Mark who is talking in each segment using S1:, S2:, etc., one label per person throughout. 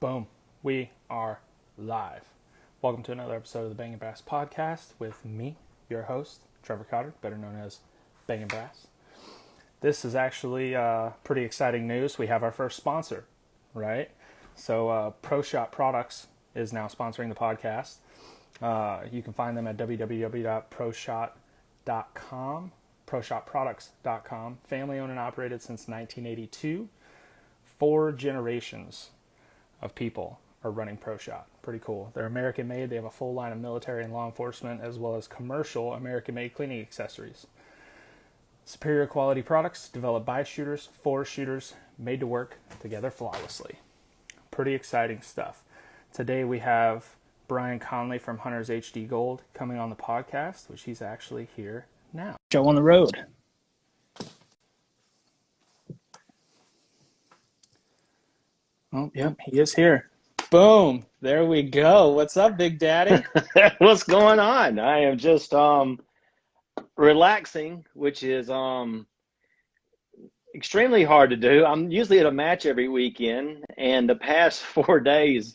S1: Boom. We are live. Welcome to another episode of the Bangin Brass Podcast with me, your host, Trevor Cotter, better known as Bangin Brass. This is actually pretty exciting news. We have our first sponsor, right? So ProShot Products is now sponsoring the podcast. You can find them at www.proshot.com, proshotproducts.com. Family owned and operated since 1982. 4 generations of people are running ProShot. Pretty cool. They're American made. They have a full line of military and law enforcement as well as commercial American made cleaning accessories. Superior quality products developed by shooters, for shooters, made to work together flawlessly. Pretty exciting stuff. Today we have Brian Conley from Hunters HD Gold coming on the podcast, which he's actually here now.
S2: Show on the road. Oh, yep, he is here. Boom. There we go. What's up, Big Daddy?
S3: What's going on? I am just relaxing, which is extremely hard to do. I'm usually at a match every weekend, and the past 4 days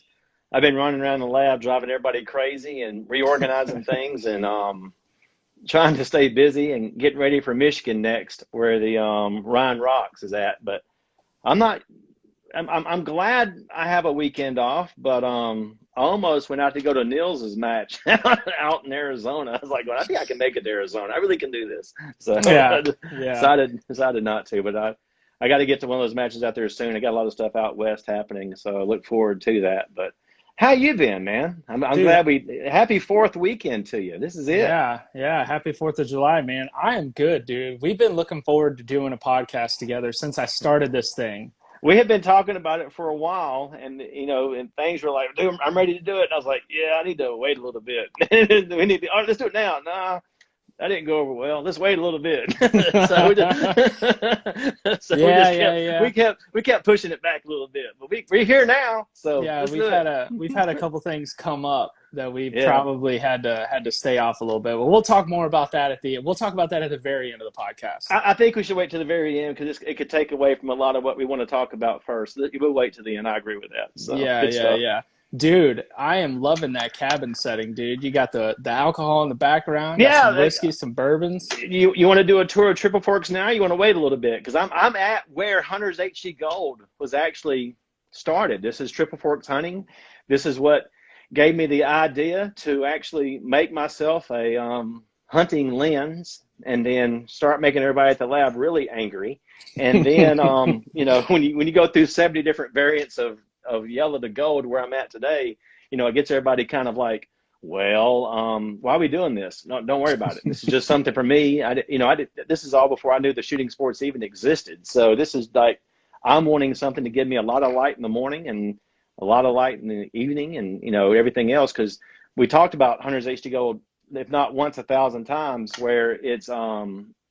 S3: I've been running around the lab driving everybody crazy and reorganizing things and trying to stay busy and getting ready for Michigan next, where the Ryan Rocks is at. But I'm glad I have a weekend off, but I almost went out to go to Nils's match out in Arizona. I was like, well, I think I can make it to Arizona. I really can do this. So
S1: Yeah.
S3: decided not to, but I got to get to one of those matches out there soon. I got a lot of stuff out west happening, so I look forward to that. But how you been, man? I'm glad happy 4th weekend to you. This is it.
S1: Yeah. Happy 4th of July, man. I am good, dude. We've been looking forward to doing a podcast together since I started this thing.
S3: We had been talking about it for a while, and and things were like, dude, I'm ready to do it. And I was like, yeah, I need to wait a little bit. Let's do it now. Nah, that didn't go over well. Let's wait a little bit. We kept pushing it back a little bit, but we're here now. So
S1: yeah, we've had a couple things come up that we probably had to stay off a little bit, but we'll talk more about that at the very end of the podcast.
S3: I think we should wait to the very end because it could take away from a lot of what we want to talk about first. We'll wait to the end. I agree with that. So,
S1: yeah. Dude, I am loving that cabin setting, dude. You got the alcohol in the background, some whiskey, some bourbons.
S3: You want to do a tour of Triple Forks now? You want to wait a little bit because I'm at where Hunters HD Gold was actually started. This is Triple Forks hunting. This is what gave me the idea to actually make myself a hunting lens and then start making everybody at the lab really angry. And then, when you go through 70 different variants of yellow to gold where I'm at today, it gets everybody kind of like, well, why are we doing this? No, don't worry about it. This is just something for me. This is all before I knew the shooting sports even existed. So this is like, I'm wanting something to give me a lot of light in the morning and a lot of light in the evening and, everything else. Cause we talked about Hunters HD Gold, if not once, 1,000 times, where it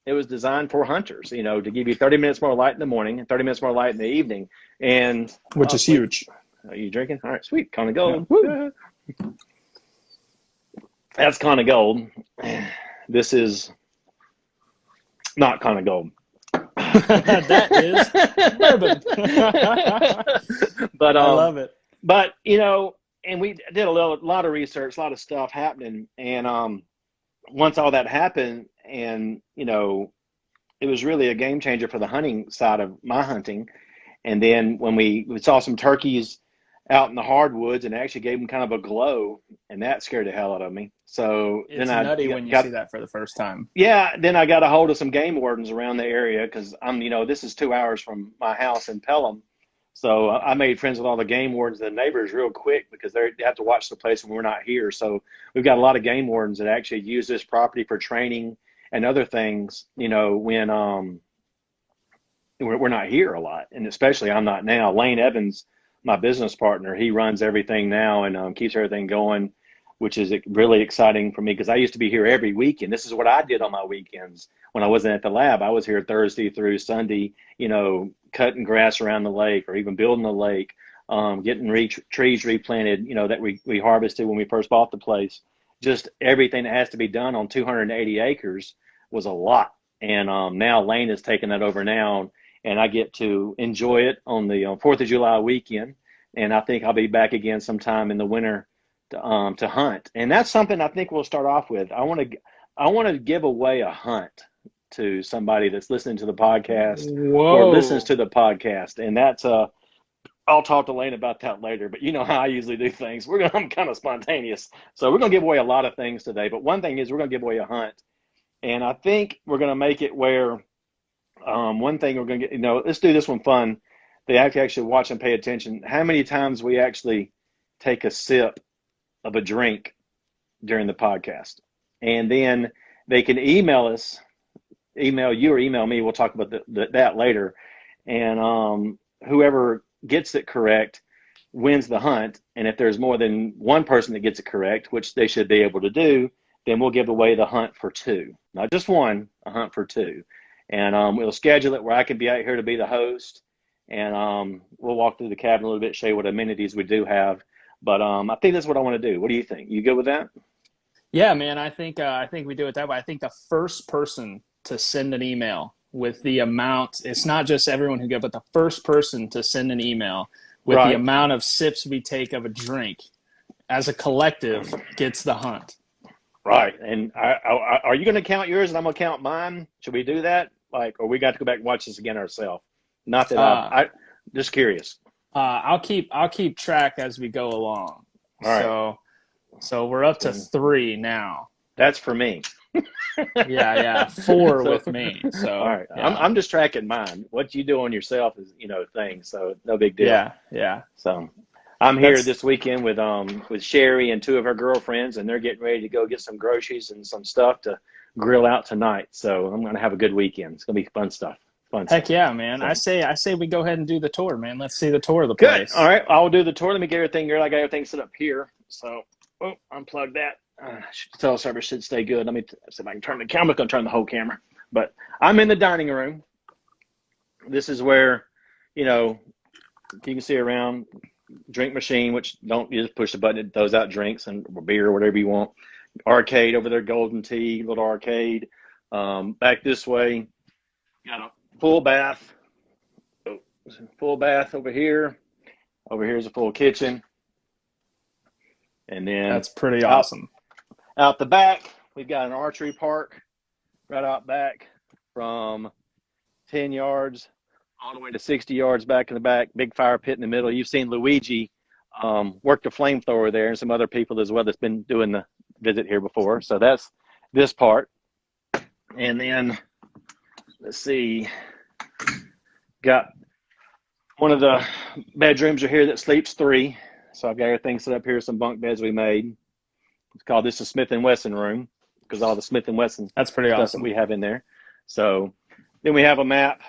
S3: was designed for hunters, to give you 30 minutes more light in the morning and 30 minutes more light in the evening. And
S1: which is huge.
S3: Are you drinking? All right, sweet. Con of Gold. Yeah. That's Con of Gold. This is not Con of Gold.
S1: That is bourbon.
S3: But
S1: I love it.
S3: But and we did a lot of research, a lot of stuff happening, and once all that happened, and it was really a game changer for the hunting side of my hunting. And then when we saw some turkeys out in the hardwoods, and it actually gave them kind of a glow, and that scared the hell out of me. So
S1: it's nutty when you see that for the first time.
S3: Yeah, then I got a hold of some game wardens around the area because this is 2 hours from my house in Pelham. So I made friends with all the game wardens and the neighbors real quick because they have to watch the place when we're not here. So we've got a lot of game wardens that actually use this property for training and other things, when we're not here a lot. And especially I'm not now. Lane Evans, my business partner, he runs everything now and keeps everything going, which is really exciting for me because I used to be here every weekend. This is what I did on my weekends when I wasn't at the lab. I was here Thursday through Sunday, cutting grass around the lake or even building the lake, getting trees replanted, that we harvested when we first bought the place. Just everything that has to be done on 280 acres was a lot. And now Lane has taken that over now, and I get to enjoy it on the 4th of July weekend. and I think I'll be back again sometime in the winter to hunt. And that's something I think we'll start off with. I want to give away a hunt to somebody that's listening to the podcast or listens to the podcast, and that's I'll talk to Lane about that later, but you know how I usually do things. I'm kind of spontaneous. So we're going to give away a lot of things today. But one thing is we're going to give away a hunt. And I think we're going to make it where one thing we're going to get, let's do this one fun. They have to actually watch and pay attention. How many times we actually take a sip of a drink during the podcast. And then they can email us, email you or email me. We'll talk about that later. And whoever gets it correct wins the hunt. And if there's more than one person that gets it correct, which they should be able to do, then we'll give away the hunt for two, not just one, a hunt for two. And we'll schedule it where I can be out here to be the host. And we'll walk through the cabin a little bit, show you what amenities we do have. But I think that's what I want to do. What do you think? You good with that?
S2: Yeah, man. I think we do it that way. I think the first person to send an email with the amount, it's not just everyone who but the first person to send an email with the amount of sips we take of a drink as a collective gets the hunt.
S3: Right. And are you going to count yours and I'm going to count mine? Should we do that? Or we got to go back and watch this again ourselves? Not that I'm just curious.
S2: I'll keep track as we go along.
S3: All right.
S2: So we're up to 3 now.
S3: That's for me.
S2: Yeah. 4 with me. So
S3: all right.
S2: Yeah.
S3: I'm just tracking mine. What you do on yourself is, thing. So no big deal.
S2: Yeah.
S3: So I'm here this weekend with Sherry and 2 of her girlfriends, and they're getting ready to go get some groceries and some stuff to grill out tonight. So I'm going to have a good weekend. It's going to be fun stuff.
S2: Heck yeah, man. So, I say we go ahead and do the tour, man. Let's see the tour of the
S3: good.
S2: place.
S3: All right. I'll do the tour. Let me get everything here. I got everything set up here. So, unplug that. Cell service should stay good. Let me see if I can turn the camera. I'm not going to turn the whole camera. But I'm in the dining room. This is where, you can see around drink machine, which you just push the button. It throws out drinks and beer or whatever you want. Arcade over there, golden tea, little arcade. Back this way, got a full bath. Full bath over here. Over here is a full kitchen. And then
S2: that's pretty awesome.
S3: Out the back, we've got an archery park right out back from 10 yards all the way to 60 yards back in the back. Big fire pit in the middle. You've seen Luigi work the flamethrower there, and some other people as well that's been doing the visit here before. So that's this part. And then, let's see, got one of the bedrooms are here that sleeps 3. So I've got everything set up here, some bunk beds we made. It's called this a Smith & Wesson room because all the Smith & Wesson
S2: that's pretty
S3: stuff
S2: awesome
S3: that we have in there. So then we have a map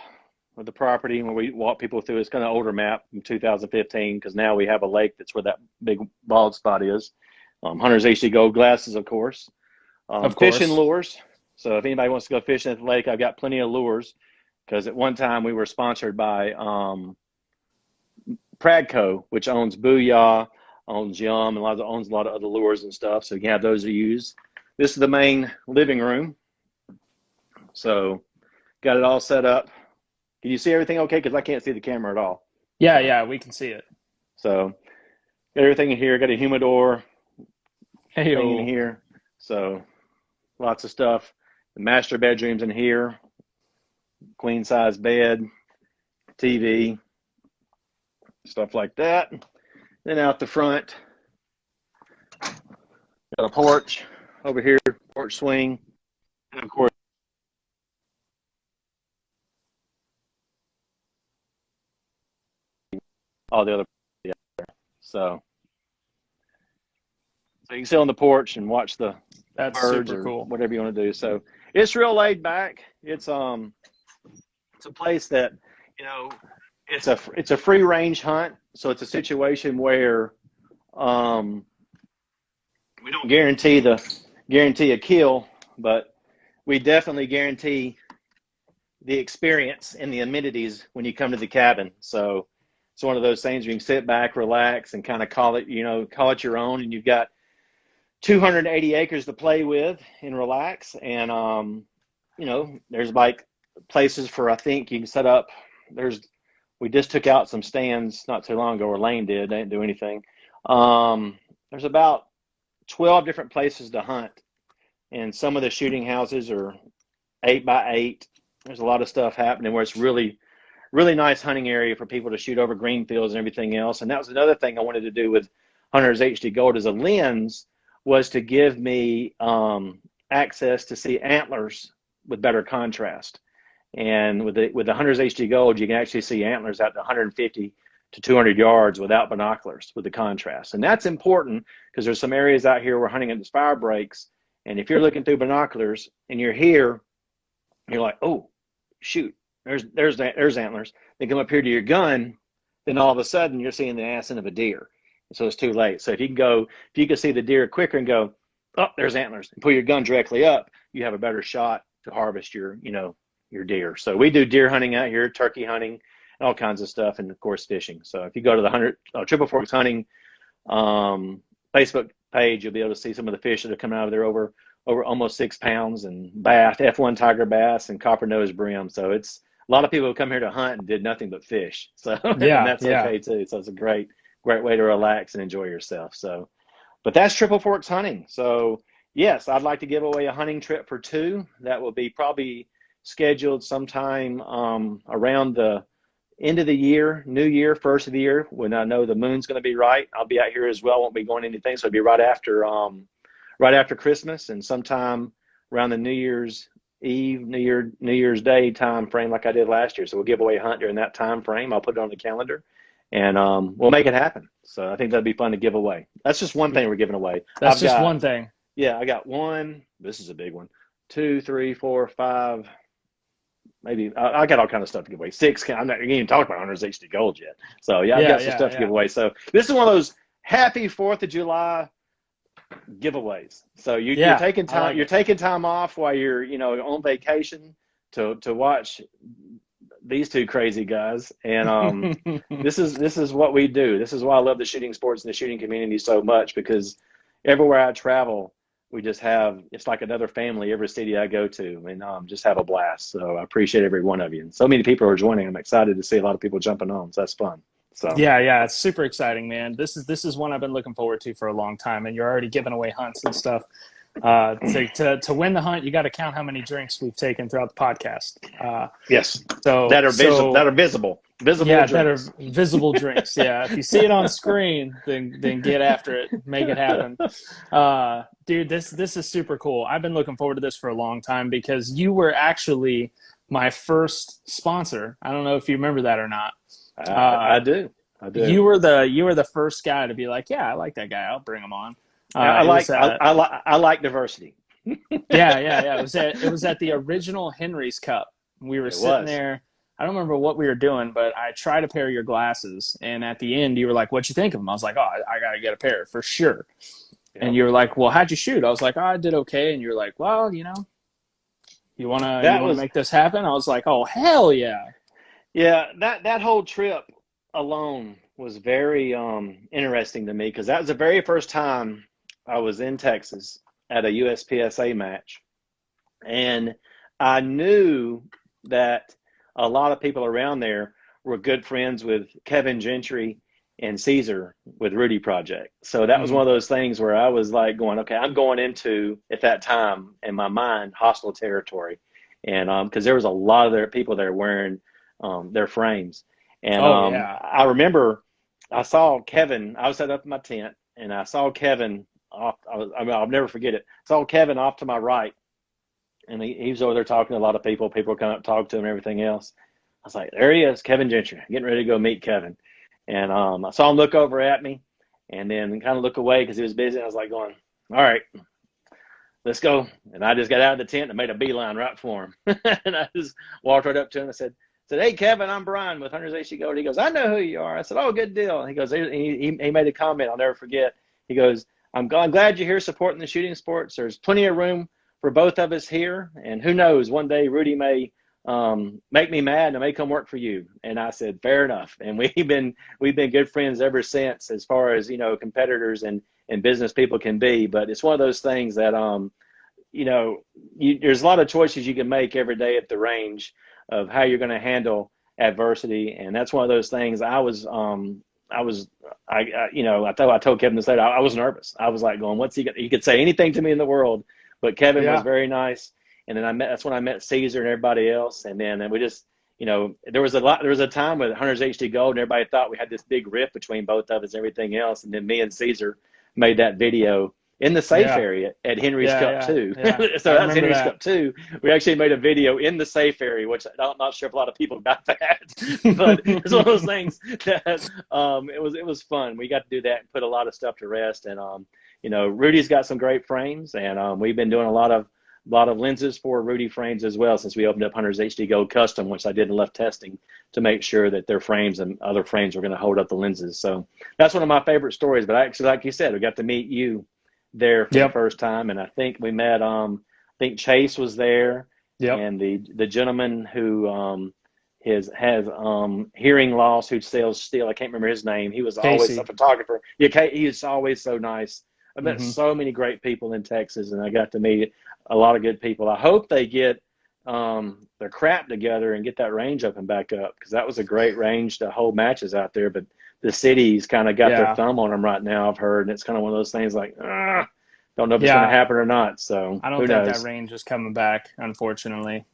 S3: of the property where we walk people through. It's kind of an older map from 2015 because now we have a lake that's where that big bald spot is. Hunter's HD Gold glasses, of course. Fishing lures. So if anybody wants to go fishing at the lake, I've got plenty of lures because at one time we were sponsored by Pradco, which owns Booyah, owns Yum, and owns a lot of other lures and stuff. So you can have those to use. This is the main living room. So got it all set up. Can you see everything okay? Because I can't see the camera at all.
S2: Yeah, we can see it.
S3: So got everything in here. Got a humidor thing in here. So lots of stuff. The master bedroom's in here. Queen size bed, TV, stuff like that. Then out the front, got a porch over here, porch swing, and of course, all the other so you can sit on the porch and watch the birds
S2: super cool.
S3: Whatever you want to do. So it's real laid back. It's a place that it's a free range hunt. So it's a situation where we don't guarantee a kill, but we definitely guarantee the experience and the amenities when you come to the cabin. So it's one of those things where you can sit back, relax, and kind of call it your own. And you've got 280 acres to play with and relax. And, there's like places for, I think you can set up, We just took out some stands not too long ago, or Lane did. They didn't do anything. There's about 12 different places to hunt, and some of the shooting houses are 8x8. There's a lot of stuff happening where it's really, really nice hunting area for people to shoot over green fields and everything else. And that was another thing I wanted to do with Hunters HD Gold as a lens, was to give me access to see antlers with better contrast. And with the Hunters HD Gold, you can actually see antlers out to 150 to 200 yards without binoculars with the contrast. And that's important because there's some areas out here we're hunting at the spire breaks. And if you're looking through binoculars and you're here, you're like, oh, shoot, there's antlers. They come up here to your gun, then all of a sudden you're seeing the ass end of a deer. So it's too late. So if you can see the deer quicker and go, oh, there's antlers, and pull your gun directly up, you have a better shot to harvest your deer. So we do deer hunting out here, turkey hunting, all kinds of stuff, and of course fishing. So if you go to the Triple Forks Hunting Facebook page, you'll be able to see some of the fish that are coming out of there over almost 6 pounds, and bass, F1 tiger bass, and copper nose brim. So it's a lot of people who come here to hunt and did nothing but fish. So
S1: yeah,
S3: and that's okay too. So it's a great way to relax and enjoy yourself. So, but that's Triple Forks Hunting. So yes, I'd like to give away a hunting trip for 2. That will be probably scheduled sometime around the end of the year, New Year, first of the year, when I know the moon's going to be right. I'll be out here as well. Won't be going anything, so it'll be right after Christmas, and sometime around the New Year's Eve, New Year's Day time frame, like I did last year. So we'll give away a hunt during that time frame. I'll put it on the calendar, and we'll make it happen. So I think that'd be fun to give away. That's just one thing we're giving away.
S1: That's just one thing.
S3: Yeah, I got 1. This is a big one. 2, 3, 4, 5. Maybe I got all kind of stuff to give away. 6. I'm not even talking about Hunters HD Gold yet. So yeah, I've got some stuff to give away. So this is one of those happy 4th of July giveaways. So you're taking time. You're taking time off while you're on vacation to watch these 2 crazy guys. And this is what we do. This is why I love the shooting sports and the shooting community so much, because everywhere I travel, we just it's like another family every city I go to, and just have a blast. So I appreciate every one of you. And so many people are joining. I'm excited to see a lot of people jumping on. So that's fun. So
S1: yeah, it's super exciting, man. This is one I've been looking forward to for a long time, and you're already giving away hunts and stuff. To win the hunt, you got to count how many drinks we've taken throughout the podcast.
S3: Yes.
S1: So
S3: that are visible.
S1: Yeah,
S3: drinks.
S1: that are visible drinks. Yeah, if you see it on screen, then get after it, make it happen. Dude, this is super cool. I've been looking forward to this for a long time because you were actually my first sponsor. I don't know if you remember that or not.
S3: I do.
S1: You were the first guy to be like, yeah, I like that guy. I'll bring him on.
S3: I like diversity.
S1: Yeah. It was at the original Henry's Cup. We were sitting there. I don't remember what we were doing, but I tried a pair of your glasses, and at the end, you were like, "What'd you think of them?" I was like, "Oh, I gotta get a pair for sure." Yeah. And you were like, "Well, how'd you shoot?" I was like, "Oh, I did okay." And you were like, "Well, you wanna make this happen?" I was like, "Oh, hell yeah!"
S3: Yeah, that whole trip alone was very interesting to me, because that was the very first time I was in Texas at a USPSA match, and I knew that a lot of people around there were good friends with Kevin Gentry and Caesar with Rudy Project. So that was one of those things where I was like going, okay, I'm going into, at that time in my mind, hostile territory. And because there was a lot of their people there wearing their frames. And I remember I saw Kevin, I was set up in my tent, and I saw Kevin off, I'll never forget it. I saw Kevin off to my right. And he was over there talking to a lot of people. People come up, talk to him and everything else. I was like, there he is, Kevin Gentry. Getting ready to go meet Kevin. And I saw him look over at me and then kind of look away because he was busy. I was like going, all right, let's go. And I just got out of the tent and made a beeline right for him. And I just walked right up to him and said, hey, Kevin, I'm Brian with Hunters HD Gold. He goes, I know who you are. I said, oh, good deal. And he goes, he made a comment I'll never forget. He goes, I'm glad you're here supporting the shooting sports. There's plenty of room for both of us here, and who knows, one day Rudy may make me mad and I may come work for you. And I said, fair enough. And we've been good friends ever since, as far as competitors and business people can be. But it's one of those things that there's a lot of choices you can make every day at the range of how you're going to handle adversity. And that's one of those things. I told Kevin this later, I was nervous. I was like going, what's he could say anything to me in the world, but Kevin was very nice. And then that's when I met Caesar and everybody else. And then we just, there was a time with Hunters HD Gold and everybody thought we had this big rift between both of us and everything else. And then me and Caesar made that video in the safe area at Henry's Cup 2.
S1: Yeah.
S3: So that's Henry's Cup 2. We actually made a video in the safe area, which I'm not sure if a lot of people got that, but it's one of those things that it was fun. We got to do that and put a lot of stuff to rest. And Rudy's got some great frames, and we've been doing a lot of lenses for Rudy frames as well since we opened up Hunters HD Gold Custom, which I did enough testing to make sure that their frames and other frames were going to hold up the lenses. So that's one of my favorite stories. But actually, like you said, we got to meet you there for the first time, and I think we met I think Chase was there, and the gentleman who has hearing loss, who sells steel. I can't remember his name. He was always a photographer. Yeah, he is always so nice. I met so many great people in Texas, and I got to meet a lot of good people. I hope they get their crap together and get that range up and back up, because that was a great range to hold matches out there. But the city's kind of got their thumb on them right now, I've heard, and it's kind of one of those things like, don't know if it's going to happen or not. So
S1: I don't think that range is coming back, unfortunately.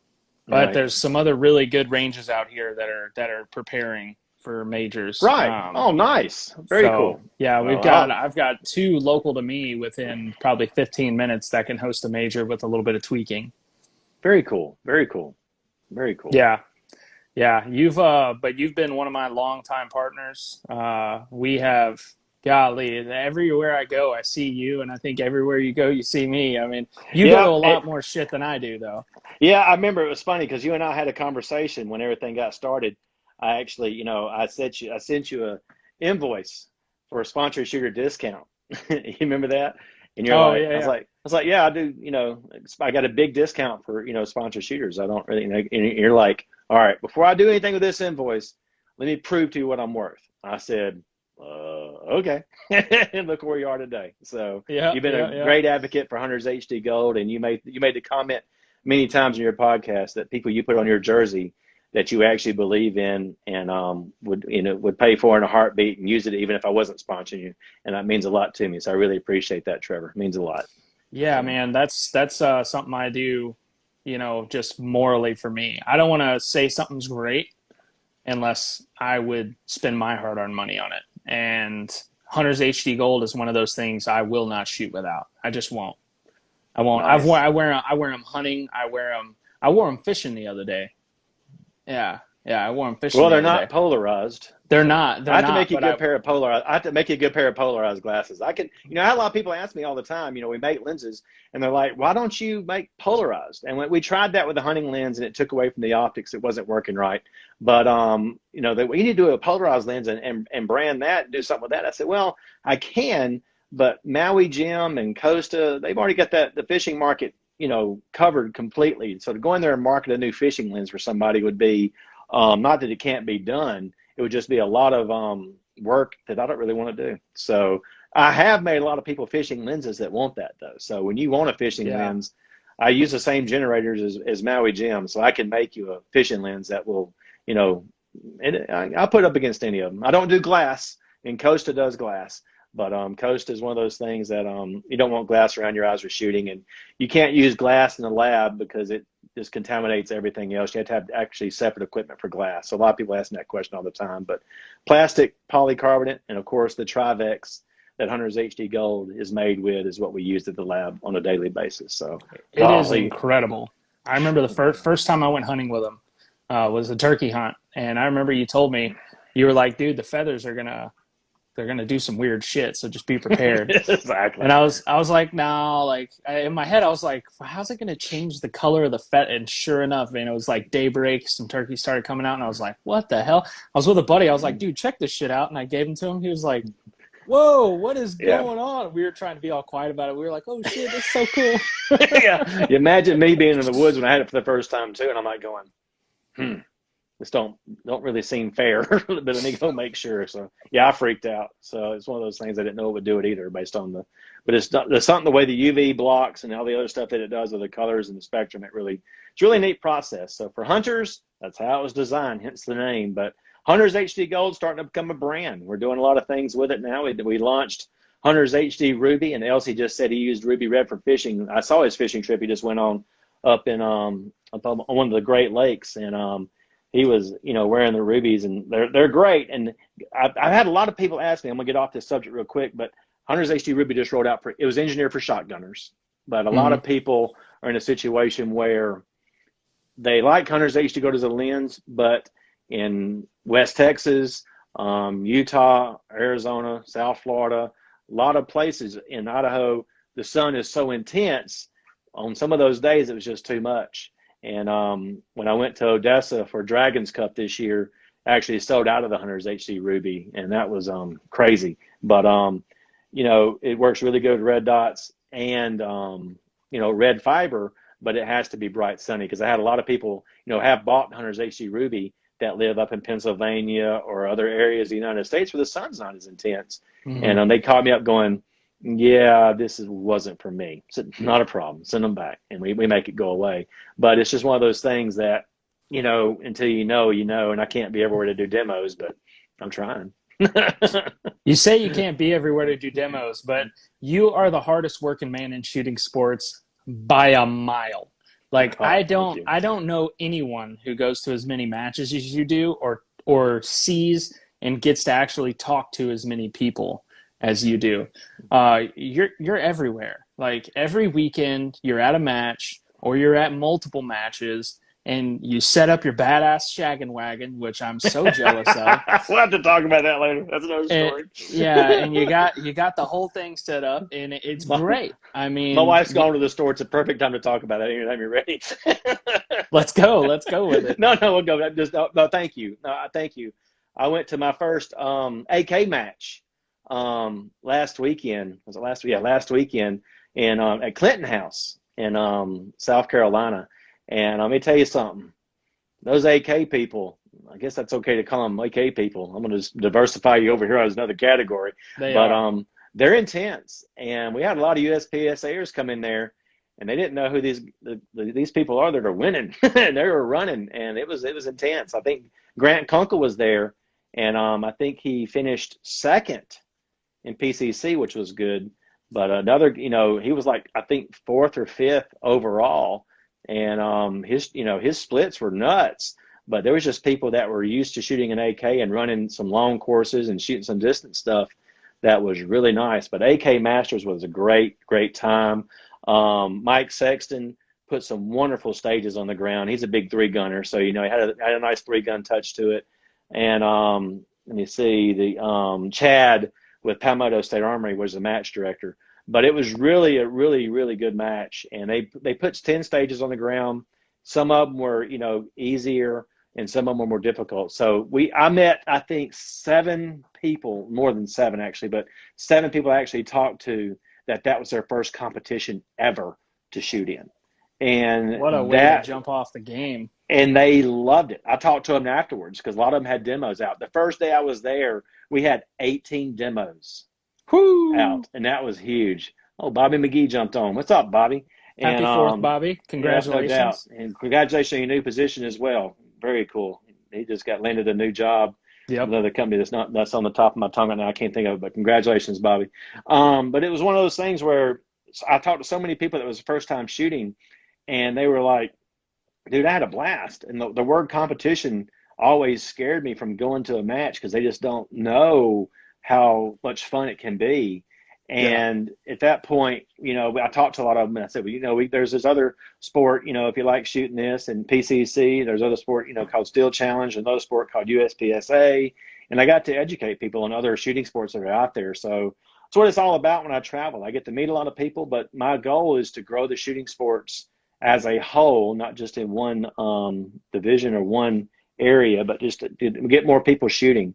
S1: But there's some other really good ranges out here that are preparing for majors.
S3: Right. Oh, nice. Very cool.
S1: Yeah, I've got 2 local to me within probably 15 minutes that can host a major with a little bit of tweaking.
S3: Very cool. Very cool. Very cool.
S1: Yeah. Yeah. You've been one of my longtime partners. We have, golly, everywhere I go, I see you, and I think everywhere you go, you see me. I mean, you go to a lot more shit than I do, though.
S3: Yeah, I remember it was funny because you and I had a conversation when everything got started. I actually, I sent you a invoice for a sponsored shooter discount. You remember that? And you're I was like, yeah, I do. I got a big discount for sponsored shooters. I don't really. And you're like, all right, before I do anything with this invoice, let me prove to you what I'm worth. I said, okay. And look where you are today. So you've been a great advocate for Hunters HD Gold, and you made the comment many times in your podcast that people you put on your jersey that you actually believe in and would pay for in a heartbeat and use it even if I wasn't sponsoring you. And that means a lot to me. So I really appreciate that, Trevor. It means a lot.
S1: Yeah, man, that's something I do, just morally for me. I don't want to say something's great unless I would spend my hard-earned money on it. And Hunters HD Gold is one of those things I will not shoot without. I just won't. I won't. Nice. I wear them hunting. I wore them fishing the other day. Yeah, I wore them fishing.
S3: Well, they're not polarized.
S1: They're not.
S3: I have to make you a good pair of polarized. I have to make you a good pair of polarized glasses. I had a lot of people ask me all the time. We make lenses, and they're like, "Why don't you make polarized?" And we tried that with the hunting lens, and it took away from the optics. It wasn't working right. But you need to do a polarized lens and brand that, and do something with that. I said, well, I can, but Maui Jim and Costa, they've already got the fishing market, covered completely. So to go in there and market a new fishing lens for somebody would be, not that it can't be done. It would just be a lot of work that I don't really want to do. So I have made a lot of people fishing lenses that want that, though. So when you want a fishing lens, I use the same generators as Maui Jim, so I can make you a fishing lens that will, I'll put up against any of them. I don't do glass, and Costa does glass. But Costa is one of those things that you don't want glass around your eyes for shooting, and you can't use glass in the lab because it just contaminates everything else. You have to have actually separate equipment for glass. So a lot of people ask me that question all the time. But plastic, polycarbonate, and of course the Trivex that Hunters HD Gold is made with is what we use at the lab on a daily basis. So
S1: it is incredible. I remember the first time I went hunting with them was a turkey hunt, and I remember you told me, you were like, dude, the feathers are they're gonna do some weird shit, so just be prepared.
S3: Exactly.
S1: And I was like, no, like in my head I was like, how's it gonna change the color of the feather? And sure enough, man, it was like daybreak, some turkeys started coming out, and I was like, what the hell? I was with a buddy, I was like, dude, check this shit out, and I gave him to him. He was like, whoa, what is going on? We were trying to be all quiet about it. We were like, oh shit, that's so cool.
S3: Yeah. You imagine me being in the woods when I had it for the first time too, and I'm like going, this don't really seem fair, but I need to go make sure. So yeah, I freaked out. So it's one of those things I didn't know it would do it either based on but it's something the way the UV blocks and all the other stuff that it does with the colors and the spectrum. It's really a neat process. So for hunters, That's how it was designed, hence the name. But Hunter's HD Gold starting to become a brand. We're doing a lot of things with it now. We launched Hunter's HD Ruby, and Elsie just said he used Ruby Red for fishing. I saw his fishing trip he just went on up on one of the Great Lakes, and he was, wearing the rubies, and they're great. And I've had a lot of people ask me. I'm gonna get off this subject real quick, but Hunter's HD Ruby just rolled out it was engineered for shotgunners, but a lot of people are in a situation where they like Hunter's HD Gold as a lens, but in West Texas, Utah, Arizona, South Florida, a lot of places in Idaho, the sun is so intense. On some of those days, it was just too much. And when I went to Odessa for Dragons Cup this year, I actually sold out of the Hunter's HD Ruby, and that was crazy. But it works really good with red dots and red fiber, but it has to be bright sunny, because I had a lot of people have bought Hunter's HD Ruby that live up in Pennsylvania or other areas of the United States where the sun's not as intense. And they called me up going, yeah, wasn't for me. So not a problem. Send them back, and we make it go away. But it's just one of those things that, until you know, and I can't be everywhere to do demos, but I'm trying.
S2: You say you can't be everywhere to do demos, but you are the hardest working man in shooting sports by a mile. Like, I don't know anyone who goes to as many matches as you do, or sees and gets to actually talk to as many people as you do. You're everywhere. Like, every weekend you're at a match, or you're at multiple matches, and you set up your badass shaggin' wagon, which I'm so jealous of.
S3: We'll have to talk about that later. That's another story.
S2: And you got the whole thing set up, and it's great. I mean,
S3: my wife's gone to the store. It's a perfect time to talk about it. Anytime you're ready.
S2: Let's go with it.
S3: No, we'll go. No, thank you. No, thank you. I went to my first AK match last weekend. Was it last? Yeah, last weekend in at Clinton House in South Carolina. And let me tell you something. Those AK people, I guess that's okay to call them AK people. I'm going to diversify you over here as another category. They're intense. And we had a lot of USPSAers come in there, and they didn't know who these people are that are winning. They were running, and it was intense. I think Grant Kunkel was there, and I think he finished second in PCC, which was good. But another, he was like, I think, fourth or fifth overall. And his splits were nuts, but there was just people that were used to shooting an AK and running some long courses and shooting some distance stuff that was really nice. But AK Masters was a great time. Mike Sexton put some wonderful stages on the ground. He's a big 3-gunner, so he had a nice 3-gun touch to it. And let me see, the Chad with Palmetto State Armory was the match director. But it was really a really good match, and they put 10 stages on the ground. Some of them were easier, and some of them were more difficult. So I met, I think, 7 people, more than 7 actually, but 7 people I actually talked to that was their first competition ever to shoot in. And
S2: what a way to jump off the game.
S3: And they loved it. I talked to them afterwards because a lot of them had demos out. The first day I was there, we had 18 demos. Out, and that was huge. Oh, Bobby McGee jumped on. What's up, Bobby?
S2: Happy 4th, Bobby. Congratulations.
S3: Yeah, no doubt. And congratulations on your new position as well. Very cool. He just got landed a new job.
S2: Yep.
S3: Another company that's on the top of my tongue right now. I can't think of it, but congratulations, Bobby. But it was one of those things where I talked to so many people that was the first time shooting, and they were like, dude, I had a blast. And the word competition always scared me from going to a match because they just don't know how much fun it can be. And at that point, I talked to a lot of them, and I said, well, there's this other sport, if you like shooting this, and PCC, there's other sport, called Steel Challenge, another sport called USPSA. And I got to educate people on other shooting sports that are out there. So that's what it's all about when I travel. I get to meet a lot of people, but my goal is to grow the shooting sports as a whole, not just in one division or one area, but just to get more people shooting.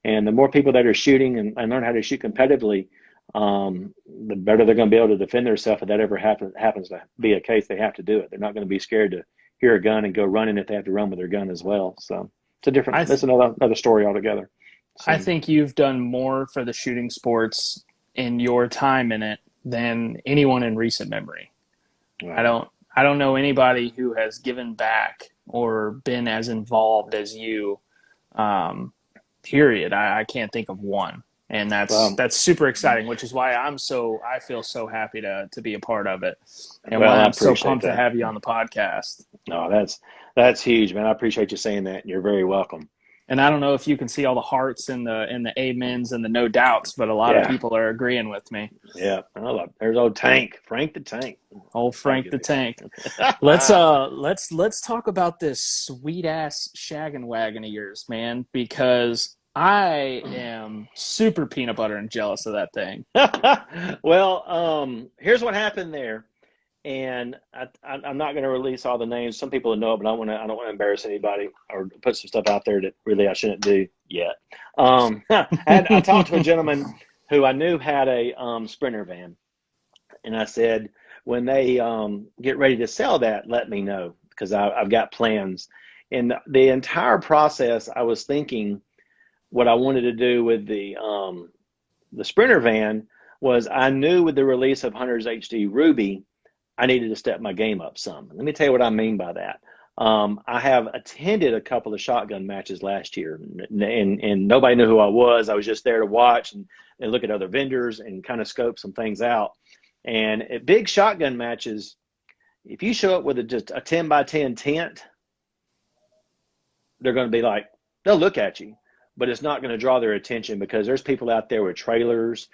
S3: And the more people that are shooting and learn how to shoot competitively, the better they're going to be able to defend themselves if that ever happens to be a case. They have to do it. They're not going to be scared to hear a gun and go running if they have to run with their gun as well. So that's another story altogether. So,
S2: I think you've done more for the shooting sports in your time in it than anyone in recent memory. Wow. I don't know anybody who has given back or been as involved as you. Period. I can't think of one, and that's super exciting. Which is why I feel so happy to be a part of it, and why I'm so pumped to have you on the podcast.
S3: No, that's huge, man. I appreciate you saying that. You're very welcome.
S2: And I don't know if you can see all the hearts and the amens and the no doubts, but a lot of people are agreeing with me.
S3: Yeah. There's old Tank, Frank the Tank.
S2: Old Frank the Tank. Let's talk about this sweet ass shaggin' wagon of yours, man, because I am super peanut butter and jealous of that thing.
S3: Well, here's what happened there. And I'm not going to release all the names. Some people know it, but I don't want to embarrass anybody or put some stuff out there that really I shouldn't do yet. I talked to a gentleman who I knew had a Sprinter van, and I said, when they get ready to sell that, let me know, because I've got plans. And the entire process, I was thinking what I wanted to do with the Sprinter van was, I knew with the release of Hunter's HD Ruby, I needed to step my game up some. Let me tell you what I mean by that. I have attended a couple of shotgun matches last year, and nobody knew who I was. I was just there to watch and look at other vendors and kind of scope some things out. And at big shotgun matches, if you show up with just a 10 by 10 tent, they're going to be like, they'll look at you, but it's not going to draw their attention, because there's people out there with trailers,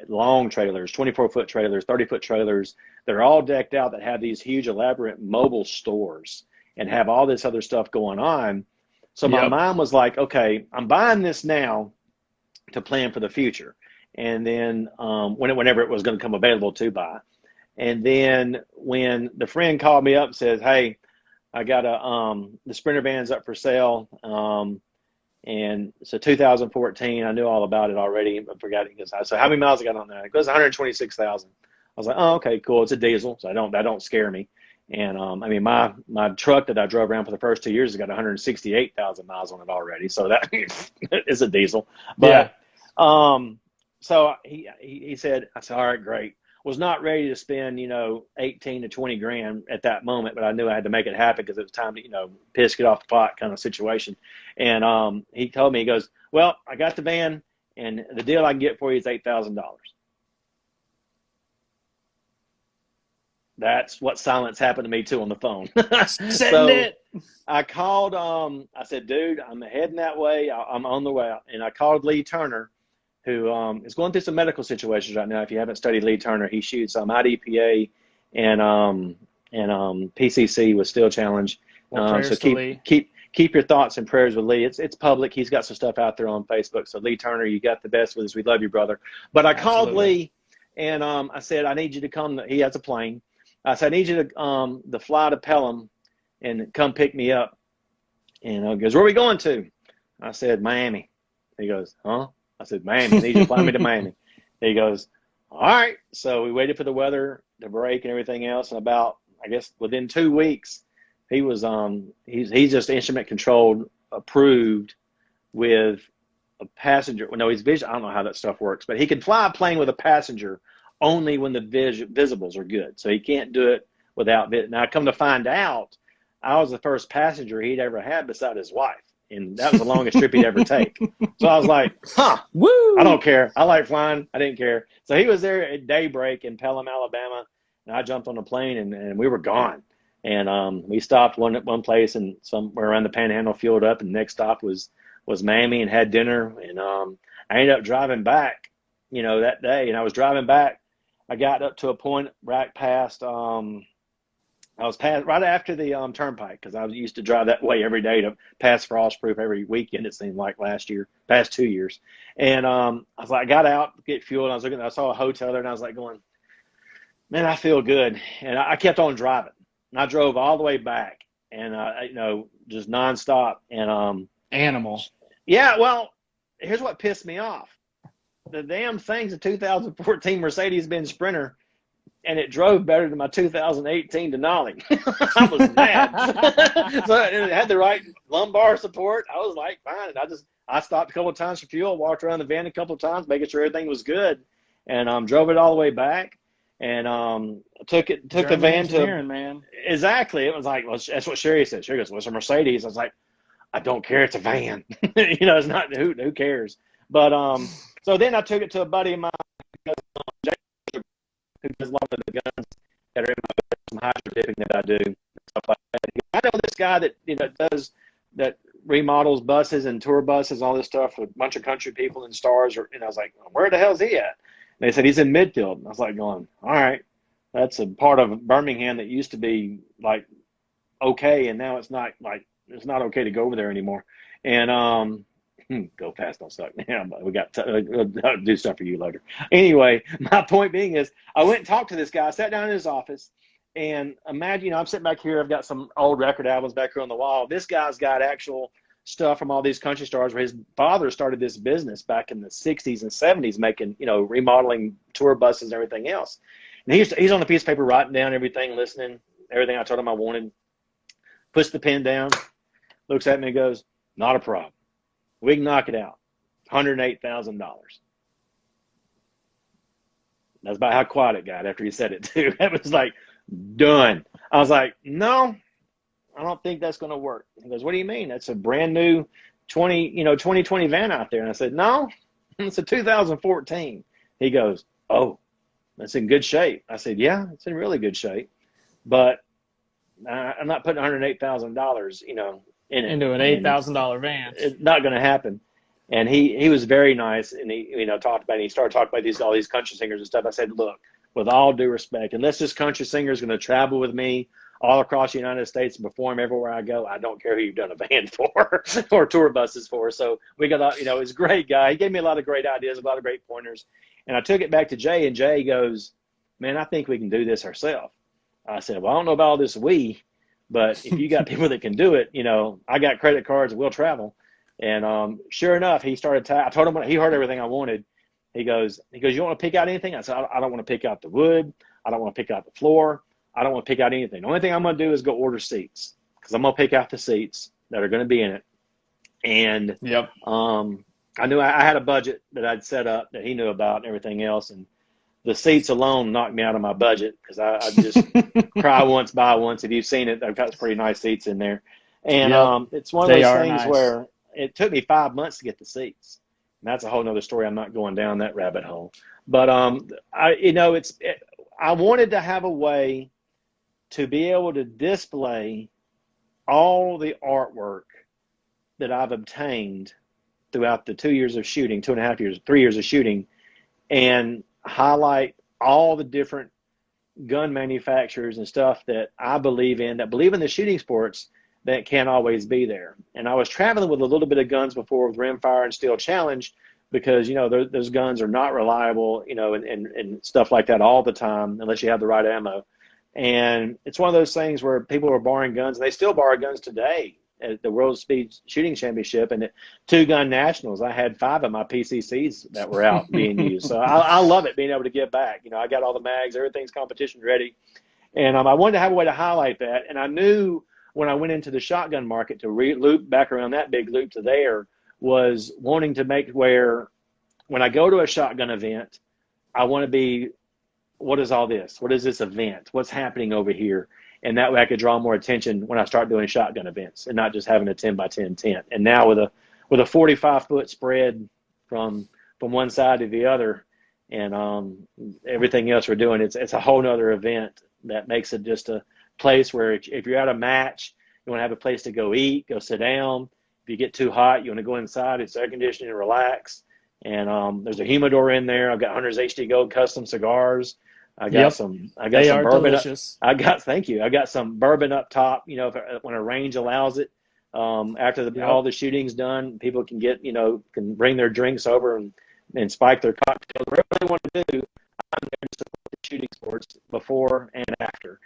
S3: long trailers, 24-foot trailers, 30-foot trailers. They're all decked out that have these huge, elaborate mobile stores and have all this other stuff going on. So my mind was like, okay, I'm buying this now to plan for the future. And then whenever it was going to come available to buy. And then when the friend called me up and says, hey, I got the Sprinter van's up for sale. And so 2014, I knew all about it already, but forgot it. So how many miles I got on that? It goes 126,000. I was like, oh, okay, cool. It's a diesel, so that don't scare me. And I mean, my truck that I drove around for the first 2 years has got 168,000 miles on it already. So that is a diesel. But so he said, I said, all right, great. Was not ready to spend 18 to 20 grand at that moment, but I knew I had to make it happen because it was time to piss get off the pot kind of situation. And he told me, he goes, well, I got the van, and the deal I can get for you is $8,000. That's what silence happened to me too on the phone. So I called, I said, dude, I'm heading that way. I'm on the way. And I called Lee Turner, who is going through some medical situations right now. If you haven't studied Lee Turner, he shoots IDPA and PCC with Steel Challenge. So keep your thoughts and prayers with Lee. It's public. He's got some stuff out there on Facebook. So Lee Turner, you got the best with us. We love you, brother. But I called Lee, and I said, I need you to come. He has a plane. I said, I need you to fly to Pelham and come pick me up. And he goes, where are we going to? I said, Miami. He goes, huh? I said, Miami. I need you to fly me to Miami. He goes, all right. So we waited for the weather to break and everything else. And about, I guess, within 2 weeks, he was he's just instrument controlled, approved with a passenger. Well, no, he's visual. I don't know how that stuff works, but he can fly a plane with a passenger only when the visibles are good. So he can't do it without Now, I come to find out, I was the first passenger he'd ever had beside his wife. And that was the longest trip he'd ever take. So I was like, woo! I don't care. I like flying. I didn't care. So he was there at daybreak in Pelham, Alabama, and I jumped on the plane, and we were gone. And we stopped at one place and somewhere around the Panhandle, fueled up, and the next stop was Miami, and had dinner. And I ended up driving back, that day. And I was driving back. I got up to a point right past I was past right after the turnpike, because I used to drive that way every day to pass Frostproof every weekend, it seemed like past 2 years. And I was like, I got out to get fuel, and I saw a hotel there, and I was like going, man, I feel good. And I kept on driving. And I drove all the way back, and just nonstop. And
S2: animal.
S3: Yeah, well, here's what pissed me off. The damn thing's a 2014 Mercedes-Benz Sprinter, and it drove better than my 2018 Denali. I was mad. So it had the right lumbar support. I was like, fine. And I stopped a couple of times for fuel, walked around the van a couple of times, making sure everything was good, and drove it all the way back. And took the
S2: German
S3: van to
S2: man.
S3: Exactly. It was like, well, that's what Sherry said. Sherry goes, "What's a Mercedes?" I was like, "I don't care. It's a van." It's not who cares. But so then I took it to a buddy of mine who does a lot of the guns that are in my hydro dipping that I do, stuff like that. I know this guy that does that, remodels buses and tour buses, all this stuff for a bunch of country people and stars. And I was like, "Where the hell is he at?" And they said he's in Midfield. And I was like, going, "All right, that's a part of Birmingham that used to be like okay, and now it's not okay to go over there anymore." And go fast, don't suck. Yeah, but we'll do stuff for you later. Anyway, my point being is, I went and talked to this guy. I sat down in his office, and imagine, I'm sitting back here. I've got some old record albums back here on the wall. This guy's got actual stuff from all these country stars where his father started this business back in the 60s and 70s, making, remodeling tour buses and everything else. And he's on a piece of paper writing down everything, listening, everything I told him I wanted, puts the pen down, looks at me and goes, "Not a problem. We can knock it out. $108,000. That's about how quiet it got after he said it too. That was like, done. I was like, "No, I don't think that's going to work." He goes, "What do you mean? That's a brand new 2020 van out there." And I said, "No, it's a 2014. He goes, "Oh, that's in good shape." I said, "Yeah, it's in really good shape, but I'm not putting $108,000, in it
S2: Into an $8,000 van.
S3: It's not going to happen." And he was very nice, and he talked about it. He started talking about all these country singers and stuff. I said, "Look, with all due respect, unless this country singer is going to travel with me all across the United States and perform everywhere I go, I don't care who you've done a van for or tour buses for." So we got, he's a great guy. He gave me a lot of great ideas, a lot of great pointers. And I took it back to Jay, and Jay goes, "Man, I think we can do this ourselves." I said, "Well, I don't know about all this but if you got people that can do it, I got credit cards and we'll travel." And sure enough, he started. I told him, he heard everything I wanted. He goes, "You want to pick out anything?" I said, I don't want to pick out the wood. I don't want to pick out the floor. I don't want to pick out anything. The only thing I'm going to do is go order seats, because I'm going to pick out the seats that are going to be in it." And
S2: yep.
S3: I knew I had a budget that I'd set up that he knew about and everything else. And the seats alone knocked me out of my budget, because I just cry once, buy once. If you've seen it, I've got some pretty nice seats in there. And it's one of those things nice. Where it took me 5 months to get the seats. And that's a whole nother story. I'm not going down that rabbit hole. But I wanted to have a way to be able to display all the artwork that I've obtained throughout the 2 years of shooting, 2.5 years, 3 years of shooting, and highlight all the different gun manufacturers and stuff that I believe in, that believe in the shooting sports, that can't always be there. And I was traveling with a little bit of guns before with Rimfire and Steel Challenge, because, those guns are not reliable, and stuff like that all the time, unless you have the right ammo. And it's one of those things where people are borrowing guns, and they still borrow guns today at the World Speed Shooting Championship and at Two Gun Nationals. I had 5 of my PCCs that were out being used. So I love it, being able to give back. I got all the mags, everything's competition ready. And I wanted to have a way to highlight that. And I knew when I went into the shotgun market to loop back around that big loop to there, was wanting to make where when I go to a shotgun event, I want to be, what is all this? What is this event? What's happening over here? And that way I could draw more attention when I start doing shotgun events, and not just having a 10 by 10 tent. And now with a 45-foot spread from one side to the other, and everything else we're doing, it's a whole nother event that makes it just a place where if you're at a match, you want to have a place to go eat, go sit down. If you get too hot, you want to go inside. It's air conditioning and relax. And there's a humidor in there. I've got Hunter's HD Gold custom cigars. I got some bourbon.
S2: Delicious.
S3: Thank you. I got some bourbon up top, when a range allows it. After all the shooting's done, people can can bring their drinks over and spike their cocktails. Whatever they want to do, I'm there to support the shooting sports before and after,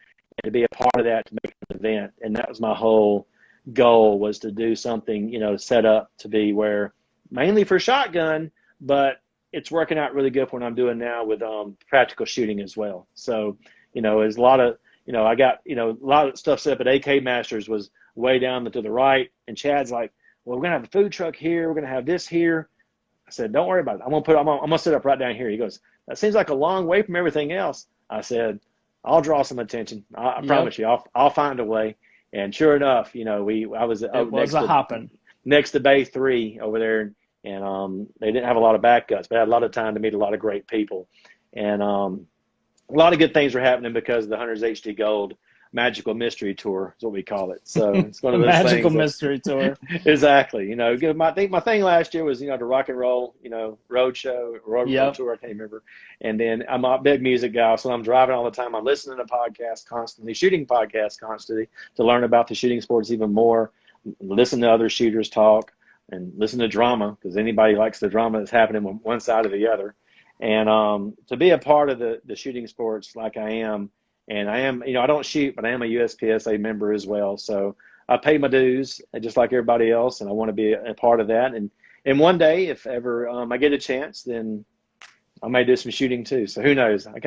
S3: and to be a part of that, to make an event. And that was my whole goal, was to do something, set up to be where, mainly for shotgun, but it's working out really good for what I'm doing now with practical shooting as well. So, there's a lot of, I got, a lot of stuff set up at AK Masters was way down to the right. And Chad's like, "Well, we're going to have a food truck here. We're going to have this here." I said, "Don't worry about it. I'm going to set up right down here." He goes, "That seems like a long way from everything else." I said, I'll draw some attention. I promise you, I'll find a way. And sure enough, I was next to Bay 3 over there, and they didn't have a lot of backups, but I had a lot of time to meet a lot of great people. And a lot of good things were happening because of the Hunters HD Gold Magical Mystery Tour is what we call it. So it's one of those
S2: Magical
S3: things
S2: Mystery Tour.
S3: Exactly. My thing last year was, the rock and roll, road show, road tour. I can't remember. And then I'm a big music guy, so I'm driving all the time. I'm listening to podcasts constantly, shooting podcasts constantly to learn about the shooting sports even more, listen to other shooters talk, and listen to drama, because anybody likes the drama that's happening on one side or the other. And to be a part of the shooting sports like I am, and I am, I don't shoot, but I am a USPSA member as well. So I pay my dues just like everybody else, and I want to be a part of that. And one day, if ever I get a chance, then I may do some shooting too. So who knows? I've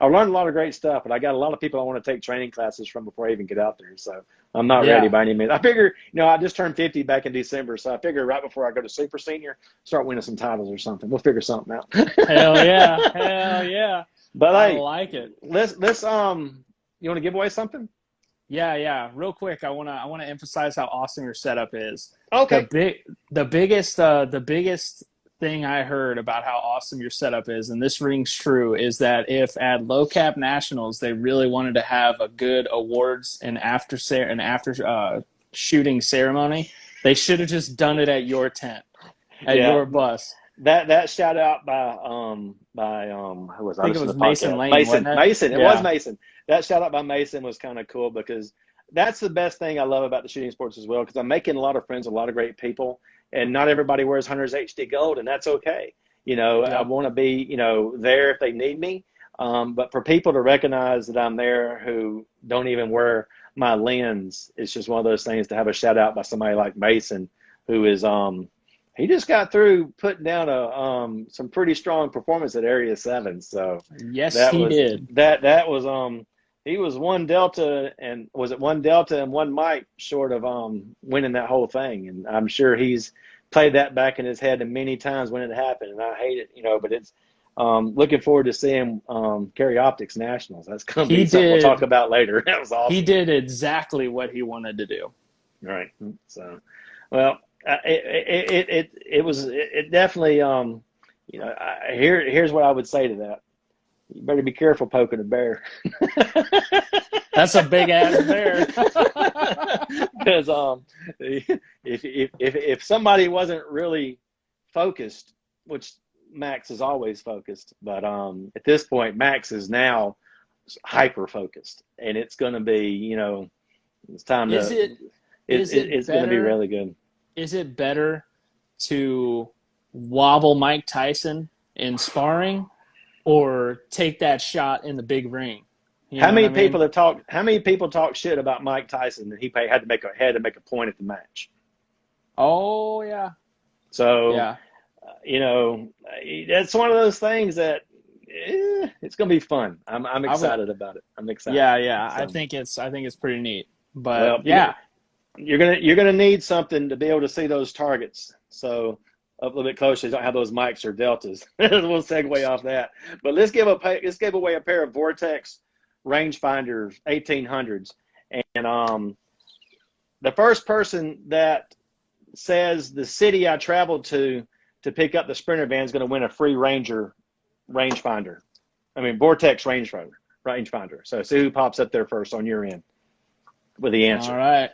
S3: learned a lot of great stuff, but I got a lot of people I want to take training classes from before I even get out there. So I'm not ready by any means. I figure, I just turned 50 back in December, so I figure right before I go to Super Senior, start winning some titles or something. We'll figure something out.
S2: Hell yeah.
S3: But
S2: I like it.
S3: Let's you want to give away something?
S2: Yeah. Real quick, I wanna emphasize how awesome your setup is.
S3: Okay.
S2: The biggest thing I heard about how awesome your setup is, and this rings true, is that if at Low Cap Nationals they really wanted to have a good awards and after shooting ceremony, they should have just done it at your tent, at your bus.
S3: That shout out by who was I think it was
S2: Mason Lane.
S3: Mason. It was Mason. That shout out by Mason was kind of cool, because that's the best thing I love about the shooting sports as well, because I'm making a lot of friends, a lot of great people, and not everybody wears Hunters HD Gold, and that's okay. I want to be there if they need me, but for people to recognize that I'm there who don't even wear my lens, it's just one of those things to have a shout out by somebody like Mason, who is he just got through putting down some pretty strong performance at Area 7. So
S2: yes, he did.
S3: That was he was one Delta and one Mike short of winning that whole thing. And I'm sure he's played that back in his head many times when it happened. And I hate it, but it's looking forward to seeing Carry Optics Nationals. That's going to be something we'll talk about later. That was awesome.
S2: He did exactly what he wanted to do.
S3: Right. So, well, it definitely here's what I would say to that. You better be careful poking a bear.
S2: That's a big ass bear.
S3: Because if somebody wasn't really focused, which Max is always focused, but at this point Max is now hyper focused, and it's going to be it's time it's going to be really good.
S2: Is it better to wobble Mike Tyson in sparring or take that shot in the big ring?
S3: How many people talk shit about Mike Tyson that he had to make a point at the match?
S2: Oh yeah.
S3: So that's one of those things that it's going to be fun. I'm excited about it. I'm excited.
S2: Yeah.
S3: So,
S2: I think it's pretty neat. But yeah.
S3: You're gonna need something to be able to see those targets. So up a little bit closer, you don't have those mics or deltas. We'll segue off that. But let's give away a pair of Vortex rangefinders 1800s, and the first person that says the city I traveled to pick up the Sprinter van is going to win a free Vortex rangefinder. So see who pops up there first on your end with the answer.
S2: All right.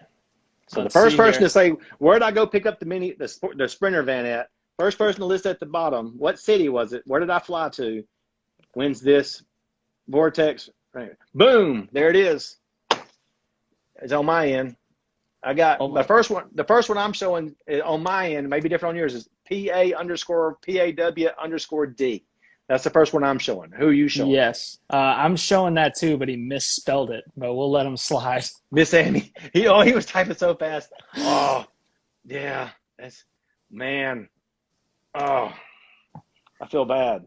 S3: So the first person to say, where did I go pick up the Sprinter van at? First person to list at the bottom, what city was it? Where did I fly to? Wins this Vortex. Boom! There it is. It's on my end. I got the first one. The first one I'm showing on my end, maybe different on yours, is PA_PAW_D. That's the first one I'm showing. Who are you showing?
S2: Yes. I'm showing that too, but he misspelled it. But we'll let him slide.
S3: Miss Amy. He was typing so fast. Oh, yeah. Man. Oh, I feel bad.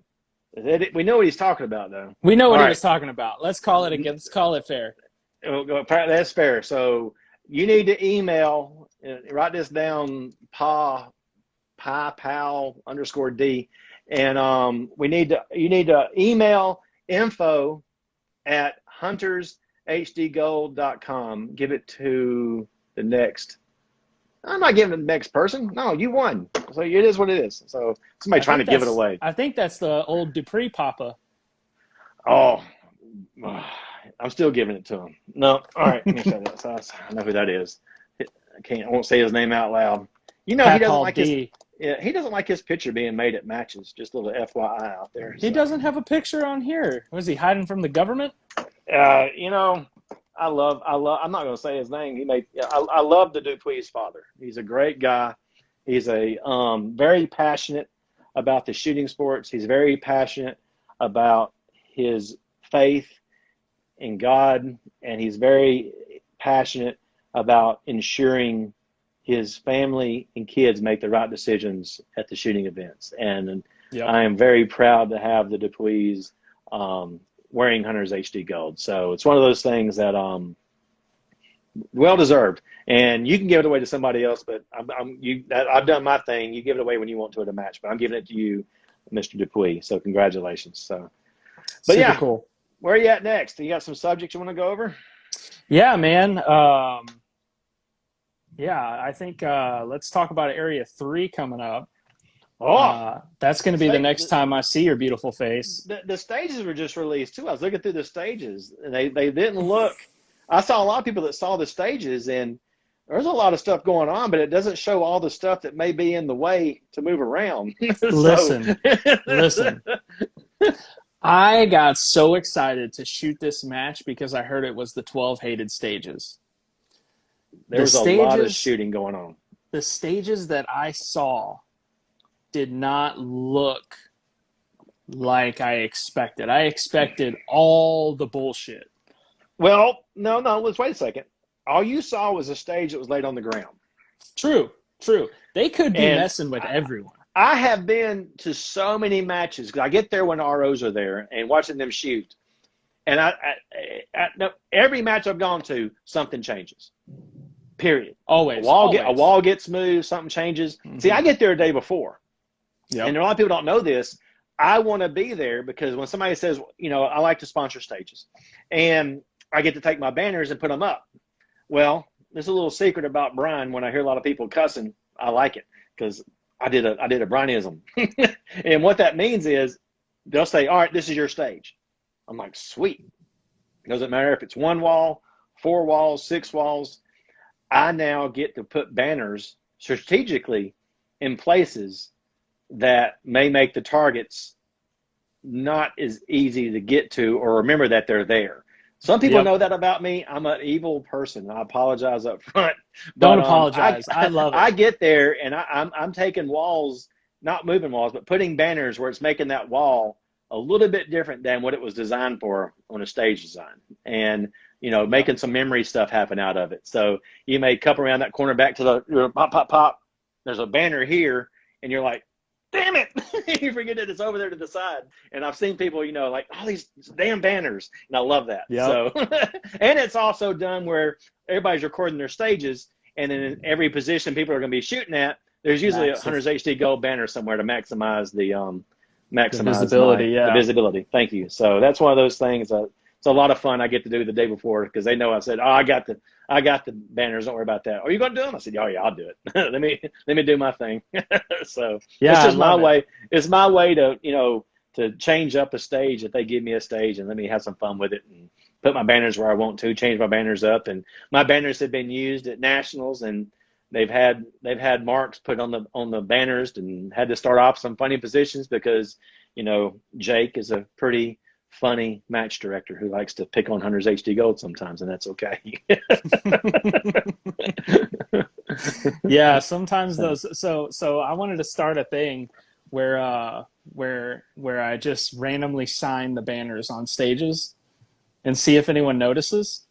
S3: We know what he's talking about, though.
S2: We know what he was talking about. Let's call it again. Let's call it fair.
S3: That's fair. So you need to email, write this down, PAW_D. And you need to email info at huntershdgold.com. Give it to the next. I'm not giving it to the next person. No, you won. So it is what it is. So somebody trying to give it away.
S2: I think that's the old Dupree Papa.
S3: Oh, I'm still giving it to him. No. All right. Let me say that. So I know who that is. I won't say his name out loud. You know, he doesn't like he doesn't like his picture being made at matches. Just a little FYI out there.
S2: He doesn't have a picture on here. Was he hiding from the government?
S3: You know, I'm not going to say his name. I love the Dupuy's father. He's a great guy. He's very passionate about the shooting sports. He's very passionate about his faith in God, and he's very passionate about ensuring his family and kids make the right decisions at the shooting events. And I am very proud to have the Dupuy's wearing Hunter's HD Gold. So it's one of those things that well deserved. And you can give it away to somebody else, but I've done my thing. You give it away when you want to at a match, but I'm giving it to you, Mr. Dupuy. So congratulations. So, but
S2: super
S3: yeah,
S2: cool.
S3: Where are you at next? You got some subjects you want to go over?
S2: Yeah, man. I think let's talk about Area 3 coming up. That's going to be the next time I see your beautiful face.
S3: The stages were just released too. I was looking through the stages, and they didn't look. I saw a lot of people that saw the stages, and there's a lot of stuff going on, but it doesn't show all the stuff that may be in the way to move around.
S2: Listen. I got so excited to shoot this match because I heard it was the 12 hated stages.
S3: There's a lot of shooting going on.
S2: The stages that I saw did not look like I expected. I expected all the bullshit.
S3: Well, no, let's wait a second. All you saw was a stage that was laid on the ground.
S2: True. They could be messing with everyone.
S3: I have been to so many matches because I get there when ROs are there and watching them shoot. And every match I've gone to, something changes. Period.
S2: Always.
S3: A wall gets moved, something changes. Mm-hmm. See, I get there a day before. Yep. And a lot of people don't know this. I want to be there because when somebody says, I like to sponsor stages, and I get to take my banners and put them up. Well, there's a little secret about Brian. When I hear a lot of people cussing, I like it because I did a Brianism. And what that means is they'll say, all right, this is your stage. I'm like, sweet. It doesn't matter if it's 1 wall, 4 walls, 6 walls. I now get to put banners strategically in places that may make the targets not as easy to get to or remember that they're there. Some people know that about me. I'm an evil person. I apologize up front.
S2: Don't apologize. I love it.
S3: I get there and I'm taking walls, not moving walls, but putting banners where it's making that wall a little bit different than what it was designed for on a stage design. And, making some memory stuff happen out of it. So you may cup around that corner back to the pop, pop, pop. There's a banner here and you're like, damn it. You forget that it's over there to the side. And I've seen people, like all these damn banners. And I love that.
S2: Yep.
S3: So, and it's also done where everybody's recording their stages. And then in every position people are going to be shooting at, there's usually a Hunter's HD Gold banner somewhere to maximize the
S2: visibility.
S3: The visibility. Thank you. So that's one of those things. It's a lot of fun I get to do the day before because they know I said, I got the banners. Don't worry about that. Are you going to do them? I said, oh yeah, I'll do it. let me do my thing. So it's just my way. It's my way to, to change up a stage if they give me a stage and let me have some fun with it and put my banners where I want to, change my banners up. And my banners have been used at nationals and they've had marks put on the banners and had to start off some funny positions because, Jake is a pretty funny match director who likes to pick on Hunter's HD Gold sometimes, and that's okay.
S2: Yeah, sometimes those. So I wanted to start a thing where I just randomly sign the banners on stages and see if anyone notices.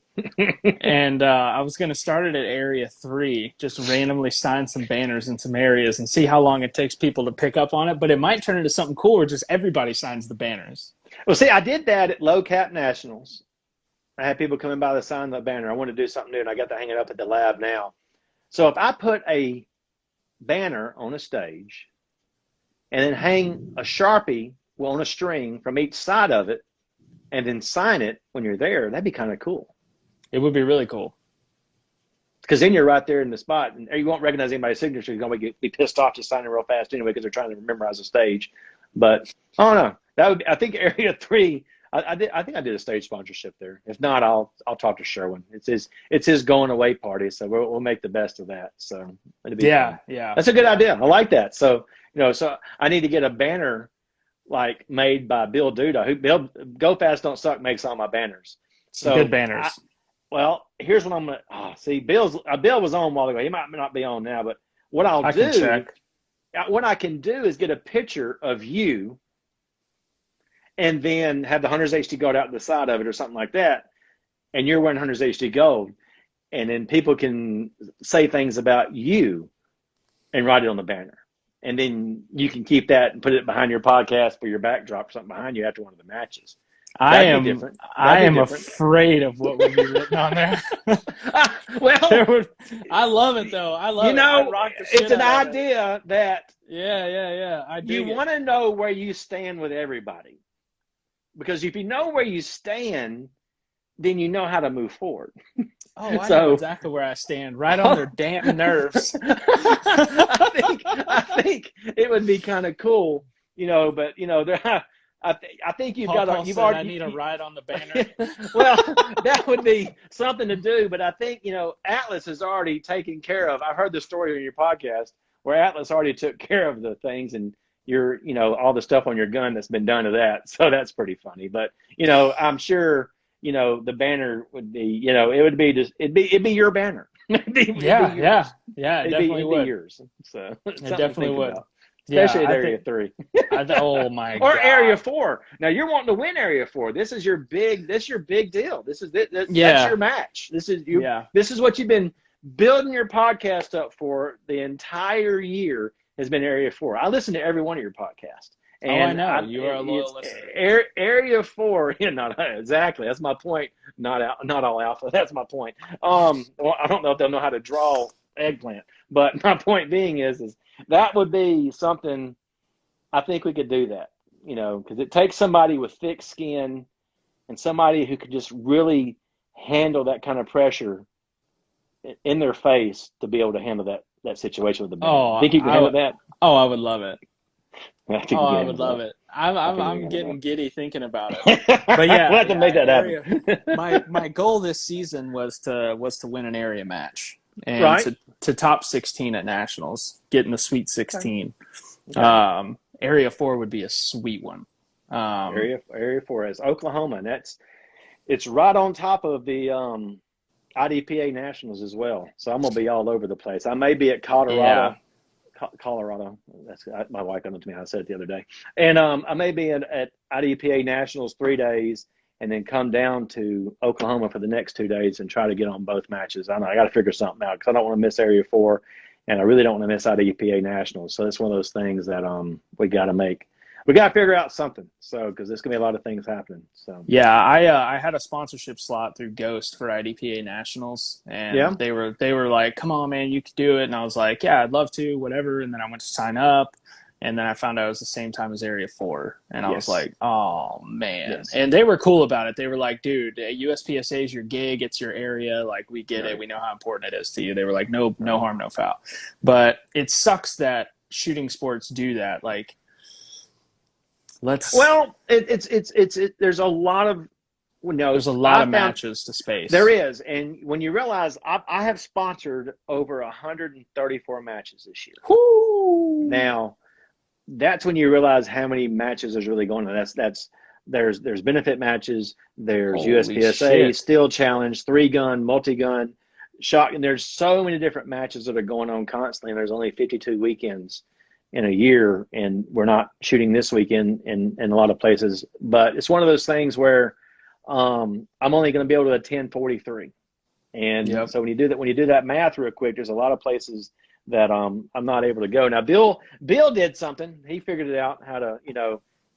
S2: And I was going to start it at Area 3, just randomly sign some banners in some areas and see how long it takes people to pick up on it. But it might turn into something cool where just everybody signs the banners.
S3: Well, see, I did that at Low Cap Nationals. I had people coming by to sign the banner. I wanted to do something new, and I got to hang it up at the lab now. So if I put a banner on a stage and then hang a Sharpie on a string from each side of it, and then sign it when you're there, that'd be kind of cool.
S2: It would be really cool.
S3: Because then you're right there in the spot, and you won't recognize anybody's signature. You're going to be pissed off just signing real fast anyway because they're trying to memorize the stage. But I don't know. That would be, I think Area 3. I think I did a stage sponsorship there. If not, I'll talk to Sherwin. It's his going away party, so we'll make the best of that. So it'll be fun.
S2: Yeah.
S3: That's a good idea. I like that. So so I need to get a banner like made by Bill Duda. Go Fast Don't Suck makes all my banners. So
S2: good banners.
S3: Well, here's what I'm going to see. Bill was on a while ago. He might not be on now, but what I can do is get a picture of you and then have the Hunters HD Gold out the side of it or something like that. And you're wearing Hunters HD Gold. And then people can say things about you and write it on the banner. And then you can keep that and put it behind your podcast for your backdrop or something behind you after one of the matches.
S2: I am afraid of what would be written on there.
S3: Well,
S2: I love it though. I love it.
S3: It's an idea that
S2: I do.
S3: You want to know where you stand with everybody, because if you know where you stand, then you know how to move forward.
S2: Oh, I know exactly where I stand, right on their damn nerves.
S3: I think it would be kind of cool, but I think you've already.
S2: I need a ride on the banner.
S3: Well, that would be something to do, but I think Atlas has already taken care of. I've heard the story on your podcast where Atlas already took care of the things, and you're all the stuff on your gun that's been done to that. So that's pretty funny. But I'm sure the banner would be it'd be your banner.
S2: It definitely would.
S3: Be yours. So
S2: it definitely would.
S3: About. Especially at Area 3.
S2: Oh my God.
S3: Or Area 4. Now you're wanting to win Area 4. This is your big deal. That's your match. This is what you've been building your podcast up for the entire year, has been Area 4. I listen to every one of your podcasts. And
S2: I know. You are a loyal listener.
S3: Area 4, not exactly. That's my point. Not all alpha. That's my point. Well, I don't know if they'll know how to draw eggplant, but my point being is that would be something. I think we could do that, because it takes somebody with thick skin and somebody who could just really handle that kind of pressure in their face to be able to handle that situation with the band. Think you can handle that?
S2: Oh, I would love it.
S3: I
S2: would love it. I'm getting giddy thinking about it. But yeah,
S3: we'll have to make that happen.
S2: my goal this season was to win an area match and to top 16 at nationals, get in the Sweet 16. Okay. Area 4 would be a sweet one.
S3: Area 4 is Oklahoma, and it's right on top of the IDPA nationals as well. So I'm gonna be all over the place. I may be at Colorado. Colorado. That's my wife got it to me. I said it the other day. And I may be at IDPA Nationals 3 days and then come down to Oklahoma for the next 2 days and try to get on both matches. I know I got to figure something out because I don't want to miss Area 4 and I really don't want to miss IDPA Nationals. So it's one of those things that we got to make. We got to figure out something. So, because there's going to be a lot of things happening. So,
S2: yeah, I had a sponsorship slot through Ghost for IDPA Nationals, and they were like, "Come on, man, you could do it." And I was like, "Yeah, I'd love to, whatever." And then I went to sign up, and then I found out it was the same time as Area 4, and I was like, "Oh man!" Yes. And they were cool about it. They were like, "Dude, USPSA is your gig. It's your area. Like, we get it. We know how important it is to you." They were like, "No harm, no foul." But it sucks that shooting sports do that. Like. There's a lot of there's a lot of matches to space.
S3: There is, and when you realize I have sponsored over 134 matches this year.
S2: Woo!
S3: Now, that's when you realize how many matches there's really going on. There's benefit matches, there's USPSA, Steel Challenge, 3-gun, multi-gun, shot, and there's so many different matches that are going on constantly, and there's only 52 weekends in a year, and we're not shooting this weekend in a lot of places, but it's one of those things where I'm only going to be able to attend 43. And so when you do that math real quick, there's a lot of places that I'm not able to go. Now, Bill did something. He figured it out how to,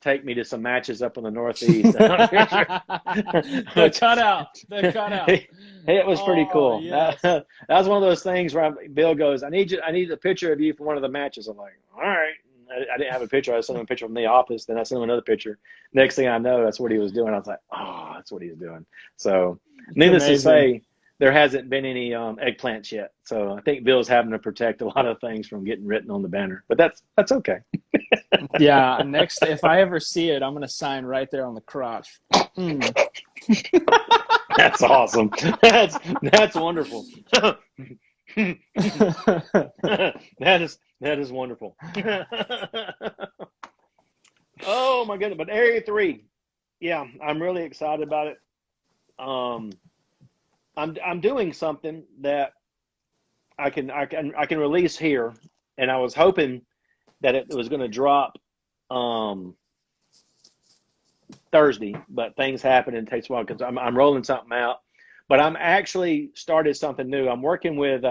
S3: take me to some matches up in the Northeast.
S2: The cutout.
S3: It was pretty cool.
S2: Yes.
S3: That was one of those things where Bill goes, I need a picture of you for one of the matches. I'm like, all right. I didn't have a picture. I sent him a picture from the office. Then I sent him another picture. Next thing I know, that's what he was doing. I was like, oh, that's what he's doing. So needless to say, there hasn't been any eggplants yet. So I think Bill's having to protect a lot of things from getting written on the banner. But that's okay.
S2: Yeah, next, if I ever see it, I'm going to sign right there on the crotch.
S3: That's awesome. That's wonderful. That is wonderful. Oh my goodness! But Area 3, yeah, I'm really excited about it. I'm doing something that I can release here, and I was hoping that it was going to drop Thursday, but things happen and it takes a while because I'm rolling something out. But I'm actually started something new. I'm working with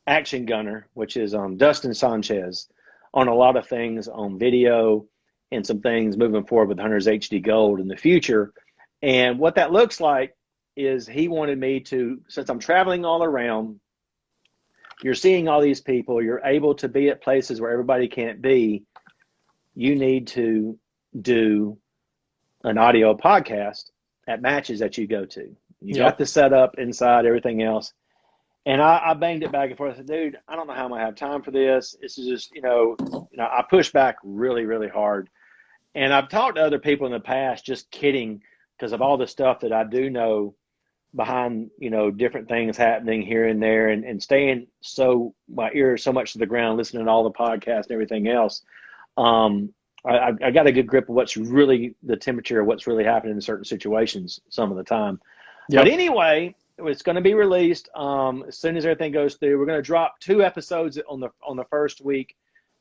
S3: Action Gunner, which is Dustin Sanchez, on a lot of things on video and some things moving forward with Hunter's HD Gold in the future. And what that looks like is he wanted me to, since I'm traveling all around, you're seeing all these people, you're able to be at places where everybody can't be, you need to do an audio podcast at matches that you go to. You got the setup inside, everything else. And I banged it back and forth. I said, dude, I don't know how I'm going to have time for this. This is just, I push back really, really hard. And I've talked to other people in the past, just kidding, because of all the stuff that I do know behind, different things happening here and there, and staying my ear so much to the ground, listening to all the podcasts and everything else. I got a good grip of what's really the temperature of what's really happening in certain situations some of the time. Yep. But anyway, it's going to be released as soon as everything goes through. We're going to drop 2 episodes on the first week,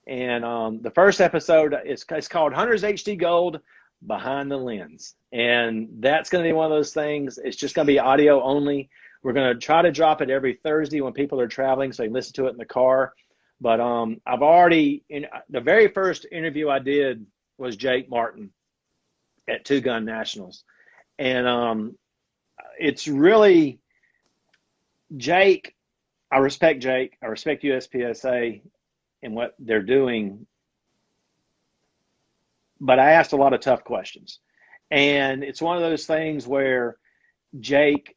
S3: and the first episode it's called Hunter's HD Gold Behind the Lens, and that's going to be one of those things. It's just going to be audio only. We're going to try to drop it every Thursday when people are traveling, so you can listen to it in the car. But I've already, the very first interview I did was Jake Martin at Two Gun Nationals. And it's really Jake. I respect Jake. I respect USPSA and what they're doing. But I asked a lot of tough questions. And it's one of those things where Jake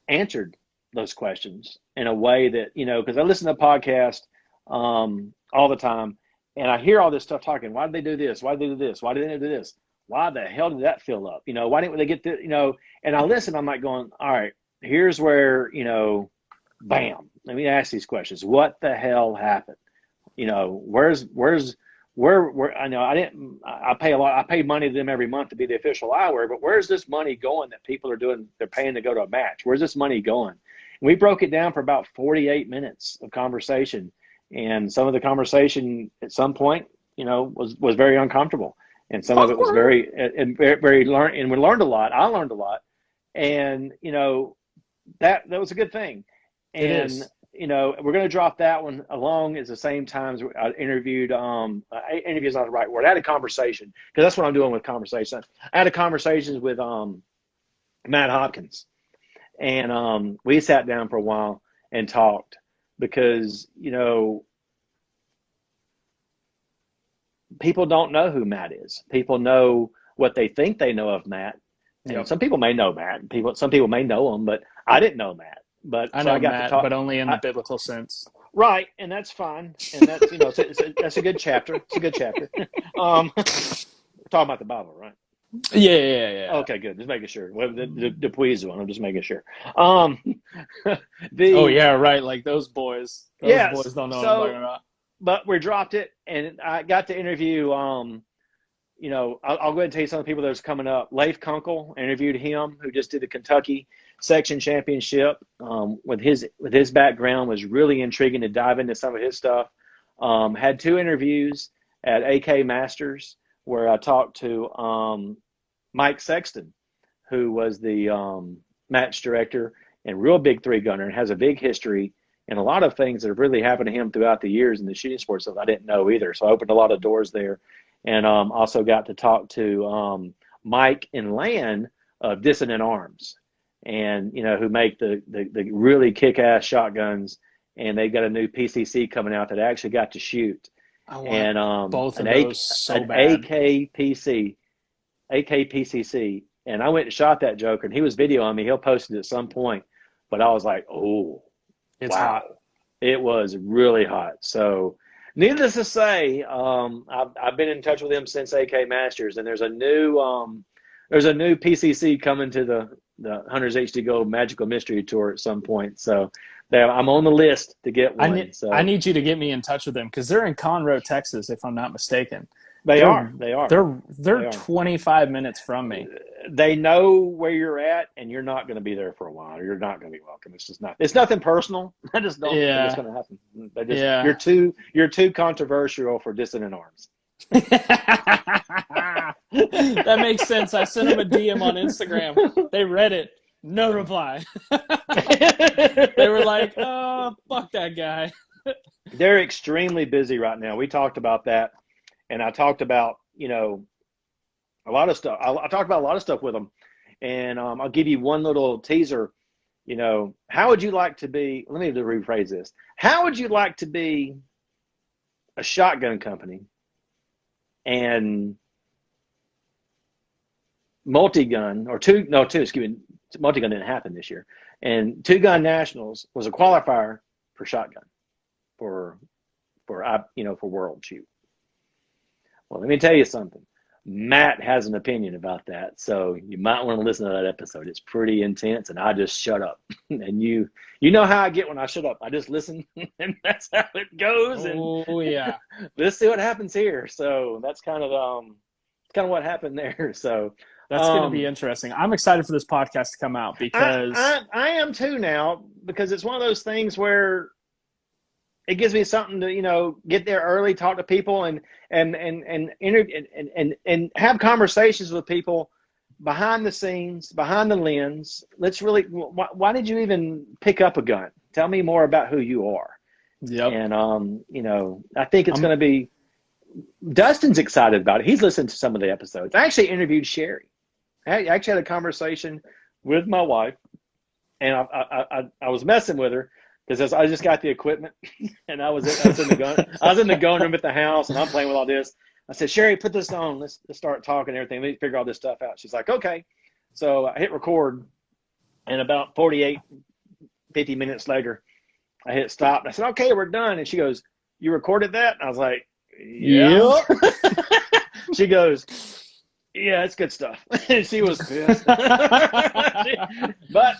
S3: answered those questions in a way that, because I listen to the podcast all the time, and I hear all this stuff talking. Why did they do this? Why did they do this? Why did they do this? Why the hell did that fill up? Why didn't they get the, and I listen, I'm like going, all right, here's where, bam, let me ask these questions. What the hell happened? Where I know I pay a lot. I pay money to them every month to be the official eyewear, but where's this money going that people are doing? They're paying to go to a match. Where's this money going? And we broke it down for about 48 minutes of conversation, and some of the conversation at some point, was very uncomfortable, and some of it was very learn. And we learned a lot. I learned a lot, and that was a good thing. And
S2: it is.
S3: We're going to drop that one along at the same time as I interviewed. Interview is not the right word. I had a conversation, because that's what I'm doing with conversation. I had a conversation with Matt Hopkins, and we sat down for a while and talked, because people don't know who Matt is. People know what they think they know of Matt, and some people may know Matt. Some people may know him, but I didn't know Matt. But
S2: I know Matt, but only in the biblical sense.
S3: Right, and that's fine. And that's that's a good chapter. It's a good chapter. We're talking about the Bible, right?
S2: Yeah.
S3: Okay, good. Just making sure. Well, the Puiz one. I'm just making sure.
S2: Oh yeah, right. Like those boys. Those boys don't know what I'm talking about.
S3: But we dropped it, and I got to interview. I'll go ahead and tell you some of the people that was coming up. Leif Kunkel, interviewed him, who just did the Kentucky section championship. With his background, was really intriguing to dive into some of his stuff. Had 2 interviews at AK Masters where I talked to Mike Sexton, who was the match director and real big 3-gunner, and has a big history and a lot of things that have really happened to him throughout the years in the shooting sports that I didn't know either. So I opened a lot of doors there, and also got to talk to Mike and Lan of Dissonant Arms, and who make the really kick-ass shotguns and they got a new PCC coming out that I actually got to shoot.
S2: I want both of those so bad.
S3: AKPCC, and I went and shot that joker, and he was videoing me. He'll post it at some point, but I was like, oh,
S2: it's hot.
S3: It was really hot. So needless to say, I've been in touch with him since AK Masters, and there's a new PCC coming to the Hunters HD Gold Magical Mystery Tour at some point. So I'm on the list to get one.
S2: I need you to get me in touch with them because they're in Conroe, Texas, if I'm not mistaken.
S3: They are.
S2: They're 25 minutes from me.
S3: They know where you're at, and you're not going to be there for a while. You're not going to be welcome. It's just not. It's nothing personal. I just don't think it's going to happen. You're too controversial for Dissonant Arms.
S2: That makes sense. I sent them a DM on Instagram. They read it. No reply. They were like, "Oh, fuck that guy."
S3: They're extremely busy right now. We talked about that, and I talked about a lot of stuff. I talked about a lot of stuff with them, and I'll give you one little teaser. How would you like to be? Let me rephrase this. How would you like to be a shotgun company and multi-gun or two? Excuse me. Multi-gun didn't happen this year, and Two Gun Nationals was a qualifier for shotgun for World Shoot. Well, let me tell you something. Matt has an opinion about that, so you might want to listen to that episode. It's pretty intense, and I just shut up. And you know how I get when I shut up. I just listen, and that's how it goes.
S2: Oh yeah.
S3: Let's see what happens here. So that's kind of what happened there. So
S2: that's going to be interesting. I'm excited for this podcast to come out because
S3: I am too now, because it's one of those things where it gives me something to, get there early, talk to people and interview and have conversations with people behind the scenes, behind the lens. Let's really, why did you even pick up a gun? Tell me more about who you are.
S2: Yep.
S3: And, I think it's going to be, Dustin's excited about it. He's listened to some of the episodes. I actually interviewed Sherry. I actually had a conversation with my wife, and I was messing with her because I just got the equipment, and I was in the gun room at the house, and I'm playing with all this. I said, Sherry, put this on. Let's start talking and everything. Let me figure all this stuff out. She's like, okay. So I hit record, and about 50 minutes later, I hit stop. And I said, okay, we're done. And she goes, you recorded that? And I was like, yeah. She goes, yeah, it's good stuff. And she was pissed. But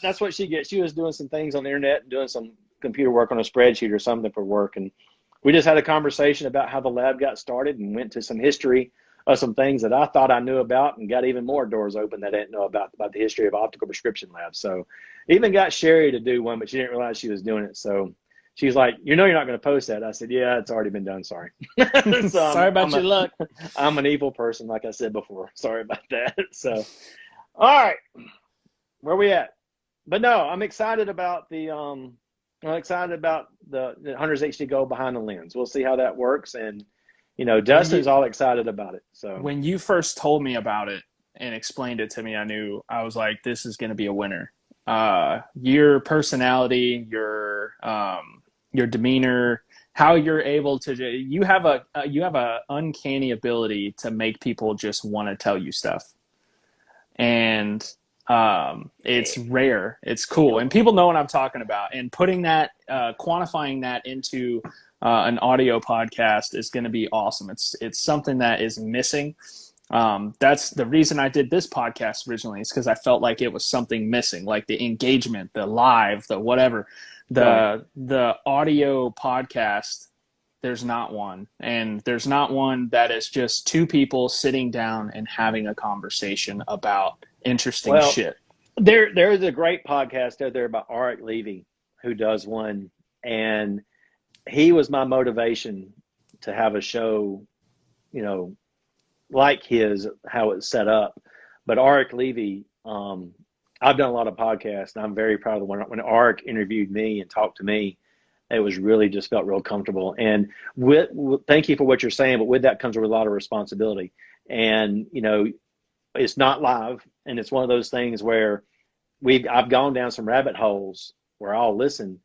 S3: that's what she gets. She was doing some things on the internet and doing some computer work on a spreadsheet or something for work. And we just had a conversation about how the lab got started and went to some history of some things that I thought I knew about, and got even more doors open that I didn't know about the history of optical prescription labs. So even got Sherry to do one, but she didn't realize she was doing it. So she's like, you're not going to post that. I said, yeah, it's already been done. Sorry. So
S2: sorry about your luck.
S3: I'm an evil person, like I said before. Sorry about that. So, all right, where we at? But no, I'm excited about the Hunters HD Gold behind the lens. We'll see how that works. And, Dustin's all excited about it. So
S2: when you first told me about it and explained it to me, I was like, this is going to be a winner. Your personality, your demeanor, how you're able to, you have a uncanny ability to make people just want to tell you stuff. And it's rare. It's cool. And people know what I'm talking about. And putting that, quantifying that into an audio podcast is going to be awesome. It's something that is missing. That's the reason I did this podcast originally, is because I felt like it was something missing, like the engagement, the live, the whatever. The audio podcast, there's not one. And there's not one that is just two people sitting down and having a conversation about interesting shit.
S3: There is a great podcast out there by Arik Levy who does one, and he was my motivation to have a show, like his, how it's set up. But Arik Levy, I've done a lot of podcasts, and I'm very proud of the one. When Arik interviewed me and talked to me, it was really just felt real comfortable. And thank you for what you're saying, but with that comes with a lot of responsibility. And, it's not live, and it's one of those things where I've gone down some rabbit holes where I'll listen,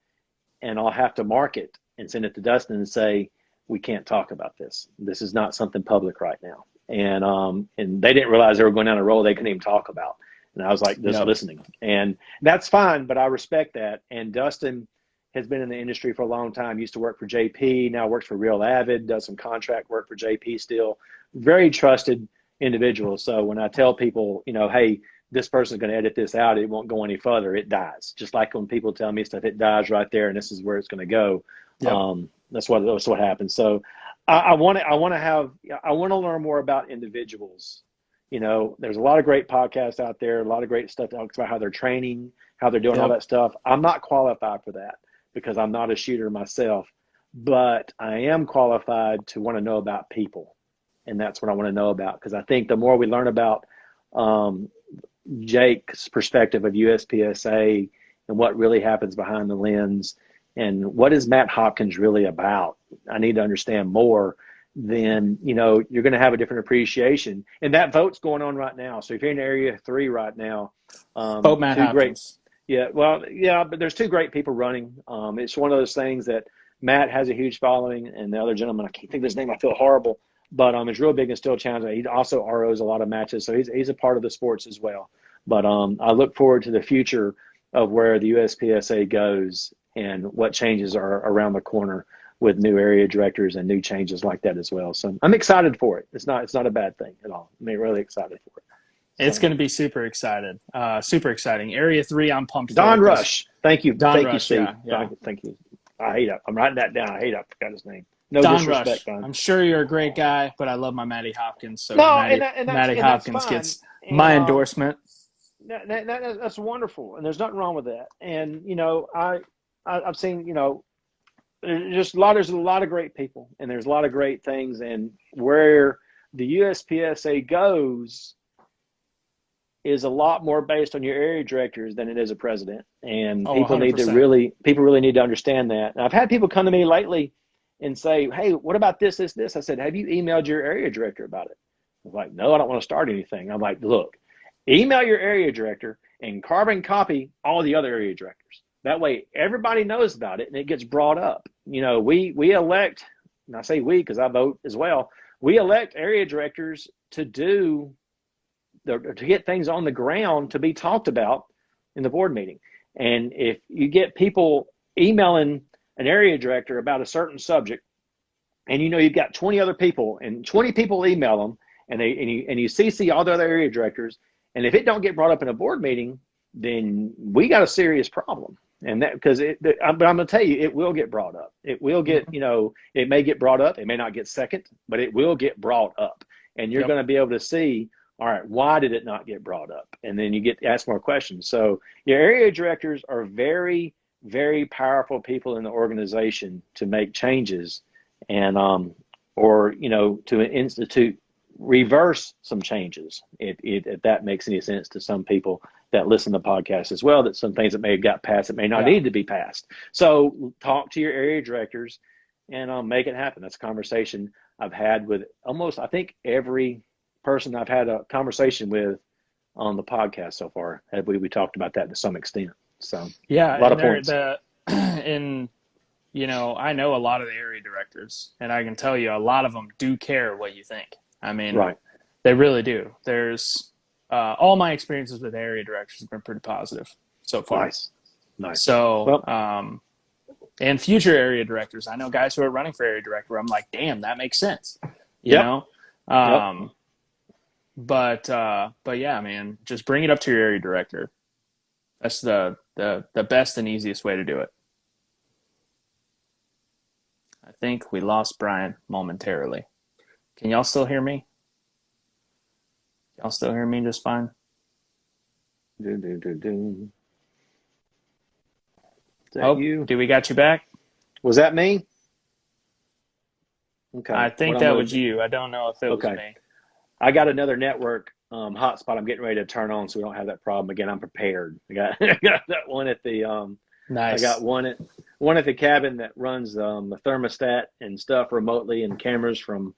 S3: and I'll have to mark it and send it to Dustin and say, we can't talk about this. This is not something public right now. And they didn't realize they were going down a road they couldn't even talk about. And I was like, just listening. And that's fine, but I respect that. And Dustin has been in the industry for a long time, used to work for JP, now works for Real Avid, does some contract work for JP still. Very trusted individual. So when I tell people, hey, this person's going to edit this out, it won't go any further, it dies. Just like when people tell me stuff, it dies right there and this is where it's going to go. Yep. That's what happens. So I want to learn more about individuals. There's a lot of great podcasts out there, a lot of great stuff that talks about how they're training, how they're doing all that stuff. I'm not qualified for that because I'm not a shooter myself, but I am qualified to want to know about people. And that's what I want to know about, because I think the more we learn about Jake's perspective of USPSA and what really happens behind the lens and what is Matt Hopkins really about, I need to understand more. Then, you're going to have a different appreciation. And that vote's going on right now. So if you're in Area 3 right now,
S2: vote Matt Hopkins.
S3: But there's two great people running. It's one of those things that Matt has a huge following, and the other gentleman, I can't think of his name, I feel horrible, but it's real big in Steel Challenge. He also ROs a lot of matches, so he's a part of the sports as well. But I look forward to the future of where the USPSA goes and what changes are around the corner with new area directors and new changes like that as well. So I'm excited for it. It's not a bad thing at all. I'm really excited for it.
S2: It's going to be super exciting. Area 3, I'm pumped.
S3: Don Rush. Thank you. Thank you, Steve.
S2: Yeah.
S3: Thank you. I hate it. I'm writing that down. I forgot his name. No
S2: Don
S3: disrespect,
S2: Rush.
S3: Don.
S2: I'm sure you're a great guy, but I love my Matty Hopkins. So
S3: Matty
S2: Hopkins gets my endorsement.
S3: That's wonderful, and there's nothing wrong with that. And I've seen there's a lot of great people, and there's a lot of great things, and where the USPSA goes is a lot more based on your area directors than it is a president. And people
S2: 100%.
S3: really need to understand that. And I've had people come to me lately and say, hey, what about this? I said, have you emailed your area director about it? I was like, no, I don't want to start anything. I'm like, look, email your area director and carbon copy all the other area directors. That way everybody knows about it and it gets brought up. We elect, and I say we because I vote as well, we elect area directors to get things on the ground to be talked about in the board meeting. And if you get people emailing an area director about a certain subject, and you've got 20 other people, and 20 people email them, and you CC all the other area directors, and if it don't get brought up in a board meeting, then we got a serious problem. And that but I'm going to tell you, it will get brought up. It will get, it may get brought up. It may not get second, but it will get brought up. And you're going to be able to see, all right, why did it not get brought up? And then you get to ask more questions. So your area directors are very, very powerful people in the organization to make changes and, to institute, reverse some changes. If that makes any sense to some people that listen to podcasts as well, that some things that may have got passed that may not need to be passed. So talk to your area directors and make it happen. That's a conversation I've had with almost, I think, every person I've had a conversation with on the podcast so far. We talked about that to some extent. So a lot of points.
S2: I know a lot of the area directors, and I can tell you a lot of them do care what you think. I mean,
S3: right.
S2: They really do. There's all my experiences with area directors have been pretty positive so far.
S3: Nice.
S2: So, and future area directors, I know guys who are running for area director. I'm like, damn, that makes sense. You know. But yeah, man, just bring it up to your area director. That's the best and easiest way to do it. I think we lost Brian momentarily. Can y'all still hear me? Y'all still hear me just fine?
S3: Is that you?
S2: Do we got you back?
S3: Was that me? Okay.
S2: I think that was you. I don't know if it was me.
S3: I got another network hotspot I'm getting ready to turn on, so we don't have that problem again. I'm prepared. I got that one at the
S2: nice.
S3: I got one at the cabin that runs the thermostat and stuff remotely and cameras from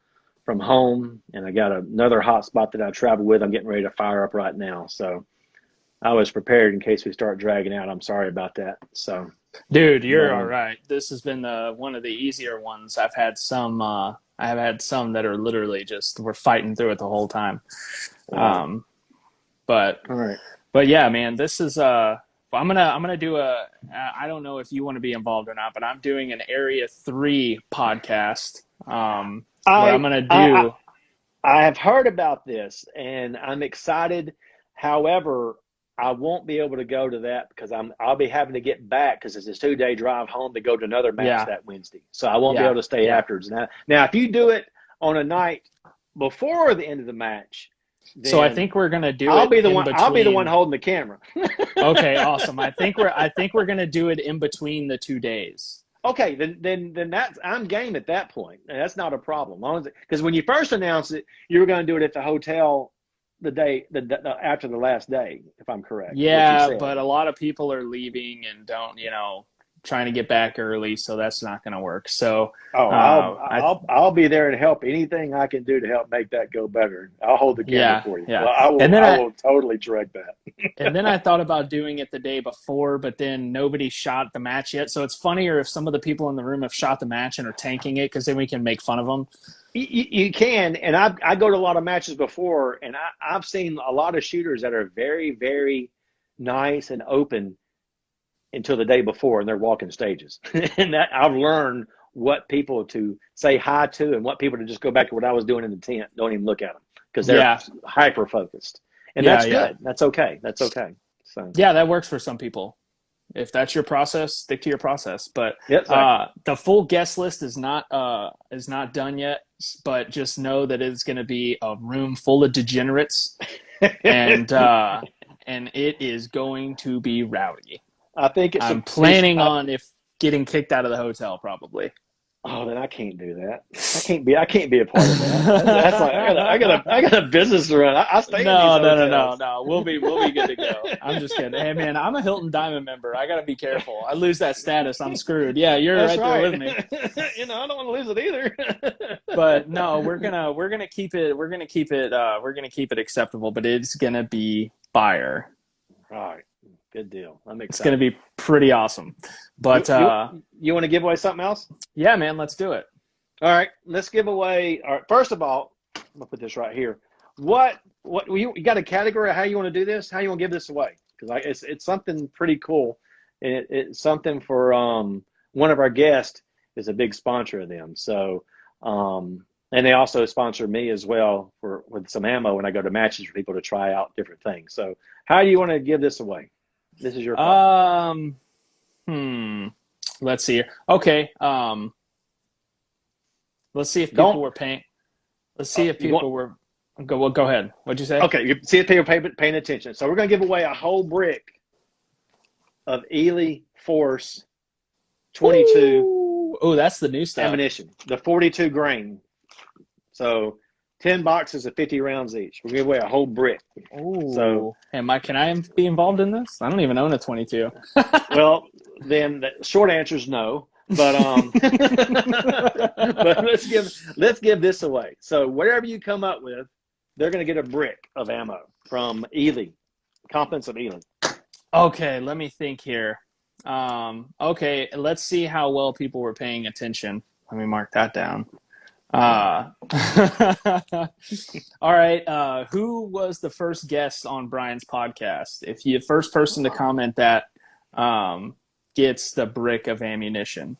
S3: home, and I got another hotspot that I travel with. I'm getting ready to fire up right now, so I was prepared in case we start dragging out. I'm sorry about that. So
S2: Dude, you're all right. This has been one of the easier ones. I've had some that are literally just we're fighting through it the whole time.
S3: Wow.
S2: But
S3: All right.
S2: But yeah, man, this is I'm gonna do I don't know if you want to be involved or not, but I'm doing an Area 3 podcast. What I'm gonna do.
S3: I have heard about this and I'm excited. However, I won't be able to go to that because I'll be having to get back because it's a 2-day drive home to go to another match that Wednesday. So I won't be able to stay afterwards. Now, if you do it on a night before the end of the match,
S2: so I think we're gonna do
S3: I'll
S2: it.
S3: be the one. I'll be the one holding the camera.
S2: Okay, awesome. I think we're gonna do it in between the 2 days.
S3: Okay, then that's I'm game at that point. That's not a problem. Because when you first announced it, you were going to do it at the hotel the day after the last day, if I'm correct.
S2: Yeah, but a lot of people are leaving and don't, trying to get back early, so that's not going to work. So,
S3: I'll be there and help anything I can do to help make that go better. I'll hold the camera for you.
S2: Yeah.
S3: Well, I will totally direct that.
S2: And then I thought about doing it the day before, but then nobody shot the match yet. So it's funnier if some of the people in the room have shot the match and are tanking it, because then we can make fun of them.
S3: You can, and I go to a lot of matches before, and I've seen a lot of shooters that are very, very nice and open until the day before, and they're walking stages. And that I've learned what people to say hi to and what people to just go back to what I was doing in the tent. Don't even look at them because they're hyper focused, and that's good. That's okay. So
S2: that works for some people. If that's your process, stick to your process. But the full guest list is not done yet. But just know that it's going to be a room full of degenerates, and it is going to be rowdy.
S3: I think
S2: I'm planning on getting kicked out of the hotel probably.
S3: Oh, then I can't do that. I can't be a part of that. That's like I got a business to run. I stay in these hotels.
S2: No. We'll be good to go. I'm just kidding. Hey man, I'm a Hilton Diamond member. I gotta be careful. I lose that status, I'm screwed. Yeah, you're right there with me.
S3: I don't want to lose it either.
S2: But no, we're gonna keep it acceptable. But it's gonna be fire.
S3: All right. Good deal. I'm excited.
S2: It's going to be pretty awesome. But
S3: you want to give away something else?
S2: Yeah, man, let's do it.
S3: All right, let's give away. All right, first of all, I'm gonna put this right here. What you got a category of how you want to do this? How you want to give this away? Because it's something pretty cool, and it's something for one of our guests is a big sponsor of them. So and they also sponsor me as well with some ammo when I go to matches for people to try out different things. So how do you want to give this away? This is your call.
S2: Let's see. Okay. Let's see if people were paying. Let's see if people were. Go ahead. What'd you say?
S3: Okay. You see if people paying attention. So we're going to give away a whole brick of Ely Force 22.
S2: Oh, that's the new stuff.
S3: Ammunition. The 42 grain. So 10 boxes of 50 rounds each. We're going to give away a whole brick.
S2: Oh. So, can I be involved in this? I don't even own a 22.
S3: Well, then the short answer is no. But but let's give this away. So whatever you come up with, they're going to get a brick of ammo from Ely, Competence of Ely.
S2: Okay, let me think here. Okay, let's see how well people were paying attention. Let me mark that down. All right. Who was the first guest on Brian's podcast? If you first person to comment that gets the brick of ammunition.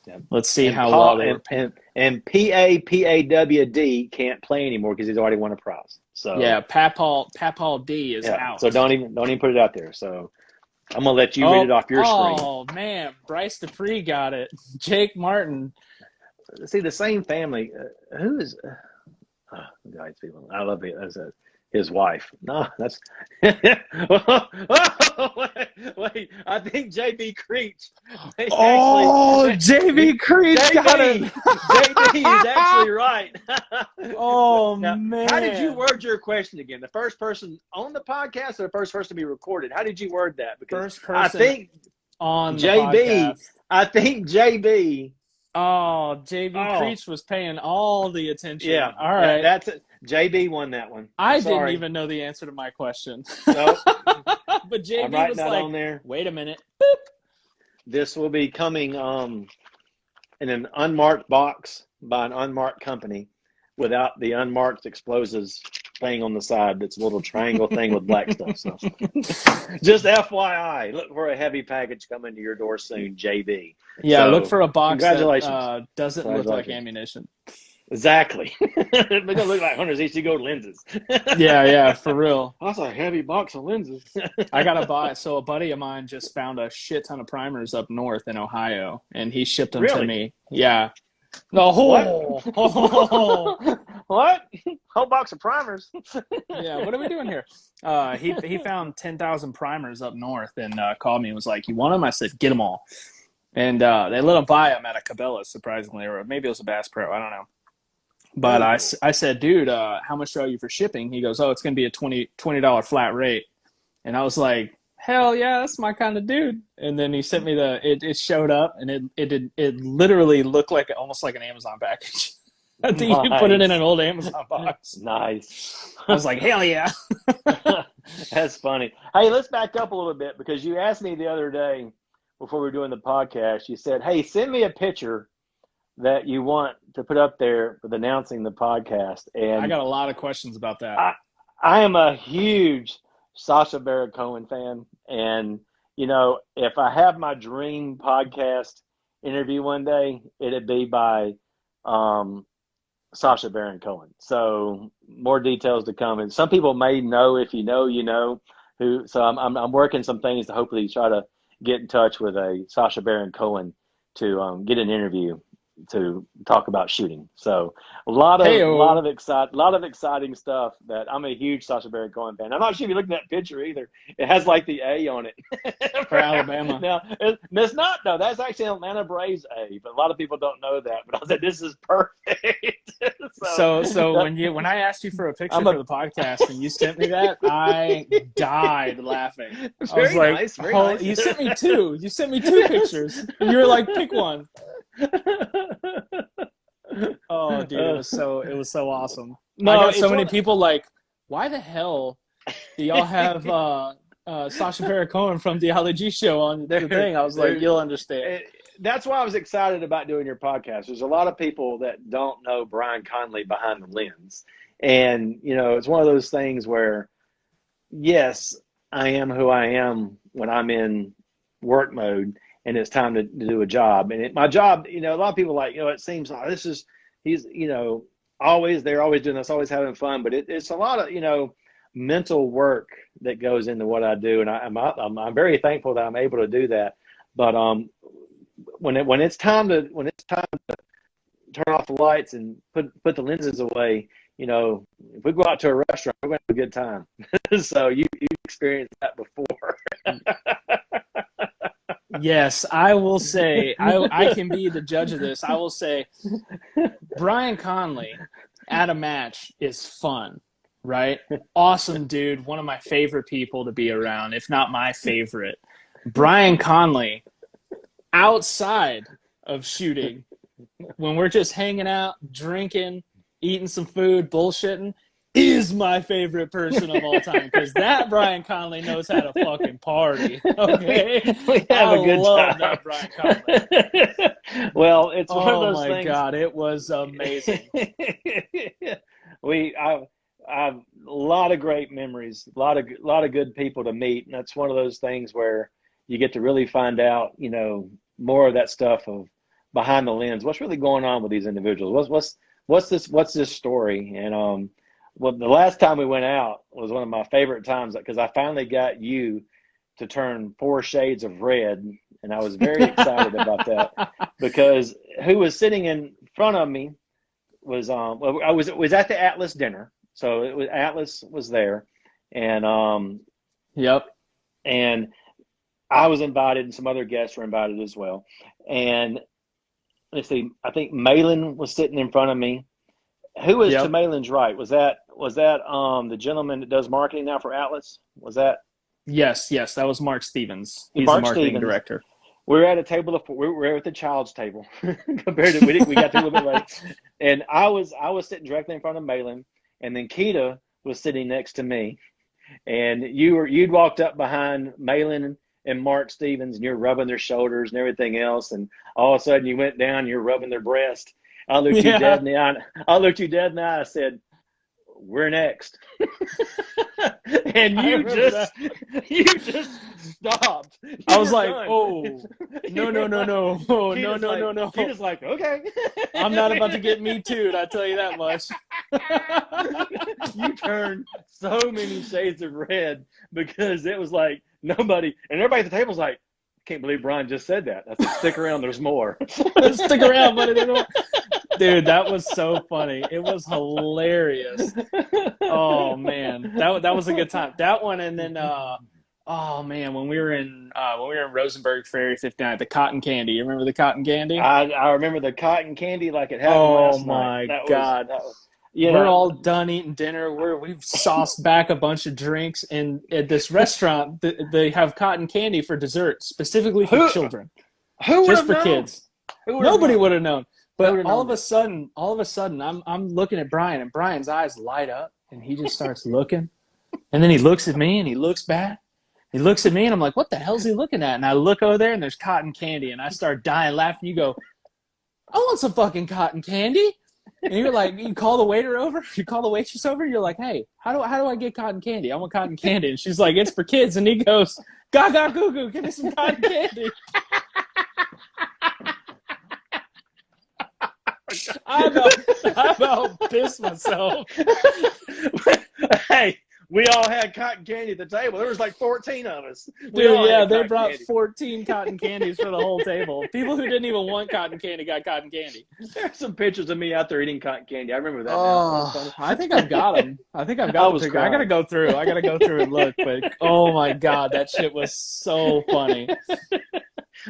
S3: Yeah.
S2: Let's see how well they were paying.
S3: And PAWD can't play anymore because he's already won a prize. So
S2: yeah, Papal D is out.
S3: So don't even put it out there. So I'm gonna let you read it off your screen.
S2: Oh man, Bryce Dupree got it. Jake Martin.
S3: See, the same family. Who is? I love it. That's his wife. No, that's. Wait, I think JB Creech.
S2: JB Creech got it.
S3: JB is actually right.
S2: Man!
S3: How did you word your question again? The first person on the podcast or the first person to be recorded? How did you word that? Because
S2: first person. I
S3: think
S2: on
S3: JB.
S2: Podcast.
S3: I think JB.
S2: Oh, JB Creech was paying all the attention.
S3: Yeah.
S2: All right.
S3: That's it. JB won that one.
S2: I didn't even know the answer to my question.
S3: No.
S2: But JB was like, on there. Wait a minute. Boop.
S3: This will be coming in an unmarked box by an unmarked company without the unmarked explosives thing on the side. That's a little triangle thing with black stuff. So just FYI, look for a heavy package coming to your door soon, JB.
S2: Yeah,
S3: so,
S2: look for a box
S3: congratulations.
S2: that doesn't look like ammunition.
S3: Exactly. They're going to look like Hunter's HD Gold lenses.
S2: Yeah, for real.
S3: That's a heavy box of lenses.
S2: I got to buy. So a buddy of mine just found a shit ton of primers up north in Ohio, and he shipped them to me. Yeah. No.
S3: What? What? Whole box of primers.
S2: Yeah. What are we doing here? He found 10,000 primers up north and called me and was like, "You want them?" I said, "Get them all." And they let him buy them at a Cabela's, surprisingly, or maybe it was a Bass Pro. I don't know. But I said, "Dude, how much are you for shipping?" He goes, "Oh, it's going to be a $20 flat rate." And I was like, "Hell yeah, that's my kind of dude." And then he sent me it showed up, and it literally looked like almost like an Amazon package. I think you put it in an old Amazon box.
S3: Nice.
S2: I was like, hell yeah.
S3: That's funny. Hey, let's back up a little bit, because you asked me the other day before we were doing the podcast, you said, "Hey, send me a picture that you want to put up there with announcing the podcast." And
S2: I got a lot of questions about that.
S3: I am a huge Sacha Baron Cohen fan. And, you know, if I have my dream podcast interview one day, it'd be by Sacha Baron Cohen. So more details to come. And some people may know, if you know, you know who. So I'm working some things to hopefully try to get in touch with a Sacha Baron Cohen to get an interview to talk about shooting. So a lot of exciting stuff. That I'm a huge Sacha Baron Cohen fan. I'm not sure if you looked at that picture either. It has like the A on it
S2: for Alabama.
S3: Now it's not though. That's actually an Atlanta Braves A, but a lot of people don't know that. But I said this is perfect.
S2: so when I asked you for a picture for the podcast and you sent me that, I died laughing. I was like,
S3: nice, very nice.
S2: You sent me two. You sent me two pictures. And you were like, pick one. Oh, dude, it was so awesome. No, I got so many people like, why the hell do y'all have Sacha Baron Cohen from the ALOT show on the thing? I was like, you'll understand.
S3: That's why I was excited about doing your podcast. There's a lot of people that don't know Brian Conley behind the lens. And, you know, it's one of those things where, yes, I am who I am when I'm in work mode and it's time to do a job. And my job, you know, a lot of people are like, you know, it seems like he's, you know, they're always doing this, always having fun, but it's a lot of, you know, mental work that goes into what I do. And I'm very thankful that I'm able to do that. But when it's time to turn off the lights and put the lenses away, you know, if we go out to a restaurant, we're going to have a good time. So you experienced that before.
S2: Yes, I will say, I can be the judge of this. I will say Brian Conley at a match is fun, right? Awesome dude. One of my favorite people to be around, if not my favorite. Brian Conley outside of shooting, when we're just hanging out, drinking, eating some food, bullshitting, is my favorite person of all time, because that Brian Conley knows how to fucking party. Okay,
S3: we have a good
S2: time.
S3: That
S2: Brian Conley.
S3: Well, it's one of those things.
S2: Oh my God, it was amazing.
S3: I have a lot of great memories, a lot of good people to meet, and that's one of those things where you get to really find out, you know, more of that stuff of behind the lens. What's really going on with these individuals? What's this story? And well, the last time we went out was one of my favorite times, because I finally got you to turn 4 shades of red, and I was very excited about that, because who was sitting in front of me was it was at the Atlas dinner, so it was Atlas was there, and
S2: yep,
S3: and I was invited, and some other guests were invited as well, and let's see, I think Malin was sitting in front of me. Who was to Malin's right? Was that the gentleman that does marketing now for Atlas? Was that?
S2: Yes, that was Mark Stevens. He's the marketing director.
S3: We were at a table of 4. We were at the child's table compared to we got there a little bit late. And I was sitting directly in front of Malin, and then Keita was sitting next to me. And you'd walked up behind Malin and Mark Stevens, and you're rubbing their shoulders and everything else, and all of a sudden you went down, you're rubbing their breast. I looked you dead in the eye. I said, "We're next." And you just stopped.
S2: I was like, done. Oh, no. Oh, no.
S3: He was like, okay.
S2: I'm not about to get me too'd, I tell you that much.
S3: You turned so many shades of red because it was like nobody, and everybody at the table's like, I can't believe Brian just said that. I said, stick around, there's more.
S2: Stick around, buddy. Dude, that was so funny. It was hilarious. Oh man, that was a good time. That one, and then oh man, when we were in Rosenberg Ferry 59, the cotton candy. You remember the cotton candy?
S3: I remember the cotton candy like it happened last night.
S2: Oh my God. We're all done eating dinner. We've sauced back a bunch of drinks, and at this restaurant, they have cotton candy for dessert, specifically for children.
S3: Who
S2: just for
S3: known?
S2: Kids. Nobody would have known. But all of a sudden, I'm looking at Brian, and Brian's eyes light up, and he just starts looking, and then he looks at me, and he looks back. He looks at me, and I'm like, "What the hell's he looking at?" And I look over there, and there's cotton candy, and I start dying laughing. You go, "I want some fucking cotton candy." And you're like, you call the waiter over, you call the waitress over, you're like, "Hey, how do I get cotton candy? I want cotton candy." And she's like, "It's for kids." And he goes, "Gaga goo goo, give me some cotton candy." I about pissed myself.
S3: Hey, we all had cotton candy at the table. There was like 14 of us.
S2: Dude, yeah, they brought candy. 14 cotton candies for the whole table. People who didn't even want cotton candy got cotton candy.
S3: There's some pictures of me out there eating cotton candy. I remember that.
S2: Oh, I think I've got them. I got the picture. I gotta go through and look. But oh my God, that shit was so funny.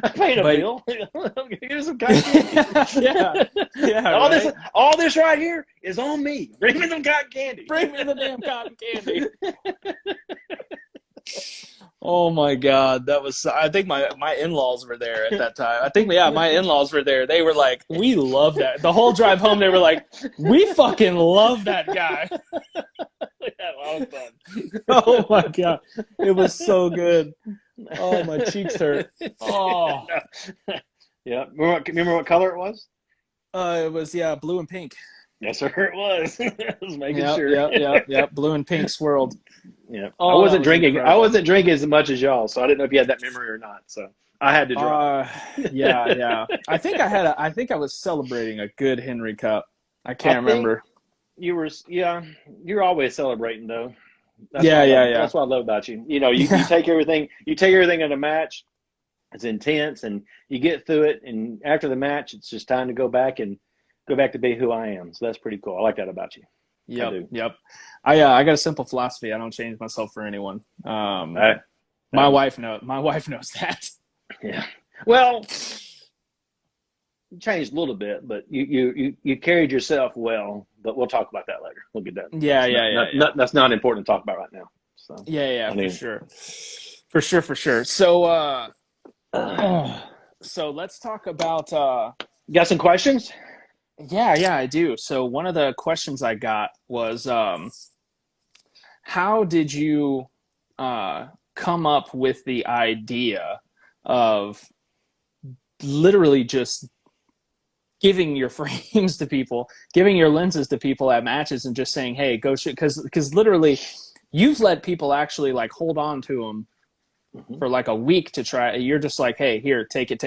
S3: I paid a bill. Here's some cotton candy.
S2: Yeah.
S3: All this right here is on me. Bring me some cotton candy.
S2: Bring me the damn cotton candy. Oh my God, that was. I think my in-laws were there at that time. I think my in-laws were there. They were like, "We love that." The whole drive home, they were like, "We fucking love that guy."
S3: We had a lot of fun.
S2: Oh my God, it was so good. Oh, my cheeks hurt. Oh.
S3: Yeah. Remember what color it was?
S2: It was, blue and pink.
S3: Yes, sir, it was. I was making sure.
S2: Yep. Blue and pink swirled.
S3: Yeah. Oh, I wasn't drinking. Incredible. I wasn't drinking as much as y'all, so I didn't know if you had that memory or not. So I had to drop.
S2: Yeah. I think I was celebrating a good Henry Cup. I can't remember. You're always celebrating though. That's That's what I love about you. You know, you take everything. You take everything in a match. It's intense, and you get through it. And after the match, it's just time to go back to be who I am. So that's pretty cool. I like that about you. Yep. I got a simple philosophy. I don't change myself for anyone. My wife knows that. Yeah.
S3: Well, you changed a little bit, but you carried yourself well. But we'll talk about that later. We'll get that.
S2: Yeah.
S3: That's not important to talk about right now. So
S2: for sure. So so let's talk about.
S3: You got some questions?
S2: Yeah, I do. So one of the questions I got was, how did you come up with the idea of literally just giving your frames to people, giving your lenses to people at matches and just saying, "Hey, go shoot," because literally you've let people actually like hold on to them for like a week to try. You're just like, "Hey, here, take it,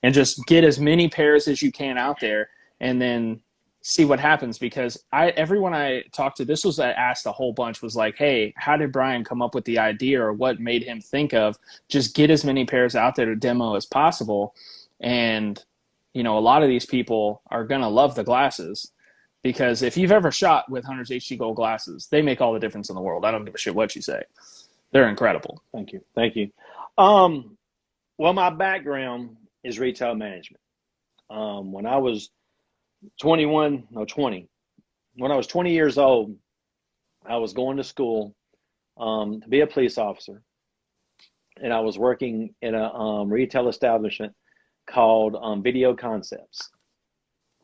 S2: and just get as many pairs as you can out there, and then see what happens." Because everyone I talked to, this was asked a whole bunch, was like, "Hey, how did Brian come up with the idea, or what made him think of just get as many pairs out there to demo as possible?" And you know, a lot of these people are gonna love the glasses, because if you've ever shot with Hunter's HD Gold glasses, they make all the difference in the world. I don't give a shit what you say. They're incredible.
S3: Thank you. Well, my background is retail management. When I was 20, when I was 20 years old, I was going to school to be a police officer, and I was working in a retail establishment called Video Concepts.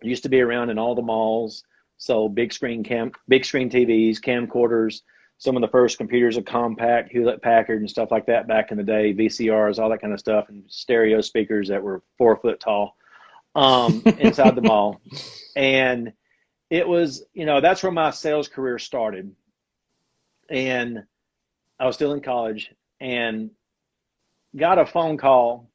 S3: It used to be around in all the malls, so big screen TVs, camcorders, some of the first computers, a compact, Hewlett Packard and stuff like that back in the day, VCRs, all that kind of stuff, and stereo speakers that were 4 foot tall inside the mall. And it was, that's where my sales career started. And I was still in college and got a phone call.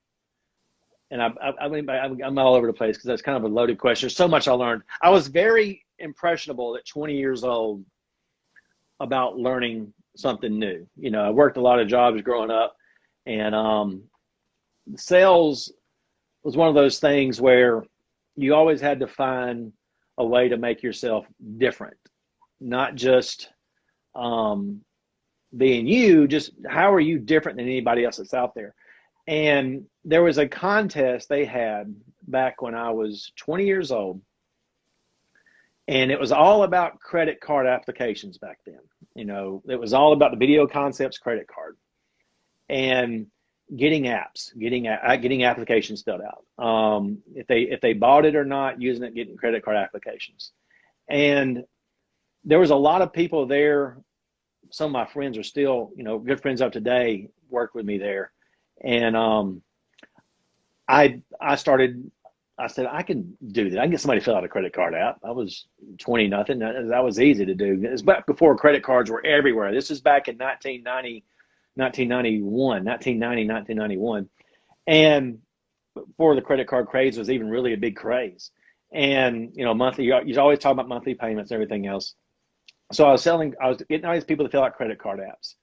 S3: And I'm all over the place because that's kind of a loaded question. There's so much I learned. I was very impressionable at 20 years old about learning something new. I worked a lot of jobs growing up, and sales was one of those things where you always had to find a way to make yourself different, not just being you, just how are you different than anybody else that's out there. And there was a contest they had back when I was 20 years old, and it was all about credit card applications back then. It was all about the Video Concepts credit card and getting apps, getting applications filled out. If they bought it or not, using it, getting credit card applications. And there was a lot of people there. Some of my friends are still, good friends of today, worked with me there. And I said, I can do that. I can get somebody to fill out a credit card app. I was 20 nothing. That was easy to do. It was back before credit cards were everywhere. This is back in 1991. And before the credit card craze was even really a big craze. And, monthly, you always talk about monthly payments and everything else. So I was getting all these people to fill out credit card apps.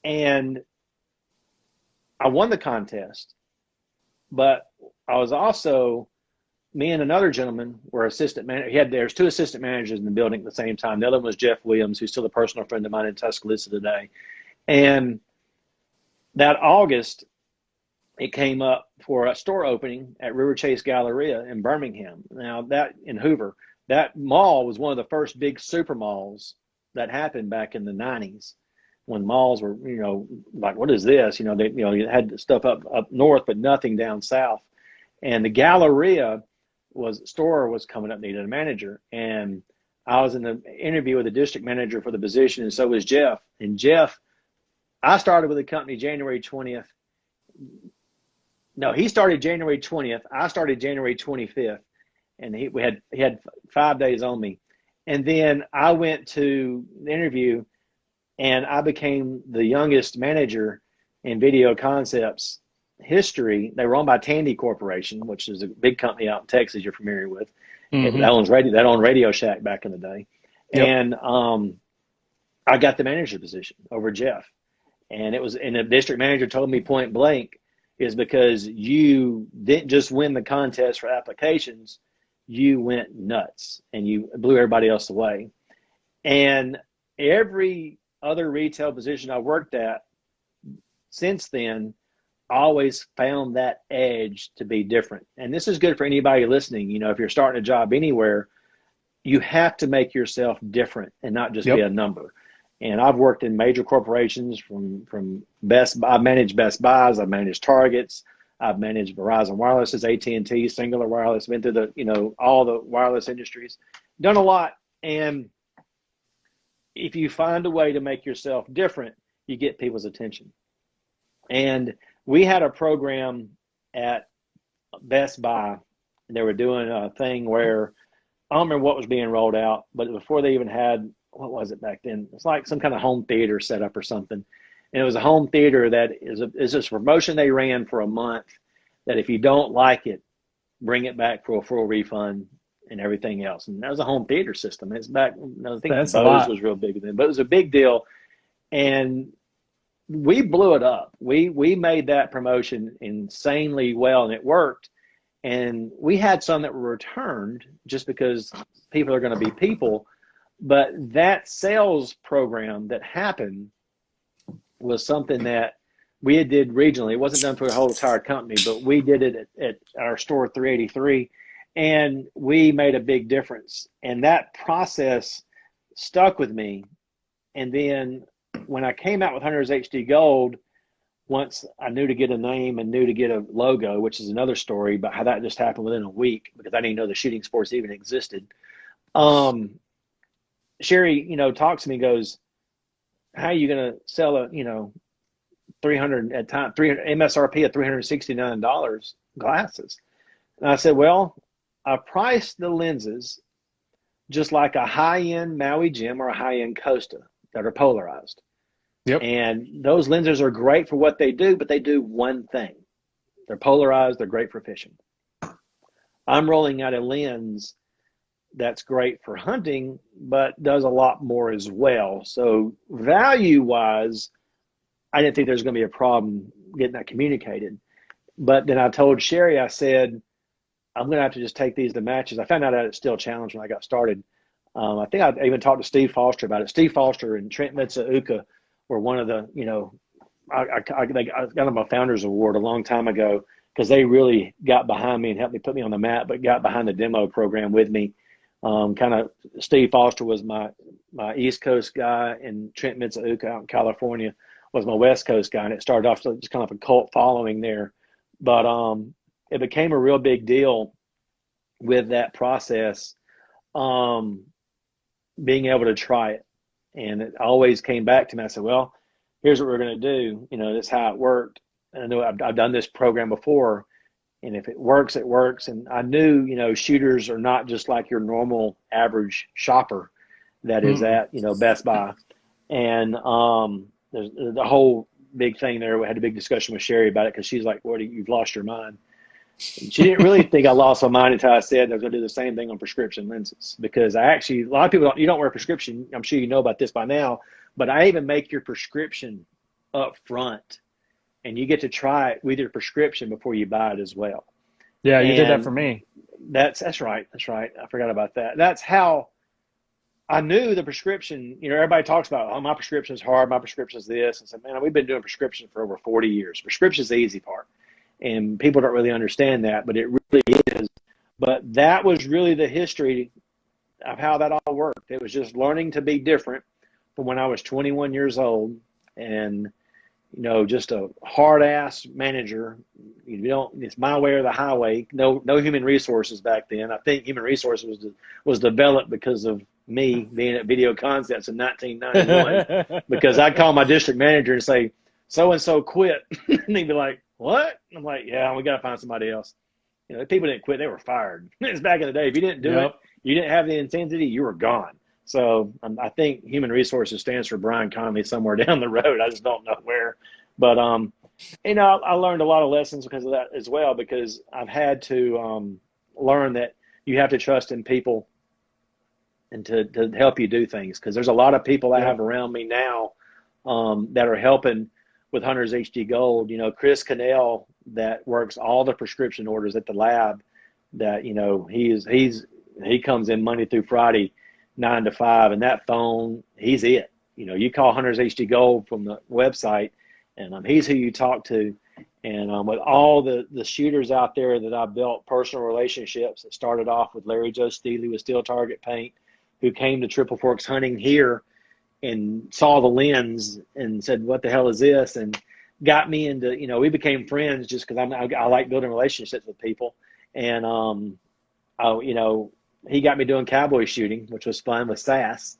S3: And I won the contest, but I was also, me and another gentleman were assistant manager. There's 2 assistant managers in the building at the same time. The other one was Jeff Williams, who's still a personal friend of mine in Tuscaloosa today. And that August, it came up for a store opening at River Chase Galleria in Birmingham. Now in Hoover, that mall was one of the first big super malls that happened back in the 90s. When malls were, like, what is this? You had stuff up north, but nothing down south. And the Galleria store was coming up, needed a manager. And I was in the interview with the district manager for the position, and so was Jeff. And Jeff, I started with the company January 20th. No, he started January 20th. I started January 25th. And he had 5 days on me. And then I went to the interview, and I became the youngest manager in Video Concepts history. They were owned by Tandy Corporation, which is a big company out in Texas you're familiar with. Mm-hmm. That owned Radio Shack back in the day. Yep. And I got the manager position over Jeff. And the district manager told me point blank, is because you didn't just win the contest for applications, you went nuts and you blew everybody else away. And every other retail position I worked at since then, always found that edge to be different. And this is good for anybody listening. If you're starting a job anywhere, you have to make yourself different and not just be a number. And I've worked in major corporations from Best Buy. I've managed Best Buys. I've managed Targets. I've managed Verizon Wireless's, AT&T, Singular Wireless. Been through all the wireless industries. Done a lot. And if you find a way to make yourself different, you get people's attention. And we had a program at Best Buy. They were doing a thing where, I don't remember what was being rolled out, but before they even had, what was it back then? It's like some kind of home theater setup or something. And it was a home theater that is this promotion they ran for a month, that if you don't like it, bring it back for a full refund and everything else. And that was a home theater system. It's back, I think Bose was real big then, but it was a big deal. And we blew it up. We made that promotion insanely well, and it worked. And we had some that were returned just because people are going to be people. But that sales program that happened was something that we did regionally. It wasn't done for the whole entire company, but we did it at our store 383, and we made a big difference. And that process stuck with me. And then when I came out with Hunters HD Gold, once I knew to get a name and knew to get a logo, which is another story, but how that just happened within a week because I didn't know the shooting sports even existed. Sherry, talks to me, goes, how are you going to sell a, 300 at time, 300 MSRP at $369 glasses? And I said, well, I priced the lenses just like a high-end Maui Jim or a high-end Costa that are polarized.
S1: Yep.
S3: And those lenses are great for what they do, but they do one thing. They're polarized. They're great for fishing. I'm rolling out a lens that's great for hunting, but does a lot more as well. So value-wise, I didn't think there was going to be a problem getting that communicated. But then I told Sherry, I said, I'm going to have to just take these to matches. I found out that it's still a challenge when I got started. I think I even talked to Steve Foster about it. Steve Foster and Trent Mitsauka were one of the, I got them a Founders Award a long time ago because they really got behind me and helped me put me on the map, but got behind the demo program with me. Steve Foster was my East Coast guy, and Trent Mitsauka out in California was my West Coast guy. And it started off just kind of a cult following there. But it became a real big deal with that process, being able to try it. And it always came back to me. I said, well, here's what we're going to do. That's how it worked. And I know I've done this program before, and if it works, it works. And I knew, shooters are not just like your normal average shopper that is at, Best Buy. And there's the whole big thing there. We had a big discussion with Sherry about it because she's like, "What? You've lost your mind." And she didn't really think I lost my mind until I said I was going to do the same thing on prescription lenses, because a lot of people you don't wear prescription. I'm sure you know about this by now, but I even make your prescription up front, and you get to try it with your prescription before you buy it as well.
S1: Yeah, you did that for me.
S3: That's right. I forgot about that. That's how I knew the prescription. Everybody talks about, oh, my prescription is hard, my prescription is this. And I said, man, we've been doing prescription for over 40 years. Prescription is the easy part. And people don't really understand that, but it really is. But that was really the history of how that all worked. It was just learning to be different from when I was 21 years old, and just a hard ass manager. It's my way or the highway. No human resources back then. I think human resources was developed because of me being at Video Concepts in 1991, because I'd call my district manager and say, so-and-so quit. And he'd be like, what? I'm like, yeah, we got to find somebody else. People didn't quit. They were fired. It's back in the day. If you didn't do it, you didn't have the intensity, you were gone. So I think human resources stands for Brian Conley somewhere down the road. I just don't know where. But, I learned a lot of lessons because of that as well, because I've had to learn that you have to trust in people and to help you do things. Because there's a lot of people I have around me now that are helping with Hunters HD Gold. Chris Cannell, that works all the prescription orders at the lab, that, he comes in Monday through Friday, 9 to 5, and that phone, he's it. You call Hunters HD Gold from the website, and he's who you talk to. And with all the shooters out there that I've built personal relationships, that started off with Larry Joe Steely with Steel Target Paint, who came to Triple Forks hunting here and saw the lens and said, what the hell is this? And got me into, we became friends just because I like building relationships with people. And, he got me doing cowboy shooting, which was fun with SAS.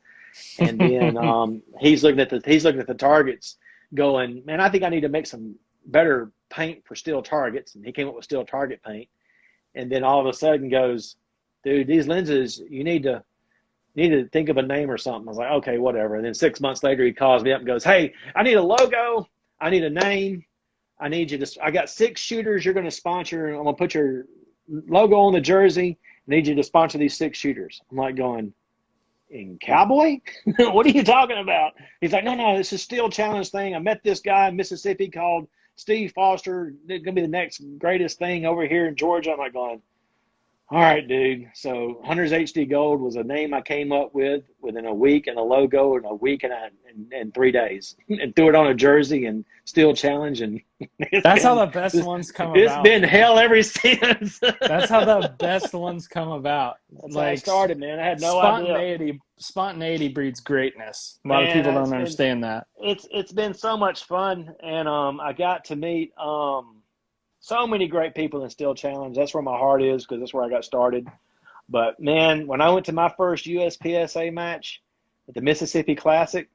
S3: And then he's looking at the targets going, man, I think I need to make some better paint for steel targets. And he came up with Steel Target Paint. And then all of a sudden goes, dude, these lenses, you need to think of a name or something. I was like, okay, whatever. And then 6 months later, he calls me up and goes, hey, I need a logo. I need a name. I got 6 shooters you're going to sponsor. I'm going to put your logo on the jersey. I need you to sponsor these 6 shooters. I'm like going, in cowboy? What are you talking about? He's like, no, this is Steel Challenge thing. I met this guy in Mississippi called Steve Foster. It's going to be the next greatest thing over here in Georgia. I'm like going, all right, dude. So Hunters HD Gold was a name I came up with within a week, and a logo in a week and 3 days, and threw it on a jersey and Steel Challenge. And
S1: that's how the best ones come about.
S3: It's been hell ever since.
S1: That's how the best ones come about.
S3: That's how I started, man. I had no idea.
S1: Spontaneity breeds greatness. A lot of people don't understand that.
S3: It's been so much fun, and I got to meet so many great people in Steel Challenge. That's where my heart is, because that's where I got started. But, man, when I went to my first USPSA match at the Mississippi Classic,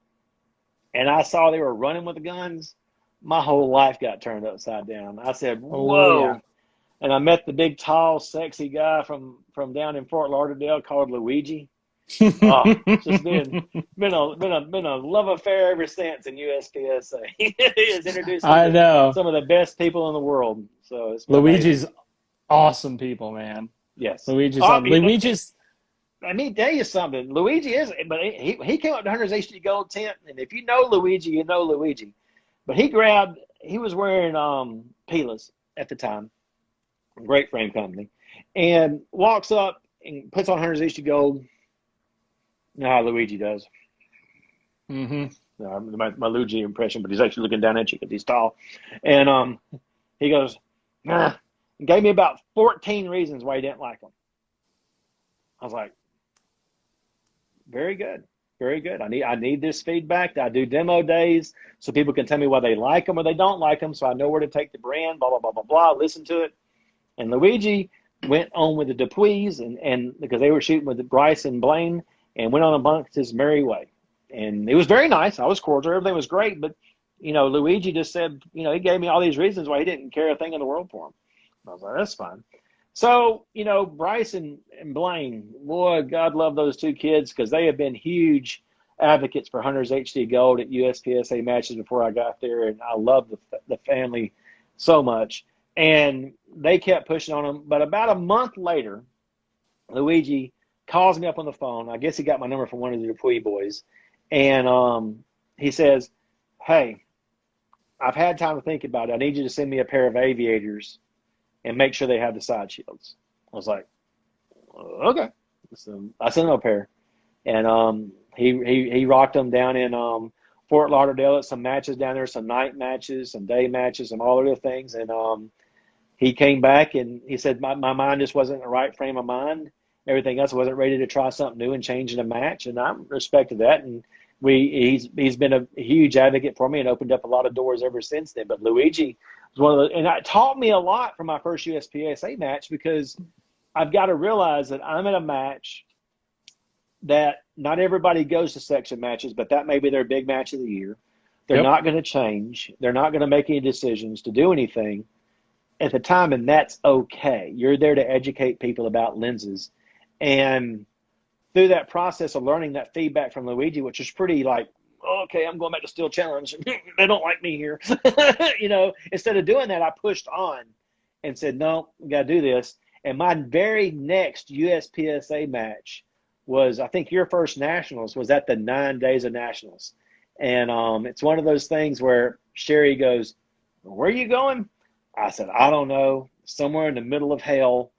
S3: and I saw they were running with the guns, my whole life got turned upside down. I said, whoa.
S1: Oh, yeah.
S3: And I met the big, tall, sexy guy from down in Fort Lauderdale called Luigi. Oh, it's just been a love affair ever since in USPSA. He has introduced some of the best people in the world. So it's
S1: Luigi's awesome people, man.
S3: Yes.
S1: Luigi's.
S3: Let me tell you something. Luigi is, but he came up to Hunter's HD Gold tent, and if you know Luigi, you know Luigi. But he was wearing Pilas at the time, great frame company, and walks up and puts on Hunter's HD Gold. You know how Luigi does.
S1: Mm-hmm.
S3: My Luigi impression, but he's actually looking down at you because he's tall. And he goes, and gave me about 14 reasons why he didn't like him. I was like, very good. Very good. I need this feedback. I do demo days so people can tell me why they like them or they don't like them, so I know where to take the brand, blah, blah, blah, blah, blah, listen to it. And Luigi went on with the Dupuis, and because they were shooting with Bryce and Blaine, and went on amongst his merry way. And it was very nice. I was cordial. Everything was great. But, Luigi just said, he gave me all these reasons why he didn't care a thing in the world for him. I was like, that's fine. So, Bryce and Blaine, boy, God love those two kids because they have been huge advocates for Hunter's HD Gold at USPSA matches before I got there. And I love the family so much. And they kept pushing on them. But about a month later, Luigi calls me up on the phone. I guess he got my number from one of the Dupuis boys. And he says, hey, I've had time to think about it. I need you to send me a pair of aviators and make sure they have the side shields. I was like, okay. So I sent him a pair. And he rocked them down in Fort Lauderdale at some matches down there, some night matches, some day matches, some all other things. And he came back and he said, my mind just wasn't in the right frame of mind. Everything else, I wasn't ready to try something new and change in a match, and I respected that. And he's been a huge advocate for me and opened up a lot of doors ever since then. But Luigi was one of those, and it taught me a lot from my first USPSA match because I've got to realize that I'm in a match that not everybody goes to section matches, but that may be their big match of the year. They're not going to change. They're not going to make any decisions to do anything at the time, and that's okay. You're there to educate people about lenses. And through that process of learning that feedback from Luigi, which is pretty like, okay, I'm going back to Steel Challenge. They don't like me here. Instead of doing that, I pushed on and said, no, we got to do this. And my very next USPSA match was, I think your first Nationals was at the 9 days of Nationals. And it's one of those things where Sherry goes, where are you going? I said, I don't know. Somewhere in the middle of hell.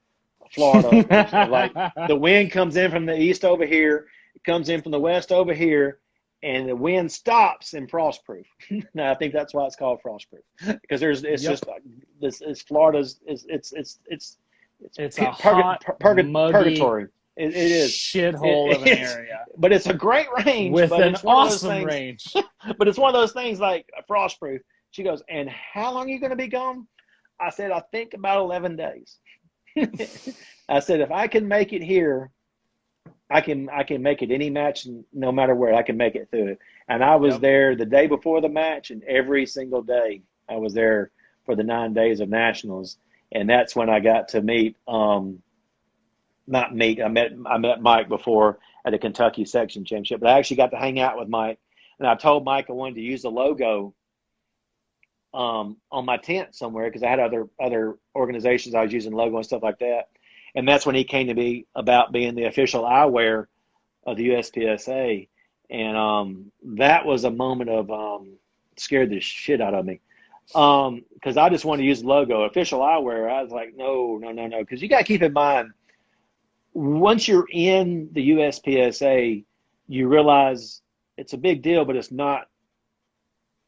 S3: Florida, like the wind comes in from the east over here, it comes in from the west over here, and the wind stops in frostproof. Now I think that's why it's called frostproof because just like this is Florida's it's
S1: a hot,
S3: purgatory. It is
S1: shithole of an area,
S3: but it's a great range
S1: with an awesome range.
S3: But it's one of those things like frostproof. She goes, and how long are you going to be gone? I said, I think about 11 days. I said, if I can make it here, I can make it any match, no matter where. I can make it through it. And I was there the day before the match, and every single day I was there for the 9 days of Nationals. And that's when I got to meet, I met Mike before at the Kentucky Section Championship, but I actually got to hang out with Mike. And I told Mike I wanted to use the logo on my tent somewhere because I had other organizations I was using logo and stuff like that. And that's when he came to me about being the official eyewear of the USPSA. And that was a moment of scared the shit out of me because I just wanted to use the logo. Official eyewear, I was like, no. Because you got to keep in mind, once you're in the USPSA, you realize it's a big deal, but it's not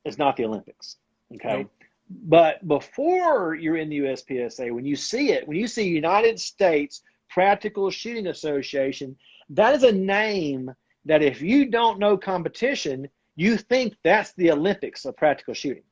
S3: the Olympics. Okay. Nope. But before you're in the USPSA, when you see United States Practical Shooting Association, that is a name that if you don't know competition, you think that's the Olympics of practical shooting.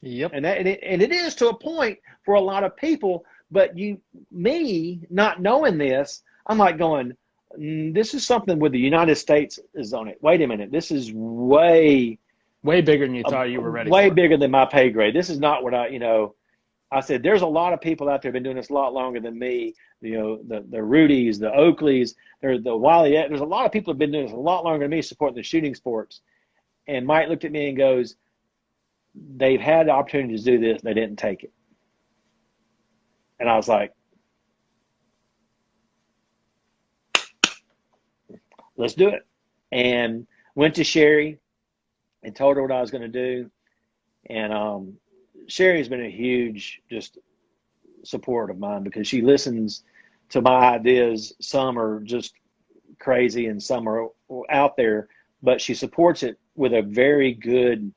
S1: Yep.
S3: And it is to a point for a lot of people, but me not knowing this, I'm like going, this is something where the United States is on it. Wait a minute. This is way
S2: Way bigger than you thought you were ready
S3: way
S2: for.
S3: bigger than my pay grade. This is not what I said, there's a lot of people out there been doing this a lot longer than me. The Rudies, the Oakleys, the Wiley. There's a lot of people who have been doing this a lot longer than me, supporting the shooting sports. And Mike looked at me and goes, they've had the opportunity to do this. They didn't take it. And I was like, let's do it. And went to Sherry and told her what I was going to do. And Sherry's been a huge just support of mine because she listens to my ideas. Some are just crazy and some are out there, but she supports it with a very good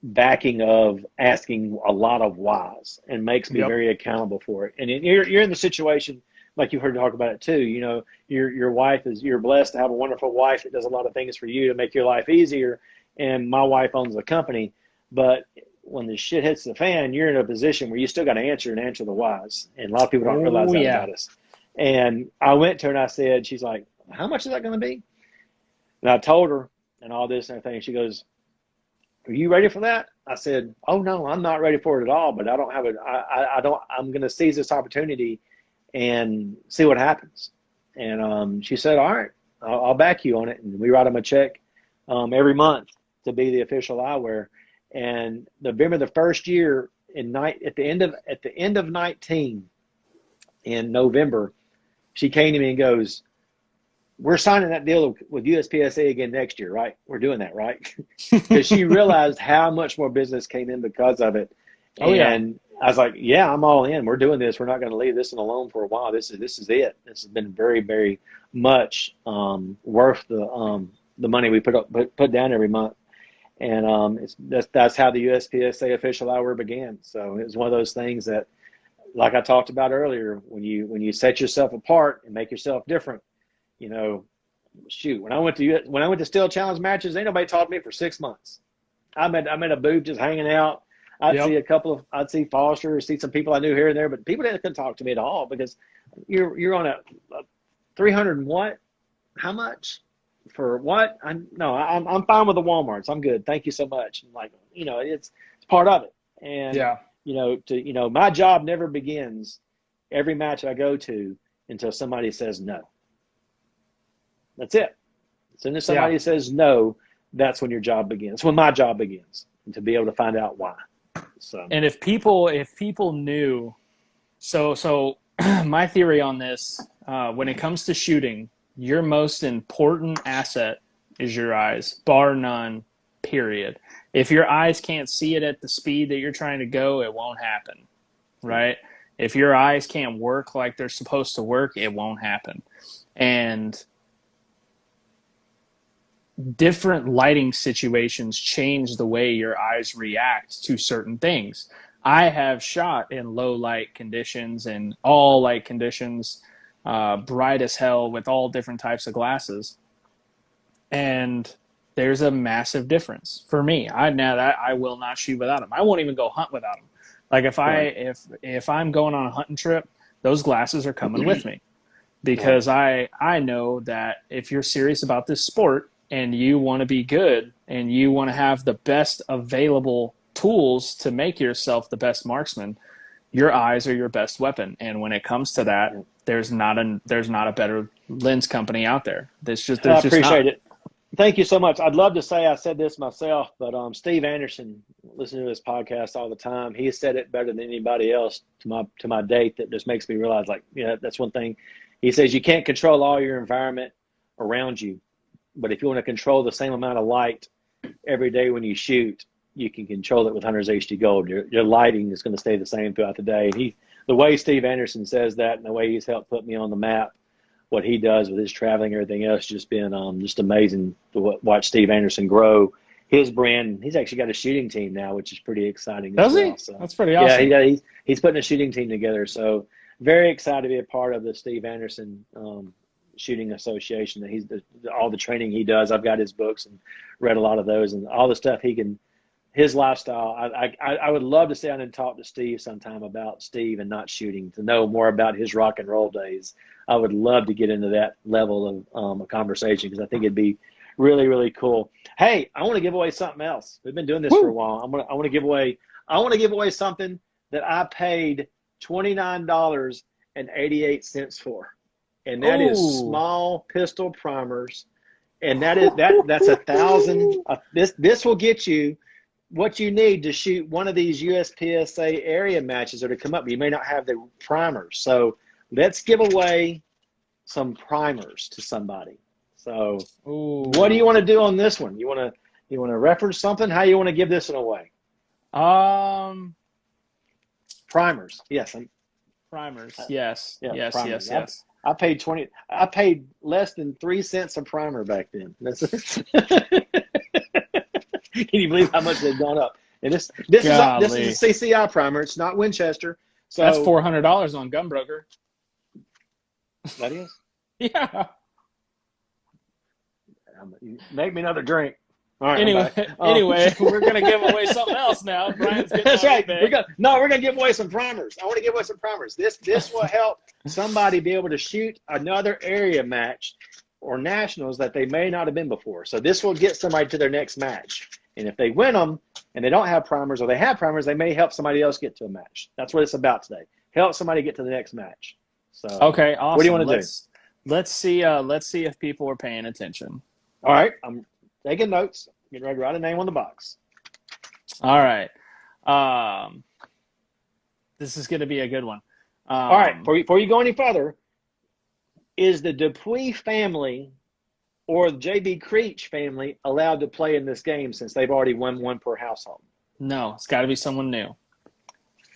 S3: backing of asking a lot of whys and makes me very accountable for it. And you're in the situation, like you heard talk about it too. Your wife you're blessed to have a wonderful wife that does a lot of things for you to make your life easier. And my wife owns the company, but when the shit hits the fan, you're in a position where you still got to answer the whys. And a lot of people don't realize that about us. And I went to her and I said, she's like, how much is that going to be? And I told her and all this and everything. She goes, are you ready for that? I said, oh no, I'm not ready for it at all, but I don't have it. I'm going to seize this opportunity and see what happens. And she said, all right, I'll back you on it. And we write them a check every month to be the official eyewear. And November the first year at the end of 19 in November, she came to me and goes, we're signing that deal with USPSA again next year, right? We're doing that, right? Because she realized how much more business came in because of it. And I was like, yeah, I'm all in. We're doing this. We're not going to leave this one alone for a while. This is it. This has been very, very much worth the money we put down every month. And that's how the USPSA official hour began. So it was one of those things that, like I talked about earlier, when you set yourself apart and make yourself different, shoot. When I went to Steel Challenge matches, ain't nobody talked to me for 6 months. I'm at a booth just hanging out. I'd see Foster, see some people I knew here and there, but people couldn't talk to me at all because you're on a 300 and what? How much? For what? I'm fine with the Walmarts. I'm good. Thank you so much. And it's part of it. And my job never begins every match I go to until somebody says no. That's it. As soon as somebody says no, that's when your job begins. That's when my job begins, and to be able to find out why. So.
S2: And if people knew, so my theory on this, when it comes to shooting, your most important asset is your eyes, bar none, period. If your eyes can't see it at the speed that you're trying to go, it won't happen, right? If your eyes can't work like they're supposed to work, it won't happen. And different lighting situations change the way your eyes react to certain things. I have shot in low light conditions and all light conditions, bright as hell with all different types of glasses. And there's a massive difference for me. I will not shoot without them. I won't even go hunt without them. Like if I'm going on a hunting trip, those glasses are coming with me because I know that if you're serious about this sport and you want to be good and you want to have the best available tools to make yourself the best marksman, your eyes are your best weapon. And when it comes to that, there's not a better lens company out there. I appreciate
S3: it. Thank you so much. I'd love to say I said this myself, but Steve Anderson, listening to this podcast all the time, he said it better than anybody else to my date. That just makes me realize, that's one thing. He says you can't control all your environment around you, but if you want to control the same amount of light every day when you shoot, you can control it with Hunter's HD Gold. Your lighting is going to stay the same throughout the day. The way Steve Anderson says that and the way he's helped put me on the map, what he does with his traveling and everything else, just been just amazing to watch Steve Anderson grow his brand. He's actually got a shooting team now, which is pretty exciting.
S2: Does he?
S3: So,
S2: that's pretty awesome.
S3: Yeah, he's putting a shooting team together. So very excited to be a part of the Steve Anderson Shooting Association. All the training he does. I've got his books and read a lot of those, and all the stuff his lifestyle. I would love to sit down and talk to Steve sometime about Steve and not shooting, to know more about his rock and roll days. I would love to get into that level of a conversation because I think it'd be really, really cool. Hey, I want to give away something else. We've been doing this for a while. I want to give away something that I paid $29.88 for, and that is small pistol primers, and that's 1,000. This will get you what you need to shoot one of these USPSA area matches that are come up. You may not have the primers, so let's give away some primers to somebody. So, what do you want to do on this one? You want to reference something? How you want to give this one away? Primers. Yes.
S2: Primers. Yes.
S3: Yeah,
S2: yes.
S3: primers.
S2: Yes.
S3: I paid I paid less than 3 cents a primer back then. Can you believe how much they've gone up? And this is a CCI primer. It's not Winchester. So
S2: that's $400 on Gunbroker.
S3: That is.
S2: Yeah.
S3: Make me another drink. All right.
S2: Anyway, we're gonna give away something else now. Brian's getting
S3: that's right.
S2: We're
S3: gonna give away some primers. I want to give away some primers. This will help somebody be able to shoot another area match or nationals that they may not have been before. So this will get somebody to their next match. And if they win them and they don't have primers, or they have primers, they may help somebody else get to a match. That's what it's about today. Help somebody get to the next match. So
S2: okay, awesome.
S3: What do you want to do?
S2: Let's see if people are paying attention.
S3: All right, I'm taking notes. Get ready to write a name on the box.
S2: All right. This is going to be a good one.
S3: All right, before you go any further, is the Dupuis family or the J.B. Creech family allowed to play in this game since they've already won one per household?
S2: No, it's got to be someone new.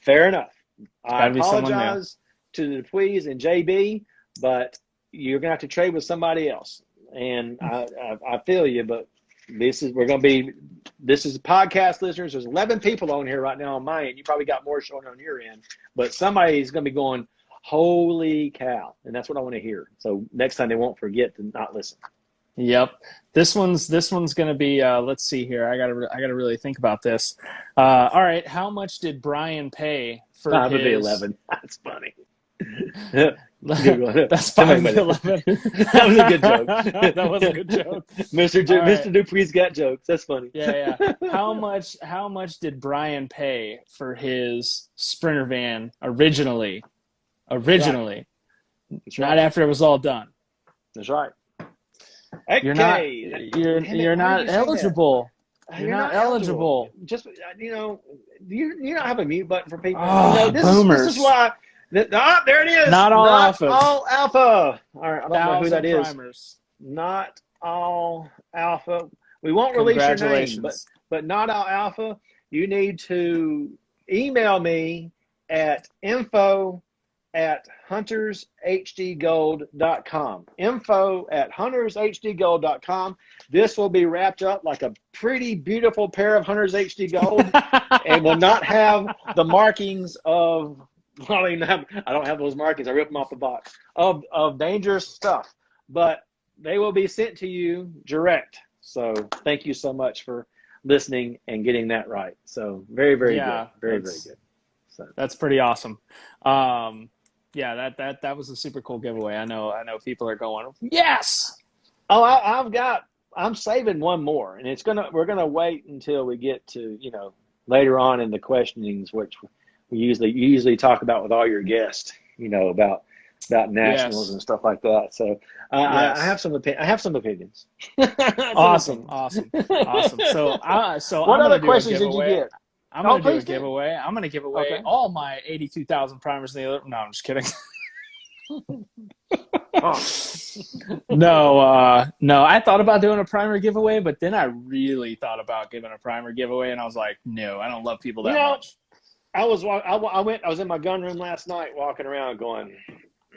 S3: Fair enough. I apologize to the Dupuis and J.B., but you're going to have to trade with somebody else. And I feel you, but this is podcast listeners. There's 11 people on here right now on my end. You probably got more showing on your end, but somebody's going to be going, holy cow. And that's what I want to hear. So next time they won't forget to not listen.
S2: Yep. This one's going to be, let's see here. I gotta really think about this. All right. How much did Brian pay for his...
S3: 11. That's funny.
S2: That's 5-11.
S3: That was a good joke.
S2: That was a good joke.
S3: Mr. Dupuis got jokes. That's funny.
S2: Yeah. How much did Brian pay for his Sprinter van originally? Right. Not after it was all done.
S3: That's right.
S2: Okay. You're not eligible. You're not eligible.
S3: Just you don't have a mute button for people.
S2: Boomers.
S3: This is why. There it is.
S2: Not all alpha.
S3: All alpha. All right, I don't know who that is.
S2: Primers.
S3: Not all alpha. We won't release your name, but not all alpha. You need to email me at info@huntershdgold.com. info@huntershdgold.com. This will be wrapped up like a pretty beautiful pair of Hunters HD Gold and will not have the markings of... I don't have those markings. I ripped them off the box of dangerous stuff, but they will be sent to you direct. So thank you so much for listening and getting that right. So very, very good. Very, very good. So
S2: that's pretty awesome. That was a super cool giveaway. I know people are going, yes.
S3: Oh, I'm saving one more, and we're gonna wait until we get to, later on in the questionings, which we usually talk about with all your guests, about nationals and stuff like that. So I have some opinions.
S2: Awesome. So
S3: what other questions did you get?
S2: I'm going to do a giveaway. I'm going to give away all my 82,000 primers in the other. No, I'm just kidding. No, I thought about doing a primer giveaway, but then I really thought about giving a primer giveaway, and I was like, no, I don't love people that much.
S3: I was in my gun room last night walking around going,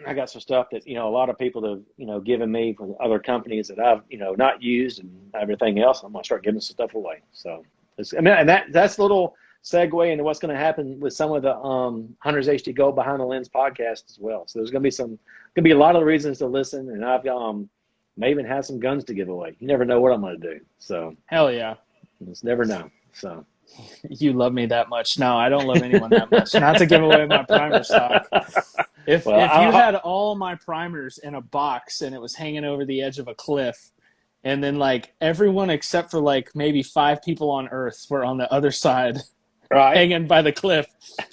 S3: I got some stuff that, a lot of people have, given me from other companies that I've, not used and everything else. I'm going to start giving some stuff away. So, and that's a little segue into what's going to happen with some of the Hunters HD Gold Behind the Lens podcast as well. So there's going to be a lot of reasons to listen, and I've may even have some guns to give away. You never know what I'm going to do. So
S2: hell yeah,
S3: just never know. So.
S2: You love me that much? No, I don't love anyone that much. Not to give away my primer stock. If you had all my primers in a box and it was hanging over the edge of a cliff and then like everyone except for like maybe 5 people on Earth were on the other side,
S3: Right.
S2: hanging by the cliff.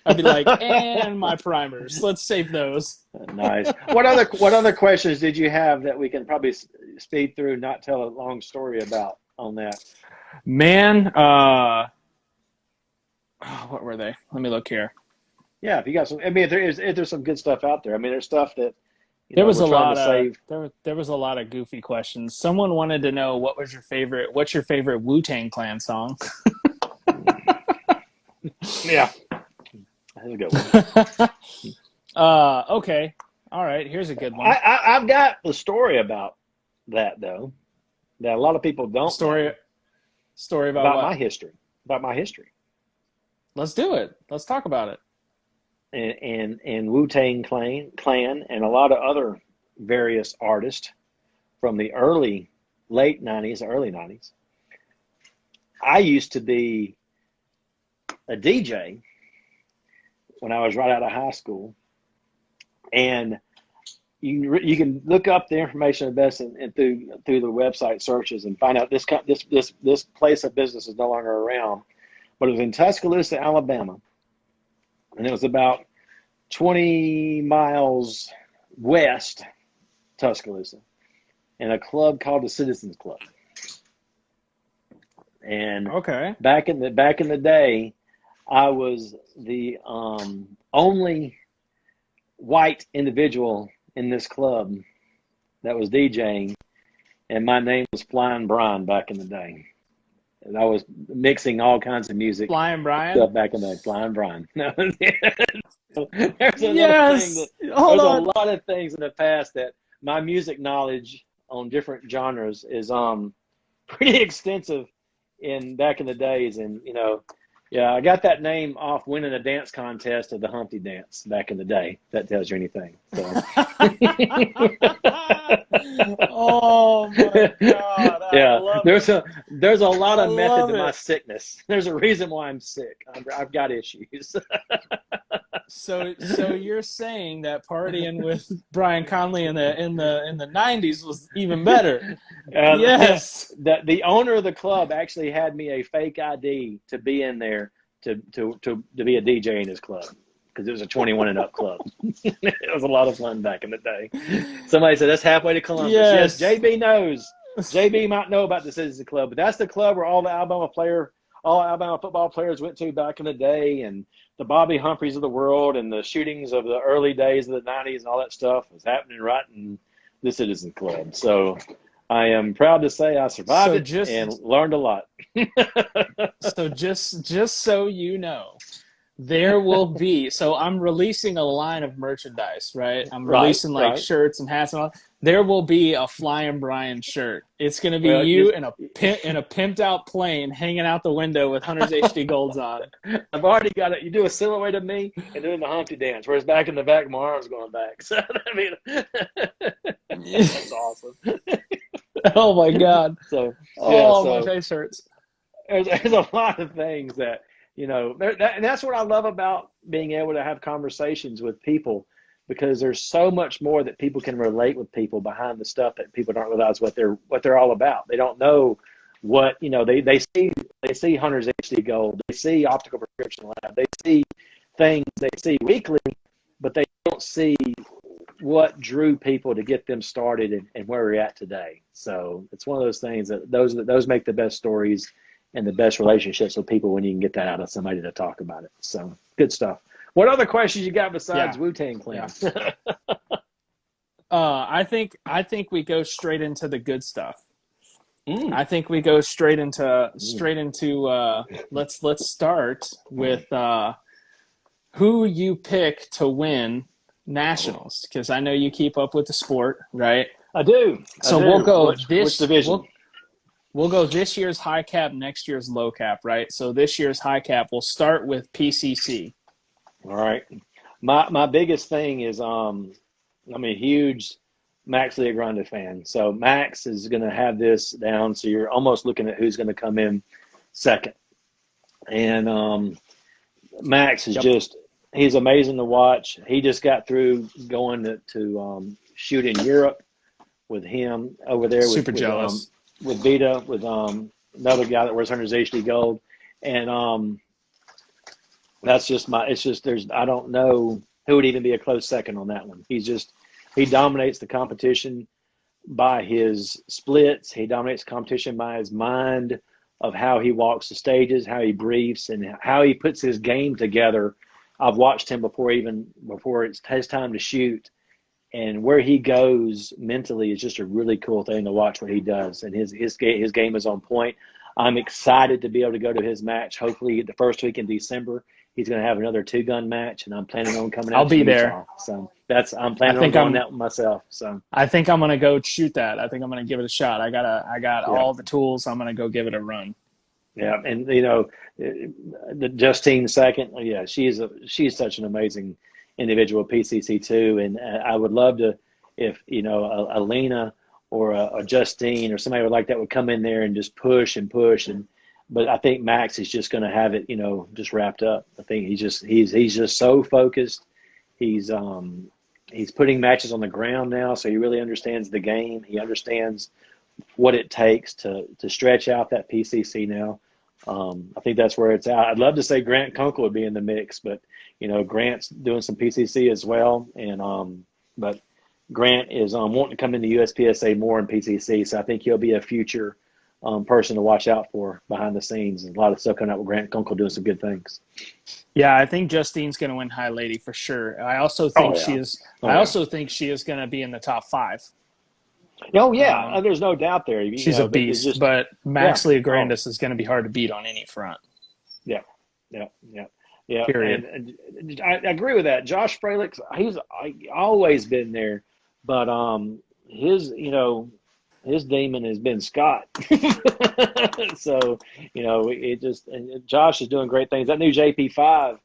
S2: I'd be like, and my primers, let's save those.
S3: Nice. What other questions did you have that we can probably speed through, not tell a long story about on that?
S2: Man, what were they? Let me look here.
S3: Yeah, if you got some, I mean, if there's some good stuff out there. I mean, there's stuff that
S2: There was a lot of there was a lot of goofy questions. Someone wanted to know what's your favorite Wu-Tang Clan song?
S3: Yeah, that's a good one.
S2: Okay, all right. Here's a good one.
S3: I've got the story about that though, that a lot of people don't know.
S2: Story about what?
S3: my history. About my history.
S2: Let's do it. Let's talk about it.
S3: And Wu-Tang Clan and a lot of other various artists from the late 90s, early 90s. I used to be a DJ when I was right out of high school, and you can look up the information best and through the website searches and find out this place of business is no longer around, but it was in Tuscaloosa, Alabama. And it was about 20 miles west Tuscaloosa, in a club called the Citizens Club. And
S2: okay,
S3: back in the day, I was the only white individual in this club that was DJing, and my name was Flying Brian back in the day. And I was mixing all kinds of music.
S2: Flying Brian?
S3: Back in the day, Flying Brian. There's a lot of things in the past that my music knowledge on different genres is pretty extensive back in the days. And, yeah, I got that name off winning a dance contest of the Humpty Dance back in the day. If that tells you anything. So.
S2: Oh my God!
S3: Yeah, there's a lot of method to my sickness. There's a reason why I'm sick. I've got issues.
S2: So you're saying that partying with Brian Conley in the 90s was even better? Yes.
S3: The owner of the club actually had me a fake ID to be in there to be a DJ in his club, because it was a 21 and up club. It was a lot of fun back in the day. Somebody said that's halfway to Columbus. Yes, JB knows. JB might know about the Citizens Club, but that's the club where all the Alabama football players went to back in the day, and the Bobby Humphreys of the world and the shootings of the early days of the 90s and all that stuff was happening right in the Citizens Club. So I am proud to say I survived and learned a lot.
S2: So just so you know, there will be, so I'm releasing a line of merchandise, right? I'm releasing shirts and hats and all. There will be a Flying Brian shirt. It's going to be you in a pimped out plane hanging out the window with Hunter's HD Golds on.
S3: I've already got it. You do a silhouette of me and doing the Humpty Dance, whereas back in the back, my arms going back. So, I mean, that's awesome.
S2: Oh my God. My face hurts.
S3: There's a lot of things that, and that's what I love about being able to have conversations with people, because there's so much more that people can relate with people behind the stuff that people don't realize what they're all about. They don't know what, they see Hunter's HD Gold, they see Optical Prescription Lab, they see things they see weekly, but they don't see what drew people to get them started and where we're at today. So it's one of those things that those make the best stories and the best relationships with people, when you can get that out of somebody to talk about it. So good stuff. What other questions you got besides Wu-Tang Clan?
S2: Yeah. I think we go straight into the good stuff. I think we go straight into let's start with who you pick to win nationals, because I know you keep up with the sport, right?
S3: I do.
S2: We'll go
S3: which division?
S2: We'll go this year's high cap, next year's low cap, right? So this year's high cap, we'll start with PCC.
S3: All right. My biggest thing is I'm a huge Max Leogrande fan. So Max is going to have this down. So you're almost looking at who's going to come in second. And Max is he's amazing to watch. He just got through going to shoot in Europe with him over there.
S2: Super jealous.
S3: with Vita, with another guy that wears Hunter's HD Gold, and that's just I don't know who would even be a close second on that one. He dominates the competition by his splits. He dominates the competition by his mind of how he walks the stages, how he briefs, and how he puts his game together. I've watched him before it's his time to shoot, and where he goes mentally is just a really cool thing to watch what he does. And his game is on point. I'm excited to be able to go to his match. Hopefully the first week in December, he's going to have another 2-gun match, and I'm planning on coming out.
S2: I'll be there.
S3: Utah. So I'm planning on doing that myself. So
S2: I think I'm going to go shoot that. I think I'm going to give it a shot. I got all the tools. I'm going to go give it a run.
S3: Yeah, and the Justine second. Yeah, she's such an amazing individual, PCC too, and I would love to if a Lena or a Justine or somebody like that would come in there and just push, but I think Max is just going to have it, just wrapped up. I think he's just so focused. He's putting matches on the ground now, so he really understands the game. He understands what it takes to stretch out that PCC now. I think that's where it's at. I'd love to say Grant Kunkel would be in the mix, but Grant's doing some PCC as well, and but Grant is wanting to come into USPSA more in PCC, so I think he'll be a future person to watch out for behind the scenes. And a lot of stuff coming out with Grant Kunkel doing some good things.
S2: Yeah, I think Justine's going to win High Lady for sure. I also think she is. I also think she is going to be in the top 5.
S3: Oh yeah, there's no doubt there.
S2: She's a beast, but Max Leograndis is going to be hard to beat on any front.
S3: Yeah.
S2: Period.
S3: And I agree with that. Josh Fralick's he's always been there, but his demon has been Scott. So and Josh is doing great things. That new JP5,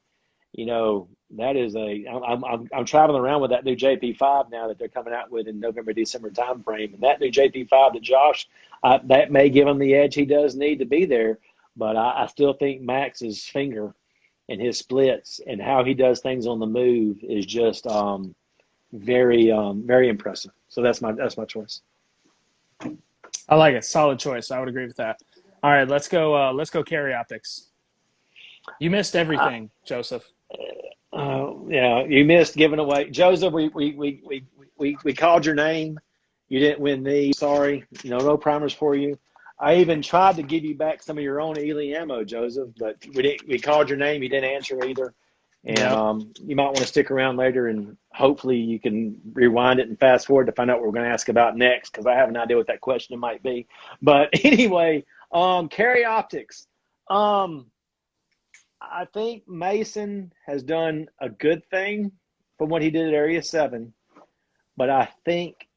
S3: that is I'm traveling around with that new JP5 now that they're coming out with in November, December time frame. And that new JP5 to Josh, that may give him the edge he does need to be there. But I still think Max's finger and his splits and how he does things on the move is just very impressive. So that's my choice.
S2: I like it. Solid choice. I would agree with that. All right, let's go carry optics. You missed everything, Joseph.
S3: Yeah, you missed giving away. Joseph, we called your name. You didn't win these. Sorry. No primers for you. I even tried to give you back some of your own Ely ammo, Joseph, but we called your name. You didn't answer either. And you might want to stick around later, and hopefully you can rewind it and fast forward to find out what we're going to ask about next, because I have an idea what that question might be. But anyway, carry optics. I think Mason has done a good thing from what he did at Area 7, but I think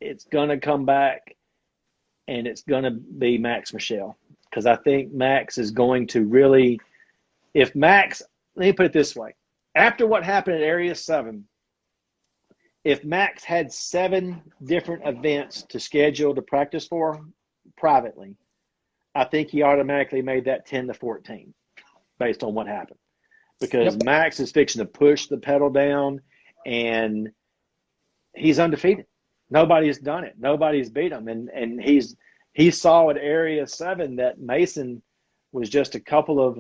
S3: it's going to come back, and it's going to be Max Michelle, because I think Max is going to really – if Max – let me put it this way. After what happened at Area 7, if Max had 7 different events to schedule to practice for privately, I think he automatically made that 10 to 14 based on what happened. Because Max is fixing to push the pedal down, and he's undefeated. Nobody's done it. Nobody's beat him. And he saw at Area 7 that Mason was just a couple of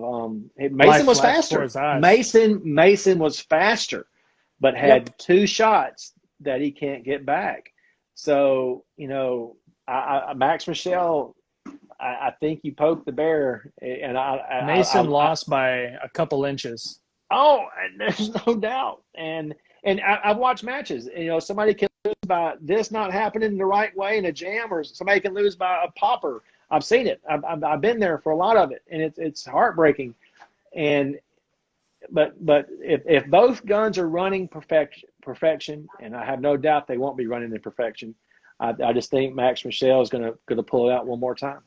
S3: Mason was faster. Mason was faster, but had 2 shots that he can't get back. So Max Michelle, I think you poked the bear, and
S2: Mason lost by a couple inches.
S3: Oh, there's no doubt. And I've watched matches. Somebody can lose by this not happening the right way in a jam, or somebody can lose by a popper. I've seen it. I've been there for a lot of it, and it's heartbreaking. But if both guns are running perfection, and I have no doubt they won't be running in perfection, I just think Max Michelle is going to pull it out one more time.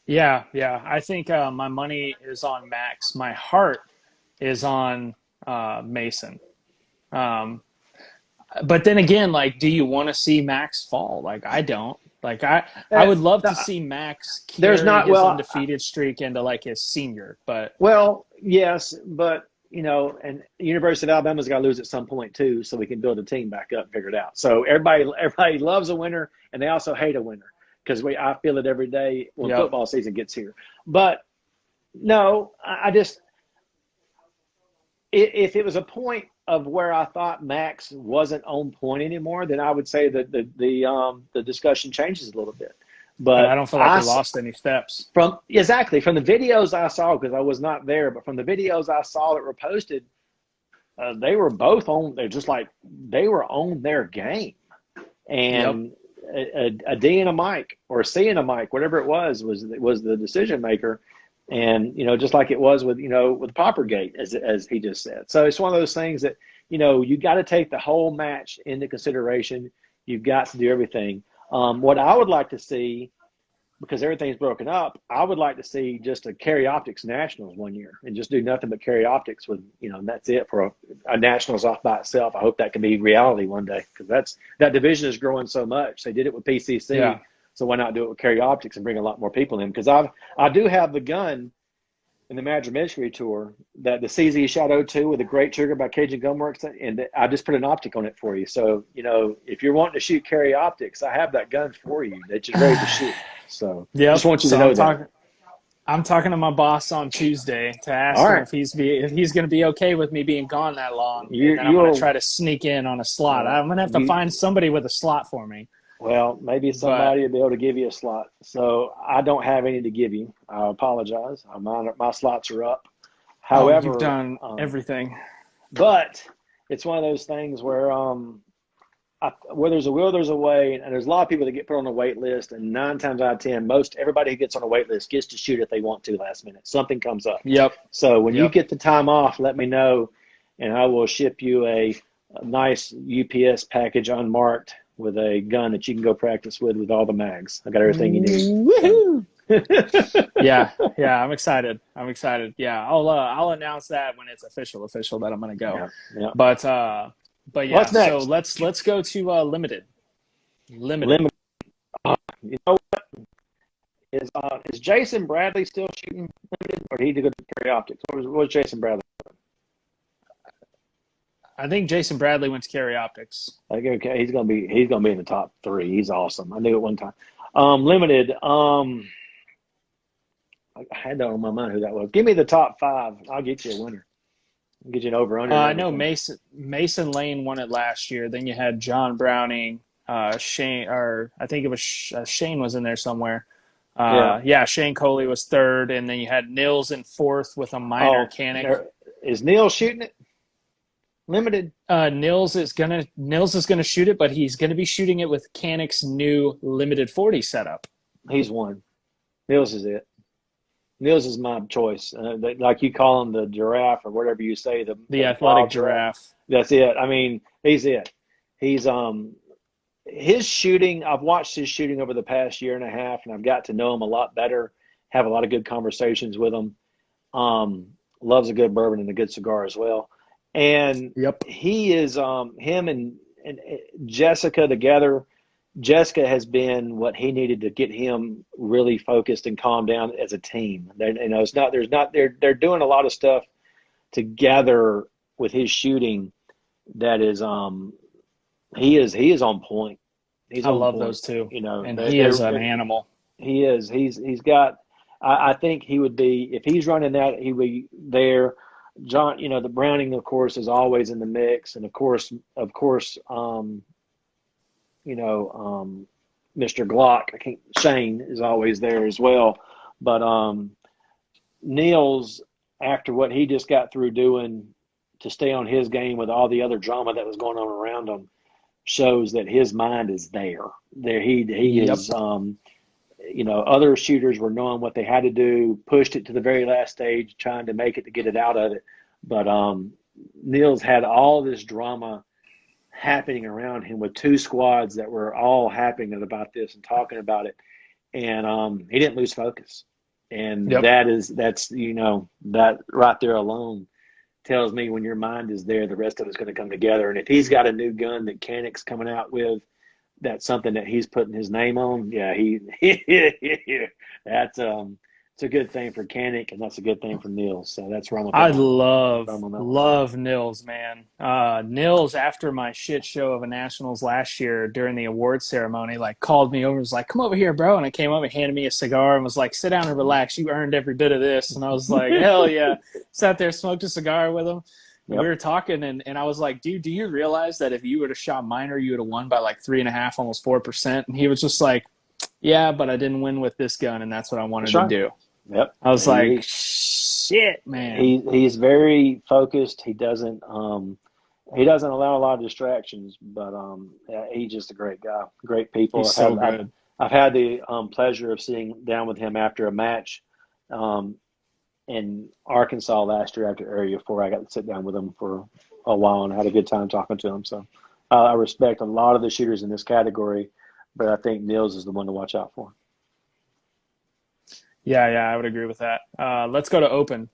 S2: Yeah. I think my money is on Max. My heart is on Mason. But then again, do you want to see Max fall? I don't. I would love to see Max carry his undefeated streak into his senior, but
S3: yes, but and University of Alabama's got to lose at some point too, so we can build a team back up and figure it out. So everybody loves a winner, and they also hate a winner. because I feel it every day when football season gets here. But no, I just, if it was a point of where I thought Max wasn't on point anymore, then I would say that the discussion changes a little bit. But
S1: I don't feel like he lost any steps.
S3: From the videos I saw, because I was not there, but from the videos I saw that were posted, they were both on. They're just like they were on their game, and a D and a Mike or a C and a Mike, whatever it was the decision maker, and just like it was with with Poppergate, as he just said. So it's one of those things that you got to take the whole match into consideration. You've got to do everything. What I would like to see, because everything's broken up, I would like to see just a Carry Optics Nationals one year and just do nothing but Carry Optics with, and that's it for a Nationals off by itself. I hope that can be reality one day, because that division is growing so much. They did it with PCC, so why not do it with Carry Optics and bring a lot more people in? Because I do have the gun in the Magic Mystery Tour, that the CZ Shadow 2 with a great trigger by Cajun Gunworks, and I just put an optic on it for you. So, if you're wanting to shoot Carry Optics, I have that gun for you that you're ready to shoot. So, just want you to know that.
S1: I'm talking to my boss on Tuesday to ask him if he's going to be okay with me being gone that long. And I'm going to try to sneak in on a slot. I'm going to have to find somebody with a slot for me.
S3: Well, maybe somebody will be able to give you a slot. So I don't have any to give you. I apologize. My slots are up. However,
S1: you've done everything.
S3: But it's one of those things where where there's a will, there's a way. And there's a lot of people that get put on the wait list. And 9 times out of 10, everybody who gets on a wait list gets to shoot if they want to last minute. Something comes up.
S1: Yep.
S3: So when you get the time off, let me know, and I will ship you a nice UPS package unmarked, with a gun that you can go practice with all the mags. I got everything you need.
S1: Woohoo! yeah, I'm excited. Yeah, I'll announce that when it's official that I'm going to go.
S3: Yeah.
S1: But yeah,
S3: what's next?
S1: So let's go to limited.
S3: You know what? Is Jason Bradley still shooting limited, or did he go to Carry Optics? What was Jason Bradley?
S1: I think Jason Bradley went to Carry Optics.
S3: Okay, he's gonna be in the top 3. He's awesome. I knew it one time. Limited. I had that on my mind who that was. Give me the top 5. I'll get you a winner. I'll get you an over/under.
S1: I know Mason Lane won it last year. Then you had John Browning, Shane, or I think it was Shane was in there somewhere. Shane Coley was 3rd, and then you had Nils in 4th with a minor Canic.
S3: Is Nils shooting it? Limited.
S1: Nils is gonna shoot it, but he's gonna be shooting it with Canic's new limited 40 setup.
S3: He's won. Nils is it. Nils is my choice. Like you call him the giraffe or whatever you say. The
S1: athletic giraffe.
S3: That's it. I mean, he's it. He's his shooting. I've watched his shooting over the past year and a half, and I've got to know him a lot better. Have a lot of good conversations with him. Loves a good bourbon and a good cigar as well. And he is him and Jessica together. Jessica has been what he needed to get him really focused and calm down as a team. They're doing a lot of stuff together with his shooting that is he is on point.
S1: I love those two. And he is an animal.
S3: He is. He's got. I think he would be, if he's running that, he would be there. John, the Browning, of course, is always in the mix, and of course, Mr. Glock, Shane is always there as well. But Niels, after what he just got through doing to stay on his game with all the other drama that was going on around him, shows that his mind is there. He is. Other shooters were knowing what they had to do, pushed it to the very last stage, trying to make it to get it out of it. But Niels had all this drama happening around him with 2 squads that were all happening about this and talking about it. And he didn't lose focus. And that right there alone tells me when your mind is there, the rest of it's going to come together. And if he's got a new gun that Canic's coming out with, that's something that he's putting his name on. Yeah, it's a good thing for Canick, and that's a good thing for Nils. So that's where I'm
S2: I love Nils, man. Nils, after my shit show of a nationals last year during the awards ceremony, like called me over and was like, "Come over here, bro." And I came over and handed me a cigar and was like, "Sit down and relax. You earned every bit of this." And I was like, hell yeah. Sat there, smoked a cigar with him. Yep. We were talking, and I was like, "Dude, do you realize that if you would have shot minor, you would have won by like 3.5, almost 4%?" And he was just like, "Yeah, but I didn't win with this gun, and that's what I wanted to do."
S3: Yep.
S2: I was like, shit, man.
S3: He's very focused. He doesn't allow a lot of distractions, but he's just a great guy. Great people.
S2: He's so good.
S3: I've had the pleasure of sitting down with him after a match in Arkansas last year after Area 4. I got to sit down with him for a while and had a good time talking to him. So I respect a lot of the shooters in this category, but I think Nils is the one to watch out for.
S2: Yeah, I would agree with that. Let's go to Open.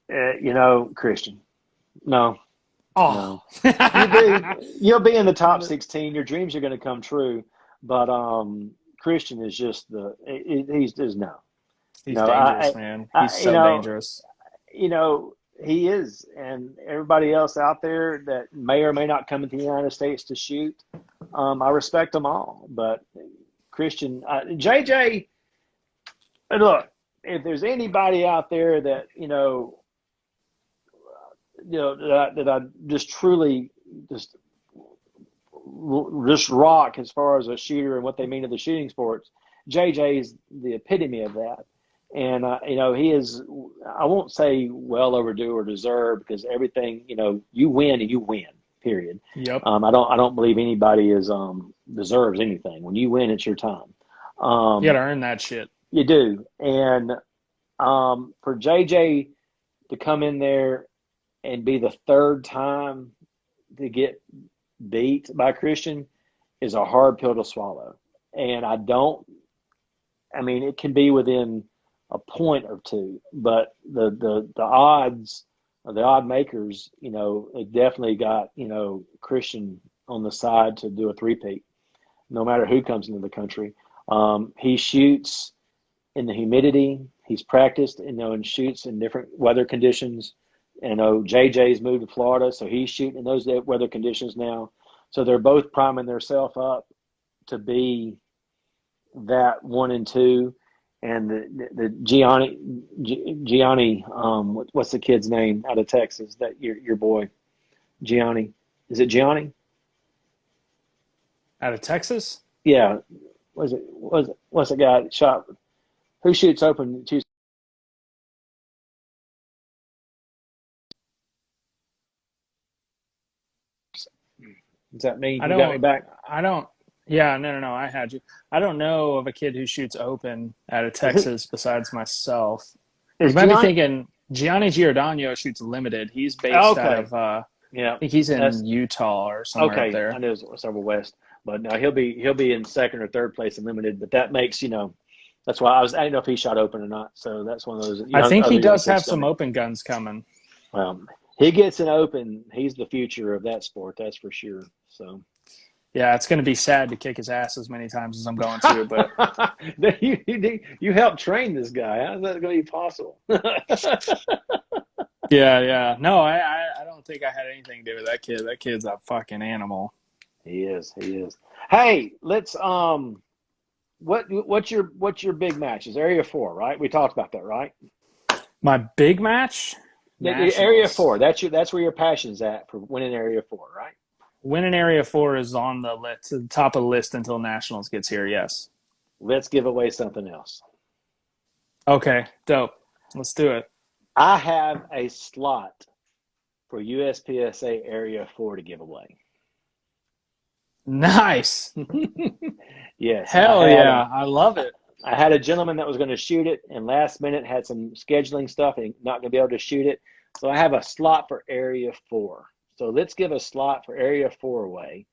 S3: Christian. No.
S2: Oh.
S3: No. You'll be in the top 16. Your dreams are going to come true. But Christian is just he's no.
S2: He's dangerous, man. He's so dangerous.
S3: He is. And everybody else out there that may or may not come into the United States to shoot, I respect them all. But Christian, JJ, look, if there's anybody out there that, that I just truly just rock as far as a shooter and what they mean to the shooting sports, JJ is the epitome of that. And, he is, I won't say well overdue or deserved, because everything, you win and you win, period.
S2: Yep.
S3: I don't believe anybody deserves anything. When you win, it's your time.
S2: You got to earn that shit.
S3: You do. And for JJ to come in there and be the third time to get beat by Christian is a hard pill to swallow. And it can be within a point or two, but the odds, or the odd makers, it definitely got, Christian on the side to do a three-peat, no matter who comes into the country. He shoots in the humidity. He's practiced, and shoots in different weather conditions. JJ's moved to Florida, so he's shooting in those weather conditions now. So they're both priming themselves up to be that 1 and 2. And the Gianni, what's the kid's name out of Texas? That your boy, Gianni. Is it Gianni?
S2: Out of Texas?
S3: Yeah. What's the guy that shot? Who shoots open? Is that me? You got me back?
S2: I don't. Yeah, no. I had you. I don't know of a kid who shoots open out of Texas besides myself. You might be thinking Gianni Giordano shoots limited. He's based out of, I think he's in Utah or somewhere up there.
S3: I know it's several west, but no, he'll be in second or third place in limited. But that makes that's why I didn't know if he shot open or not. So that's one of those.
S2: I think he does have some open guns coming.
S3: He gets an open. He's the future of that sport. That's for sure. So.
S2: Yeah, it's going to be sad to kick his ass as many times as I'm going to, but
S3: you helped train this guy. How's that going to be possible?
S2: Yeah. No, I don't think I had anything to do with that kid. That kid's a fucking animal.
S3: He is. Hey, let's what's your big match? It's Area 4, right? We talked about that, right?
S2: My big match?
S3: Area 4. That's where your passion's at for winning Area 4, right?
S2: Winning Area 4 is on the list, the top of the list until Nationals gets here, yes.
S3: Let's give away something else.
S2: Okay, dope. Let's do it.
S3: I have a slot for USPSA Area 4 to give away.
S2: Nice.
S3: Yes.
S2: Hell yeah. I love it.
S3: I had a gentleman that was going to shoot it, and last minute had some scheduling stuff and not going to be able to shoot it. So I have a slot for Area 4. So let's give a slot for Area 4 away,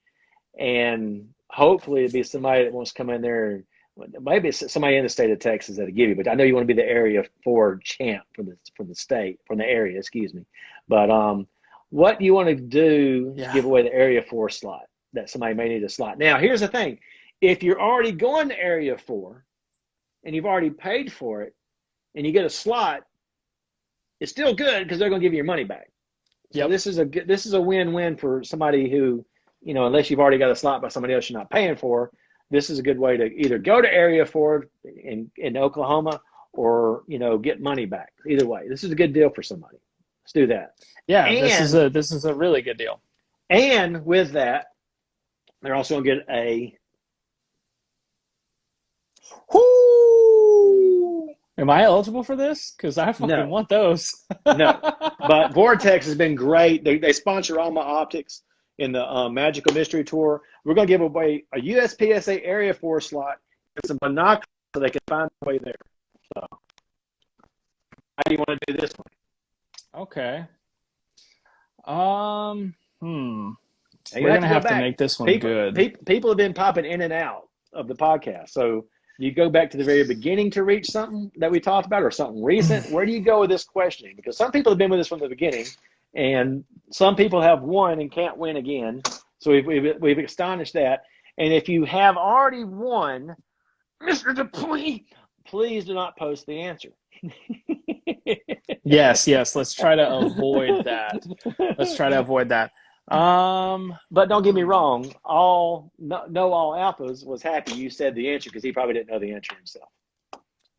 S3: and hopefully it'd be somebody that wants to come in there. Maybe it's somebody in the state of Texas that'll give you, but I know you want to be the Area 4 champ for the state, from the area, excuse me. But what do you want to do to give away the Area 4 slot that somebody may need a slot? Now, here's the thing. If you're already going to Area 4 and you've already paid for it, and you get a slot, it's still good because they're going to give you your money back. So this is a win-win for somebody who, unless you've already got a slot by somebody else you're not paying for, this is a good way to either go to Area 4 in Oklahoma or, get money back. Either way, this is a good deal for somebody. Let's do that.
S2: Yeah, this is a really good deal.
S3: And with that, they're also going to get a...
S2: Whoo! Am I eligible for this? Because I fucking want those.
S3: No, but Vortex has been great. They sponsor all my optics in the Magical Mystery Tour. We're going to give away a USPSA Area 4 slot and some binoculars so they can find their way there. So, how do you want to do this one?
S2: Okay. We're going to have to make this one good.
S3: People have been popping in and out of the podcast. So you go back to the very beginning to reach something that we talked about or something recent? Where do you go with this questioning? Because some people have been with us from the beginning, and some people have won and can't win again. So we've astonished that. And if you have already won, Mr. Dupuy, please do not post the answer.
S2: Yes. Let's try to avoid that.
S3: But don't get me wrong. All alphas was happy you said the answer because he probably didn't know the answer himself.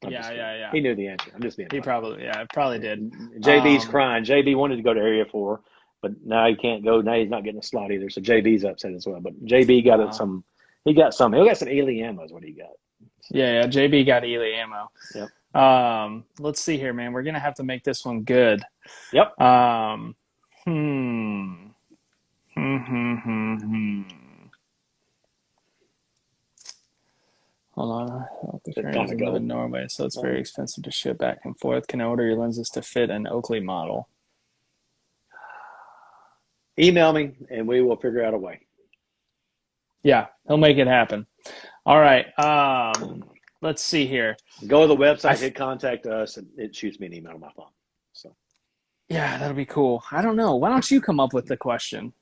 S2: Yeah.
S3: He knew the answer. I'm just being.
S2: He probably did.
S3: JB's crying. JB wanted to go to Area 4, but now he can't go. Now he's not getting a slot either. So JB's upset as well. But JB got some. He got some Ely ammo is what he got.
S2: Yeah. JB got Ely ammo.
S3: Yep.
S2: Let's see here, man. We're gonna have to make this one good.
S3: Yep.
S2: Hold on. The frames in Norway, so it's very expensive to ship back and forth. Can I order your lenses to fit an Oakley model?
S3: Email me, and we will figure out a way.
S2: Yeah, he'll make it happen. All right. Let's see here.
S3: Go to the website, hit contact us, and it shoots me an email on my phone. So.
S2: Yeah, that'll be cool. I don't know. Why don't you come up with the question?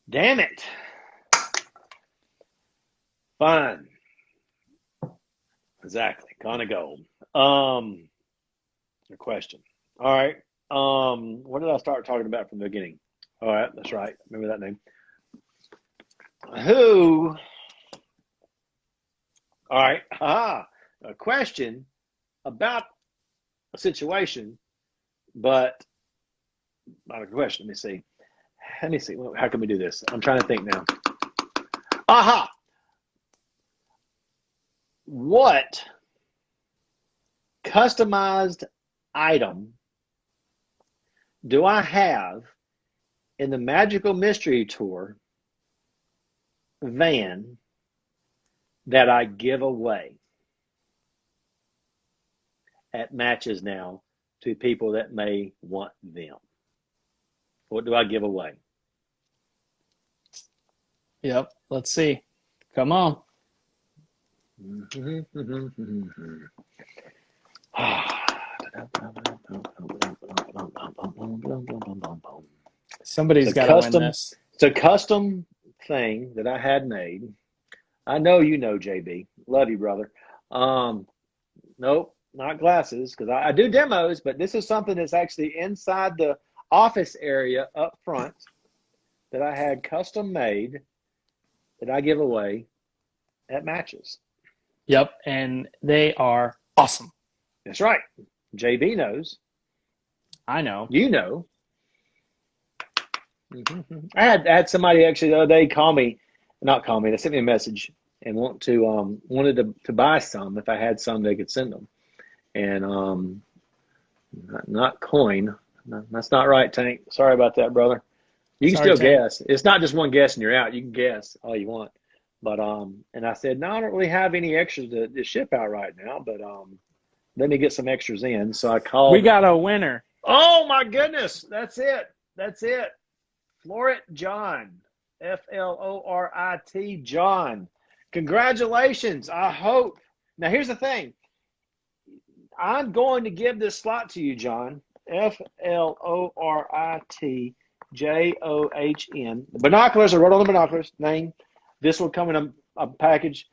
S3: Damn it. Fine. Exactly. Kind of gold. Your question. All right. What did I start talking about from the beginning? All right. That's right. Remember that name. Who? All right. A question about a situation, but not a question. Let me see. How can we do this? I'm trying to think now. Aha! What customized item do I have in the Magical Mystery Tour van that I give away at matches now to people that may want them? What do I give away?
S2: Yep. Let's see. Come on. Somebody's got to win this.
S3: It's a custom thing that I had made. I know you know, JB. Love you, brother. Nope, not glasses, because I do demos, but this is something that's actually inside the office area up front that I had custom made that I give away at matches.
S2: Yep, and they are awesome.
S3: That's right. JB knows.
S2: I know.
S3: You know. I had somebody actually the other day they sent me a message and wanted to buy some. If I had some, they could send them. And not coin. No, that's not right, Tank. Sorry about that, brother. You can still guess. It's not just one guess and you're out. You can guess all you want. But and I said, no, I don't really have any extras to ship out right now, but let me get some extras in. So I called.
S2: We got a winner.
S3: Oh my goodness. That's it. Florit John. Florit John. Congratulations. I hope. Now here's the thing. I'm going to give this slot to you, John. FLORIT JOHN. The binoculars, I wrote on the binoculars name. This will come in a package.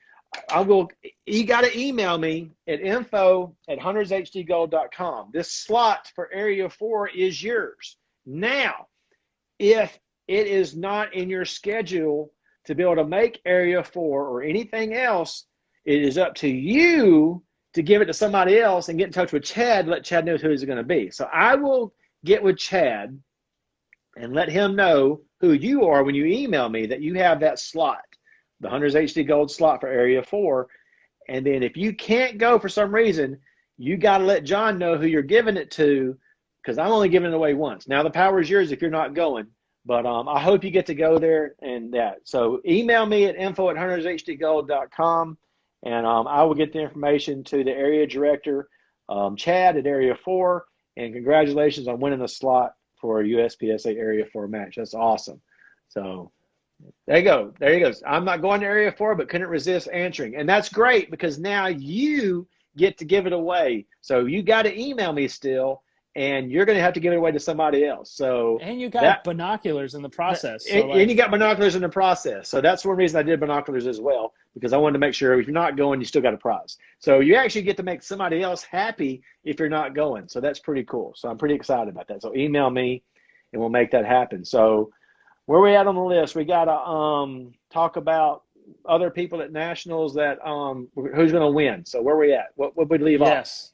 S3: You got to email me at info@huntershdgold.com. This slot for Area 4 is yours. Now, if it is not in your schedule to be able to make Area 4 or anything else, it is up to you to give it to somebody else and get in touch with Chad, let Chad know who it's going to be. So I will get with Chad and let him know who you are when you email me that you have that slot, the Hunters HD Gold slot for Area 4. And then if you can't go for some reason, you got to let John know who you're giving it to, because I'm only giving it away once. Now the power is yours if you're not going, but I hope you get to go there and that. So email me at info@huntershdgold.com, and I will get the information to the area director, Chad at Area 4, and congratulations on winning the slot for a USPSA Area 4 match. That's awesome. So there you go. There he goes. I'm not going to Area 4, but couldn't resist answering. And that's great because now you get to give it away. So you got to email me still, and you're going to have to give it away to somebody else. So
S2: and you got binoculars in the process.
S3: And you got binoculars in the process. So that's one reason I did binoculars as well, because I wanted to make sure if you're not going, you still got a prize. So you actually get to make somebody else happy if you're not going. So that's pretty cool. So I'm pretty excited about that. So email me, and we'll make that happen. So where we at on the list? We got to talk about other people at nationals that who's going to win. So where we at? What would we leave off?
S2: Yes,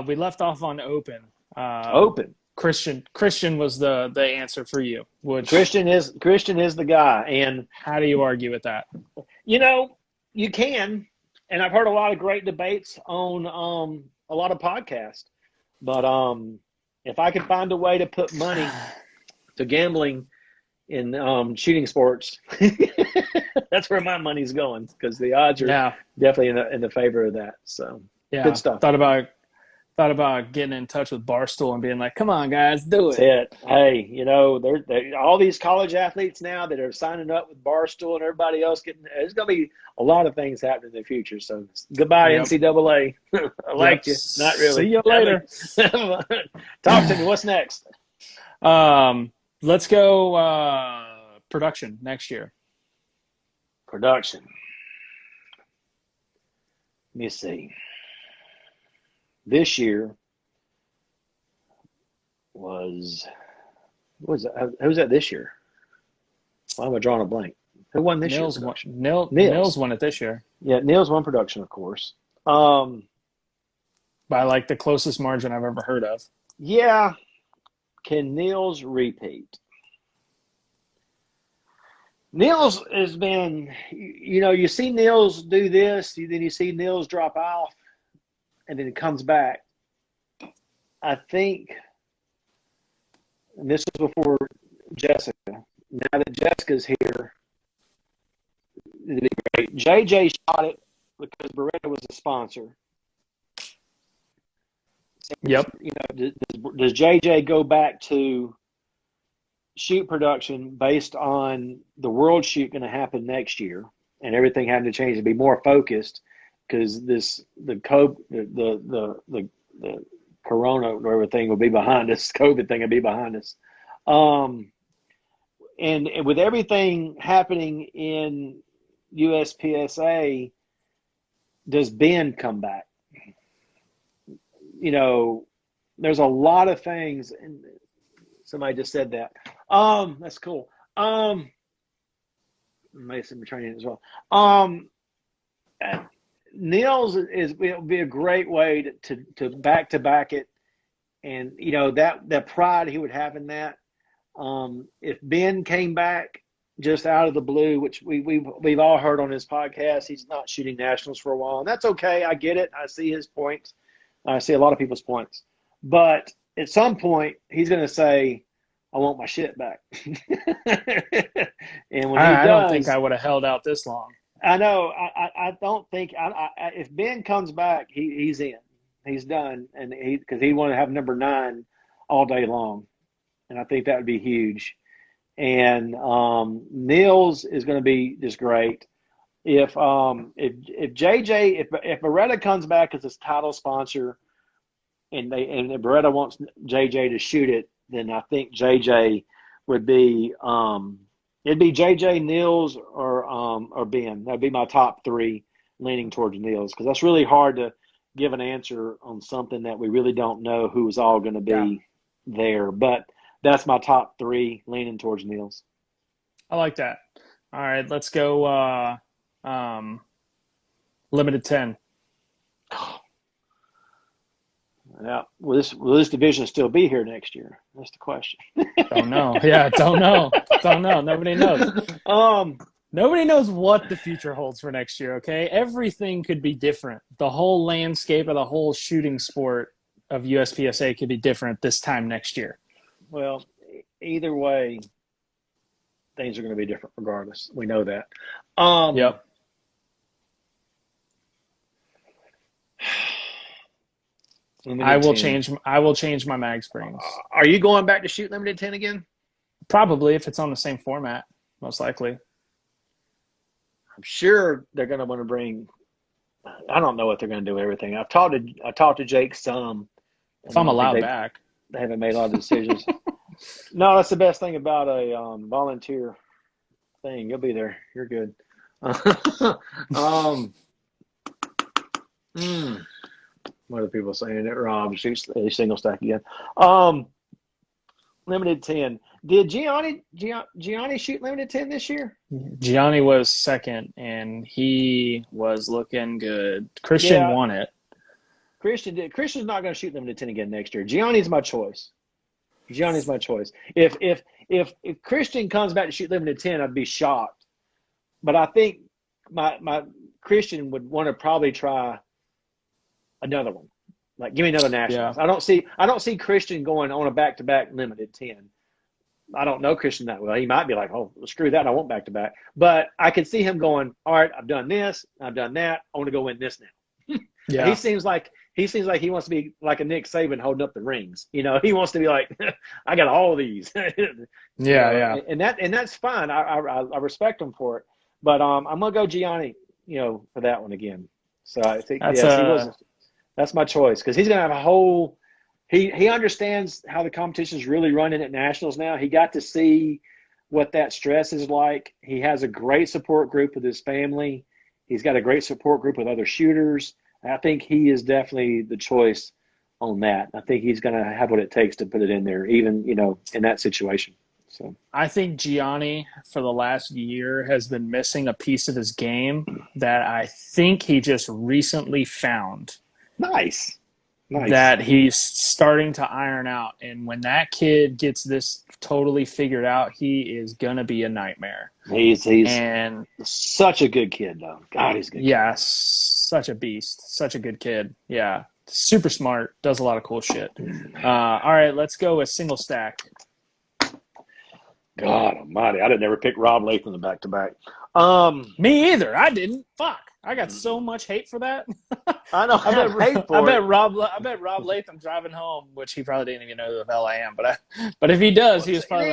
S2: we left off on open.
S3: Open.
S2: Christian was the answer for you.
S3: Christian is the guy. And
S2: how do you argue with that?
S3: You know, you can, and I've heard a lot of great debates on a lot of podcasts. But if I could find a way to put money to gambling in shooting sports, that's where my money's going, because the odds are definitely in the favor of that. So good stuff.
S2: Thought about getting in touch with Barstool and being like, "Come on, guys, do it."
S3: That's it. Hey, you know, they're all these college athletes now that are signing up with Barstool and everybody else getting. There's going to be a lot of things happening in the future. So goodbye, NCAA. I liked you. Not really.
S2: See you later.
S3: Talk to me. What's next?
S2: Let's go production next year.
S3: Production. Let me see. This year who was that this year? Why am I drawing a blank? Who won this year?
S2: Nils won it this year.
S3: Yeah, Nils won production, of course.
S2: By like the closest margin I've ever heard of.
S3: Yeah. Can Nils repeat? Nils has been, you know, you see Nils do this, then you see Nils drop off, and then it comes back. I think, and this was before Jessica. Now that Jessica's here, it'd be great. JJ shot it because Beretta was a sponsor.
S2: Yep.
S3: You know, does JJ go back to shoot production based on the world shoot going to happen next year and everything having to change to be more focused because the corona or everything will be behind us, COVID thing will be behind us. And with everything happening in USPSA, does Ben come back? You know, there's a lot of things, and somebody just said that. That's cool. Mason training as well. Nils will be a great way to back it, and you know that pride he would have in that. If Ben came back just out of the blue, which we've all heard on his podcast, he's not shooting nationals for a while, and that's okay. I get it. I see his points. I see a lot of people's points, but at some point he's going to say, "I want my shit back." And when I
S2: don't think I would have held out this long.
S3: I know. I don't think if Ben comes back, he's in. He's done, and because he want to have number 9 all day long, and I think that would be huge. And Nils is going to be just great. If JJ if Beretta comes back as his title sponsor, and if Beretta wants JJ to shoot it, then I think JJ would be it'd be JJ, Nils, or Ben. That'd be my top 3 leaning towards Niels, because that's really hard to give an answer on something that we really don't know who's all going to be there. But that's my top 3, leaning towards Niels.
S2: I like that. All right, let's go limited 10.
S3: Now, will this division still be here next year? That's the question.
S2: Don't know. Yeah, don't know. Nobody knows. Nobody knows what the future holds for next year, okay? Everything could be different. The whole landscape of the whole shooting sport of USPSA could be different this time next year.
S3: Well, either way, things are going to be different regardless. We know that.
S2: Yep. I will change my mag springs.
S3: Are you going back to shoot limited 10 again?
S2: Probably, if it's on the same format, most likely.
S3: I'm sure they're going to want to bring. I don't know what they're going to do with everything. I've talked to Jake some.
S2: If I'm allowed back,
S3: they haven't made a lot of decisions. No, that's the best thing about a volunteer thing. You'll be there. You're good. What are people saying? Rob shoots a single stack again. Limited 10. Did Gianni shoot limited 10 this year?
S2: Gianni was second, and he was looking good. Christian won it.
S3: Christian did. Christian's not going to shoot limited 10 again next year. Gianni's my choice. If Christian comes back to shoot limited 10, I'd be shocked. But I think my Christian would want to probably try another one. Like, give me another nationals.
S2: Yeah.
S3: I don't see Christian going on a back-to-back limited 10. I don't know Christian that well. He might be like, oh, screw that. I want back-to-back. But I could see him going, all right, I've done this. I've done that. I want to go win this now.
S2: Yeah.
S3: He seems like he wants to be like a Nick Saban holding up the rings. You know, he wants to be like, I got all these.
S2: Yeah.
S3: And that's fine. I respect him for it. But I'm gonna go Gianni, for that one again. So I think that's my choice, because he's gonna have a whole. He understands how the competition's really running at nationals now. He got to see what that stress is like. He has a great support group with his family. He's got a great support group with other shooters. I think he is definitely the choice on that. I think he's going to have what it takes to put it in there, even, in that situation. So
S2: I think Gianni, for the last year, has been missing a piece of his game that I think he just recently found.
S3: Nice.
S2: That he's starting to iron out. And when that kid gets this totally figured out, he is going to be a nightmare.
S3: He's such a good kid, though. God, he's a good kid.
S2: Yeah, such a beast. Such a good kid. Yeah. Super smart. Does a lot of cool shit. All right, let's go with single stack.
S3: God almighty. I didn't ever pick Rob Latham back-to-back.
S2: Me either. I didn't. Fuck. I got so much hate for that.
S3: I know. I bet
S2: Rob Latham driving home, which he probably didn't even know who the hell I am. But if he does, he was probably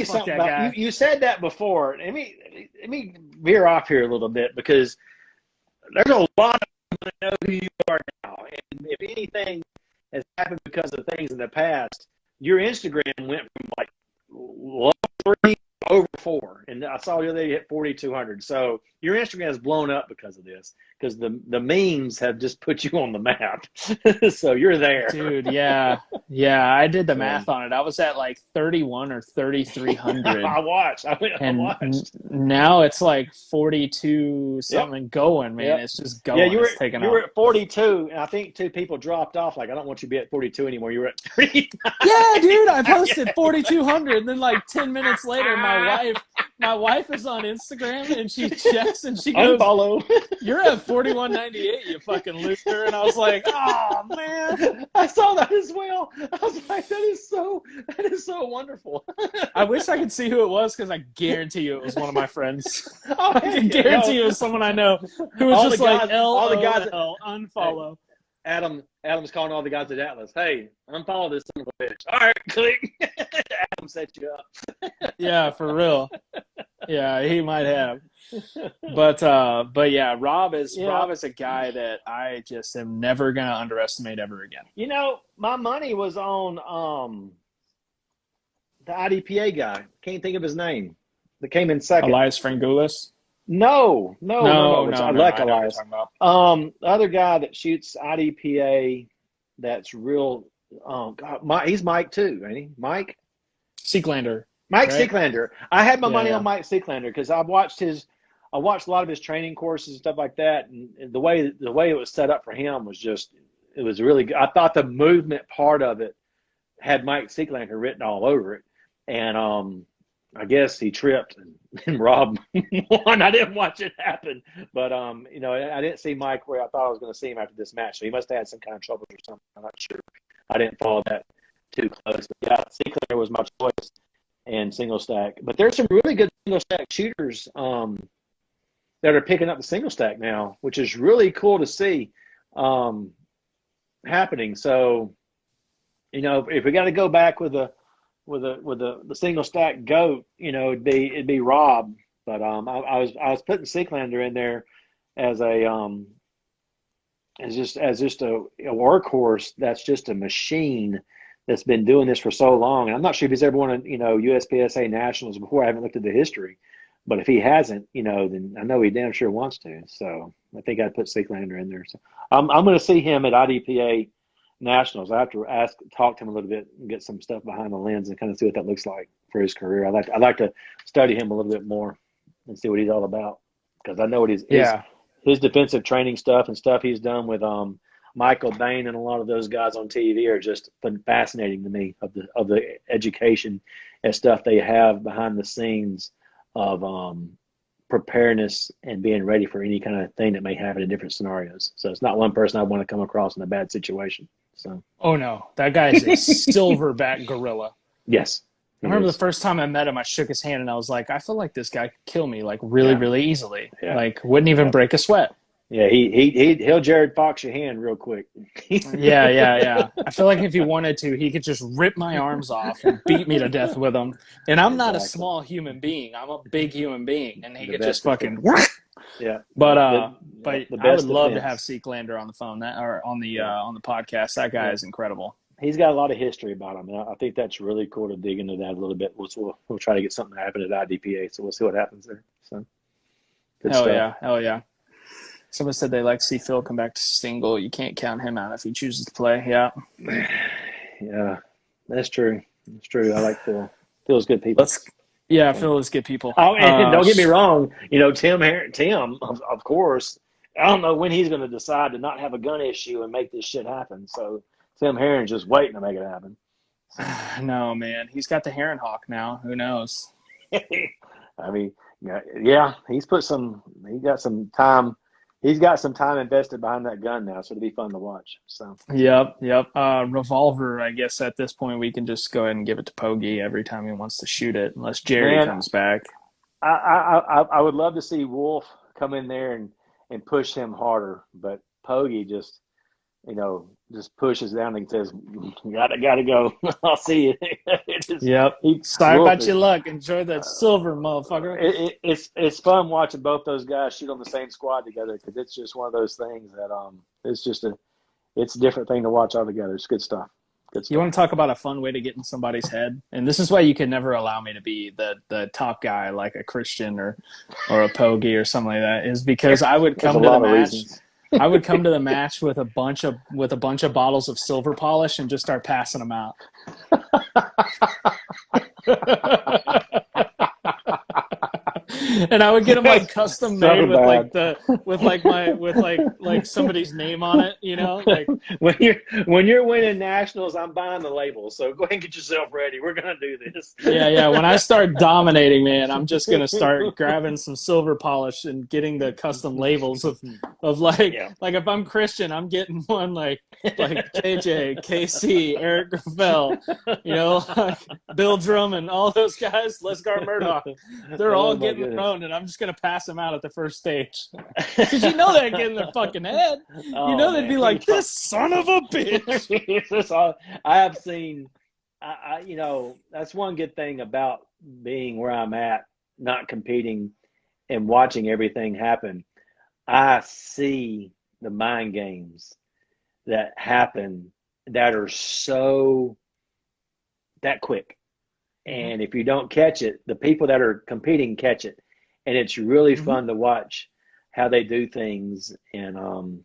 S3: fuck that guy. You said that before. Let me veer off here a little bit, because there's a lot of people that know who you are now. And if anything has happened because of things in the past, your Instagram went from like low 3 over 4, and I saw the other day you hit 4,200. So your Instagram has blown up because of this, because the memes have just put you on the map. So you're there,
S2: dude. Yeah. I did the math on it. I was at like 31 or 3,300.
S3: I watched.
S2: Now it's like 42 something going, man. Yep. It's just going.
S3: Yeah, you were at 42, and I think 2 people dropped off. Like, I don't want you to be at 42 anymore. You were at 30.
S2: Yeah, dude. I posted 4,200, and then like 10 minutes later, my wife is on Instagram, and she checks and she goes,
S3: "Unfollow.
S2: You're at 4198, you fucking loser." And I was like, "Oh man."
S3: I saw that as well. I was like, that is so wonderful.
S2: I wish I could see who it was, because I guarantee you it was one of my friends.
S3: Oh,
S2: I can guarantee you it was someone I know who was all just like,
S3: all the guys
S2: unfollow.
S3: Adam's calling all the guys at Atlas. Hey, unfollow this son of a bitch. All right, click. Adam set you up.
S2: Yeah, for real. Yeah, he might have. But yeah, Rob is a guy that I just am never gonna underestimate ever again.
S3: My money was on the IDPA guy. Can't think of his name. That came in second.
S2: Elias Frangoulis.
S3: No. I like
S1: I know what you're
S3: Elias.
S1: talking about.
S3: The other guy that shoots IDPA, that's real. God, he's Mike too, ain't he? Mike
S1: Seeklander.
S3: Mike
S1: Right?
S3: Seeklander. I had my money
S1: Yeah.
S3: on Mike Seeklander because I watched a lot of his training courses and stuff like that, and the way it was set up for him was just, it was really good. I thought the movement part of it had Mike Seeklander written all over it, and I guess he tripped and Rob won. I didn't watch it happen, but I didn't see Mike where I thought I was going to see him after this match. So he must have had some kind of trouble or something. I'm not sure. I didn't follow that too close. But yeah, Seeklander was my choice and single stack. But there's some really good single stack shooters that are picking up the single stack now, which is really cool to see happening. So, if we got to go back with the single stack GOAT, it'd be Rob. But I was putting Seeklander in there as just a workhorse that's just a machine that's been doing this for so long. And I'm not sure if he's ever won USPSA Nationals before. I haven't looked at the history. But if he hasn't, then I know he damn sure wants to. So I think I'd put Seeklander in there. So I'm going to see him at IDPA Nationals. I have to talk to him a little bit and get some stuff behind the lens and kind of see what that looks like for his career. I'd like to study him a little bit more and see what he's all about, because I know what his defensive training stuff and stuff he's done with Michael Bain and a lot of those guys on TV are just fascinating to me, of the education and stuff they have behind the scenes of preparedness and being ready for any kind of thing that may happen in different scenarios. So it's not one person I want to come across in a bad situation. So.
S1: Oh no, that guy is a silverback gorilla.
S3: Yes.
S1: I remember the first time I met him, I shook his hand and I was like, I feel like this guy could kill me really easily.
S3: Yeah.
S1: Like wouldn't even break a sweat.
S3: Yeah, he'll Jared Fox your hand real quick.
S1: Yeah. I feel like if he wanted to, he could just rip my arms off and beat me to death with them. And I'm not a small human being. I'm a big human being, and he could just fucking.
S3: Yeah.
S1: But I would love to
S3: defense.
S1: have Seeklander on the phone or on the podcast. That guy is incredible.
S3: He's got a lot of history about him, and I think that's really cool to dig into that a little bit. We'll try to get something to happen at IDPA, so we'll see what happens there. So.
S1: Hell yeah. Someone said they like to see Phil come back to single. You can't count him out if he chooses to play. Yeah.
S3: Yeah, that's true. It's true. I like Phil. Phil's good people.
S1: Phil is good people.
S3: Oh, and don't get me wrong. Tim, of course, I don't know when he's going to decide to not have a gun issue and make this shit happen. So Tim Herron's just waiting to make it happen.
S1: No, man. He's got the Heron Hawk now. Who knows?
S3: I mean, yeah, he got some time. He's got some time invested behind that gun now, so it'll be fun to watch. So.
S1: Yep. Revolver, I guess at this point we can just go ahead and give it to Pogi every time he wants to shoot it, unless Jerry comes back.
S3: I would love to see Wolf come in there and push him harder, but Pogi just pushes down and says, "Gotta go. I'll see you."
S1: Yep. Sorry about your luck. Enjoy that silver, motherfucker.
S3: It's fun watching both those guys shoot on the same squad together, because it's just one of those things that it's a different thing to watch all together. It's good stuff.
S1: You want to talk about a fun way to get in somebody's head? And this is why you can never allow me to be the top guy like a Christian or a Pogi or something like that, is because I would come to the match. I would come to the match with a bunch of bottles of silver polish and just start passing them out. And I would get them like custom made with somebody's name on it, like
S3: when you're winning nationals, I'm buying the labels. So go ahead and get yourself ready. We're going to do this.
S1: Yeah. When I start dominating, man, I'm just going to start grabbing some silver polish and getting the custom labels of like if I'm Christian, I'm getting one like KJ, KC, Eric Graffel, like Bill Drummond, all those guys, Lesgar Murdoch. They're all getting their own, and I'm just going to pass them out at the first stage. Because they'd get in their fucking head. They'd be like, this son of a bitch.
S3: I have seen, that's one good thing about being where I'm at, not competing and watching everything happen. I see the mind games that happen that are so that quick. And if you don't catch it, the people that are competing catch it. and it's really
S2: Mm-hmm.
S3: fun to watch how they do things. And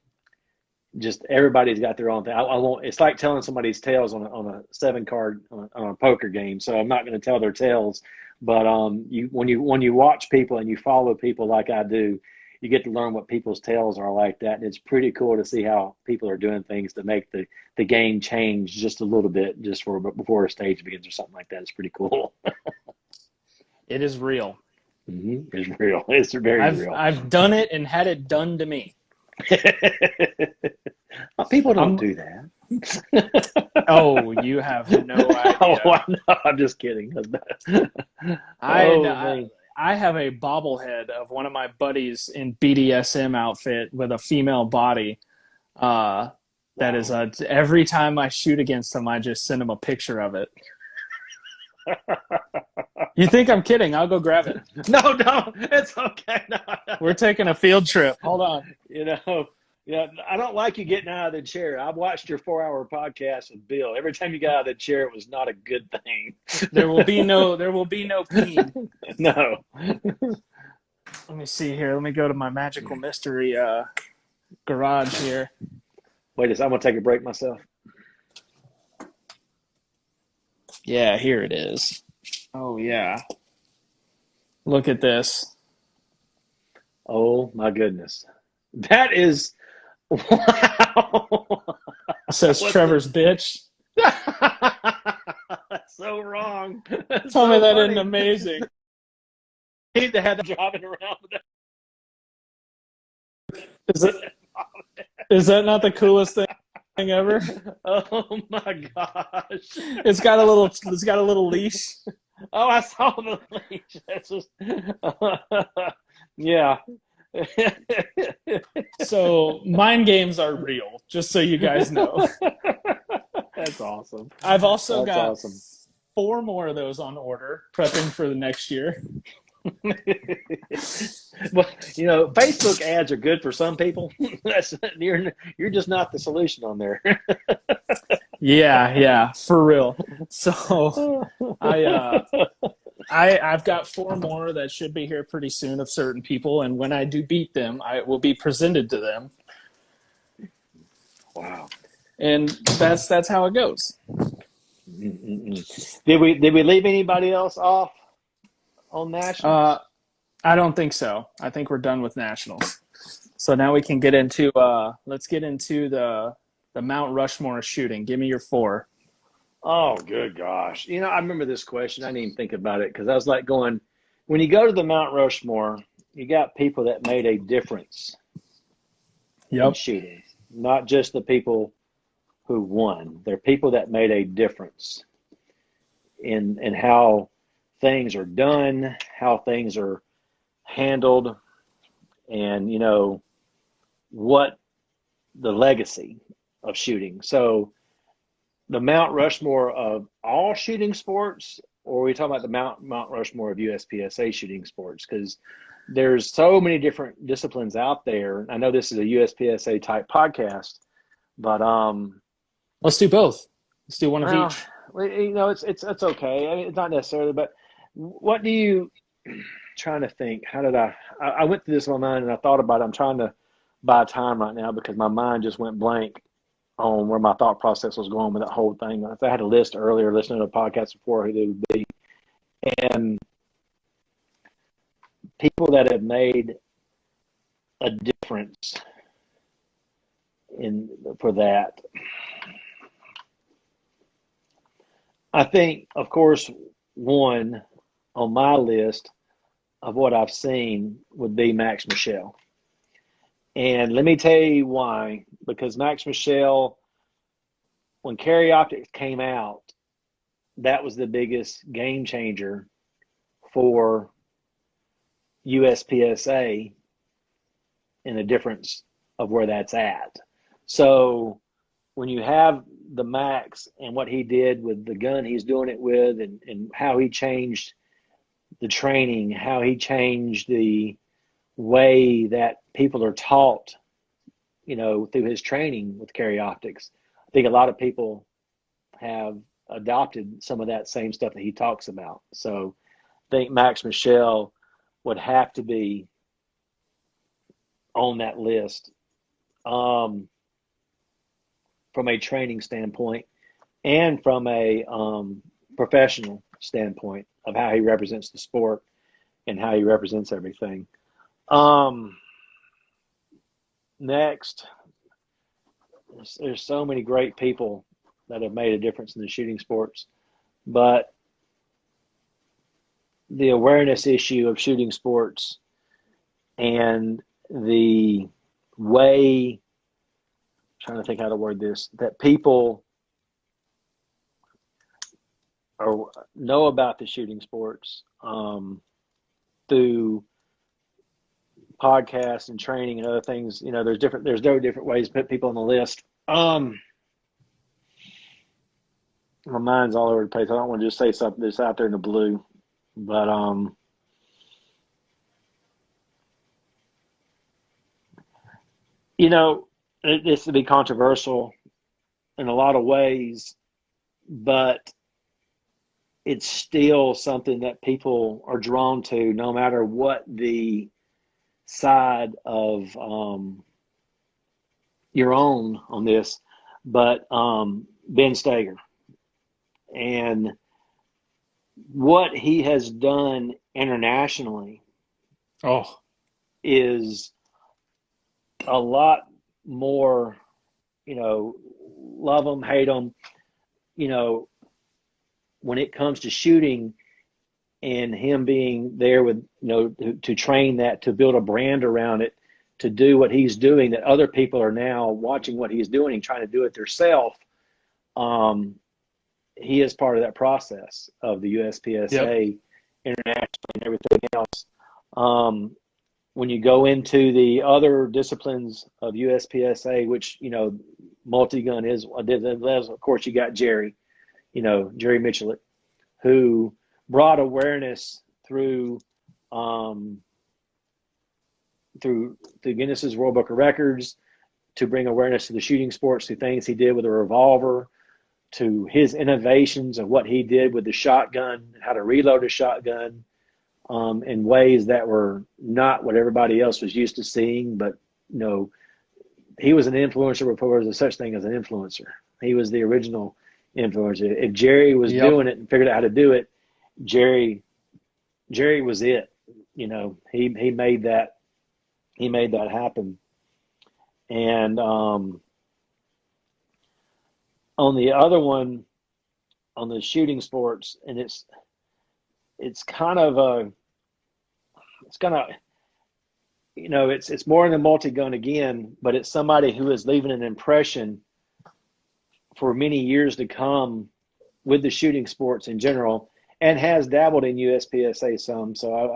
S3: just everybody's got their own thing. I won't. It's like telling somebody's tales on a 7-card on a poker game. So I'm not going to tell their tales. But when you watch people and you follow people like I do, you get to learn what people's tales are like that, and it's pretty cool to see how people are doing things to make the game change just a little bit, just before a stage begins or something like that. It's pretty cool.
S2: It is real.
S3: Mm-hmm. It's real. It's very real.
S2: I've done it and had it done to me.
S3: Well, people don't do that.
S2: Oh, you have no idea.
S3: Oh, no, I'm just kidding.
S2: I have a bobblehead of one of my buddies in BDSM outfit with a female body. That is every time I shoot against him, I just send him a picture of it. You think I'm kidding? I'll go grab it.
S3: No, it's okay. No.
S2: We're taking a field trip. Hold on.
S3: Yeah, I don't like you getting out of the chair. I've watched your 4-hour podcast with Bill. Every time you got out of the chair, it was not a good thing.
S2: There will be no peeing.
S3: No.
S2: Let me see here. Let me go to my magical mystery garage here.
S3: Wait a second. I'm going to take a break myself.
S2: Yeah, here it is. Oh, yeah. Look at this.
S3: Oh, my goodness. That is, wow.
S2: It says Trevor's bitch.
S3: That's so wrong.
S2: Tell me that isn't amazing.
S3: I need to have them driving around with that.
S2: Is that not the coolest thing ever?
S3: Oh my gosh.
S2: It's got a little leash.
S3: Oh, I saw the leash. That's just yeah.
S2: So mind games are real, just so you guys know.
S3: That's awesome.
S2: I've also got 4 more of those on order, prepping for the next year.
S3: Well, Facebook ads are good for some people. You're just not the solution on there.
S2: Yeah, for real. So I've got 4 more that should be here pretty soon of certain people, and when I do beat them, I will be presented to them.
S3: Wow.
S2: And that's how it goes.
S3: Did we leave anybody else off on nationals?
S2: I don't think so. I think we're done with nationals. So now we can get into let's get into the Mount Rushmore shooting. Give me your 4.
S3: Oh, good gosh. I remember this question. I didn't even think about it because I was like going, when you go to the Mount Rushmore, you got people that made a difference in shooting, not just the people who won. They're people that made a difference in how things are done, how things are handled, and, what the legacy of shooting. So the Mount Rushmore of all shooting sports, or are we talking about the Mount Rushmore of USPSA shooting sports? Because there's so many different disciplines out there. I know this is a USPSA type podcast, but
S2: let's do both. Let's do one of each.
S3: It's okay. I mean, it's not necessarily, but what do you trying to think? How did I went through this in my mind and I thought about it. I'm trying to buy time right now because my mind just went blank on where my thought process was going with that whole thing. If I had a list earlier, listening to a podcast before, who they would be. And people that have made a difference for that. I think, of course, one on my list of what I've seen would be Max Michel. And let me tell you why. Because Max Michel, when Carry Optics came out, that was the biggest game changer for USPSA in the difference of where that's at. So when you have the Max and what he did with the gun he's doing it with, and how he changed the training, how he changed the way that people are taught, through his training with Carry Optics, I think a lot of people have adopted some of that same stuff that he talks about. So I think Max Michel would have to be on that list from a training standpoint and from a professional standpoint of how he represents the sport and how he represents everything. Next, there's so many great people that have made a difference in the shooting sports, but the awareness issue of shooting sports and the way, I'm trying to think how to word this, that people know about the shooting sports through podcasts and training and other things. There's no different ways to put people on the list. My mind's all over the place. I don't want to just say something that's out there in the blue, but this would be controversial in a lot of ways, but it's still something that people are drawn to no matter what the side of you're on this. But Ben Steger and what he has done internationally is a lot more, love him, hate him, when it comes to shooting and him being there with, to train that, to build a brand around it, to do what he's doing, that other people are now watching what he's doing and trying to do it themselves. He is part of that process of the USPSA internationally and everything else. When you go into the other disciplines of USPSA, which, multi-gun is, of course, you got Jerry Mitchell, who brought awareness through Guinness's World Book of Records to bring awareness to the shooting sports, to things he did with a revolver, to his innovations of what he did with the shotgun, how to reload a shotgun in ways that were not what everybody else was used to seeing. But, he was an influencer before there was such thing as an influencer. He was the original influencer. If Jerry was doing it and figured out how to do it, Jerry was it. He made that happen. And on the other one, on the shooting sports, and it's more than multi-gun again, but it's somebody who is leaving an impression for many years to come with the shooting sports in general, and has dabbled in USPSA some. So,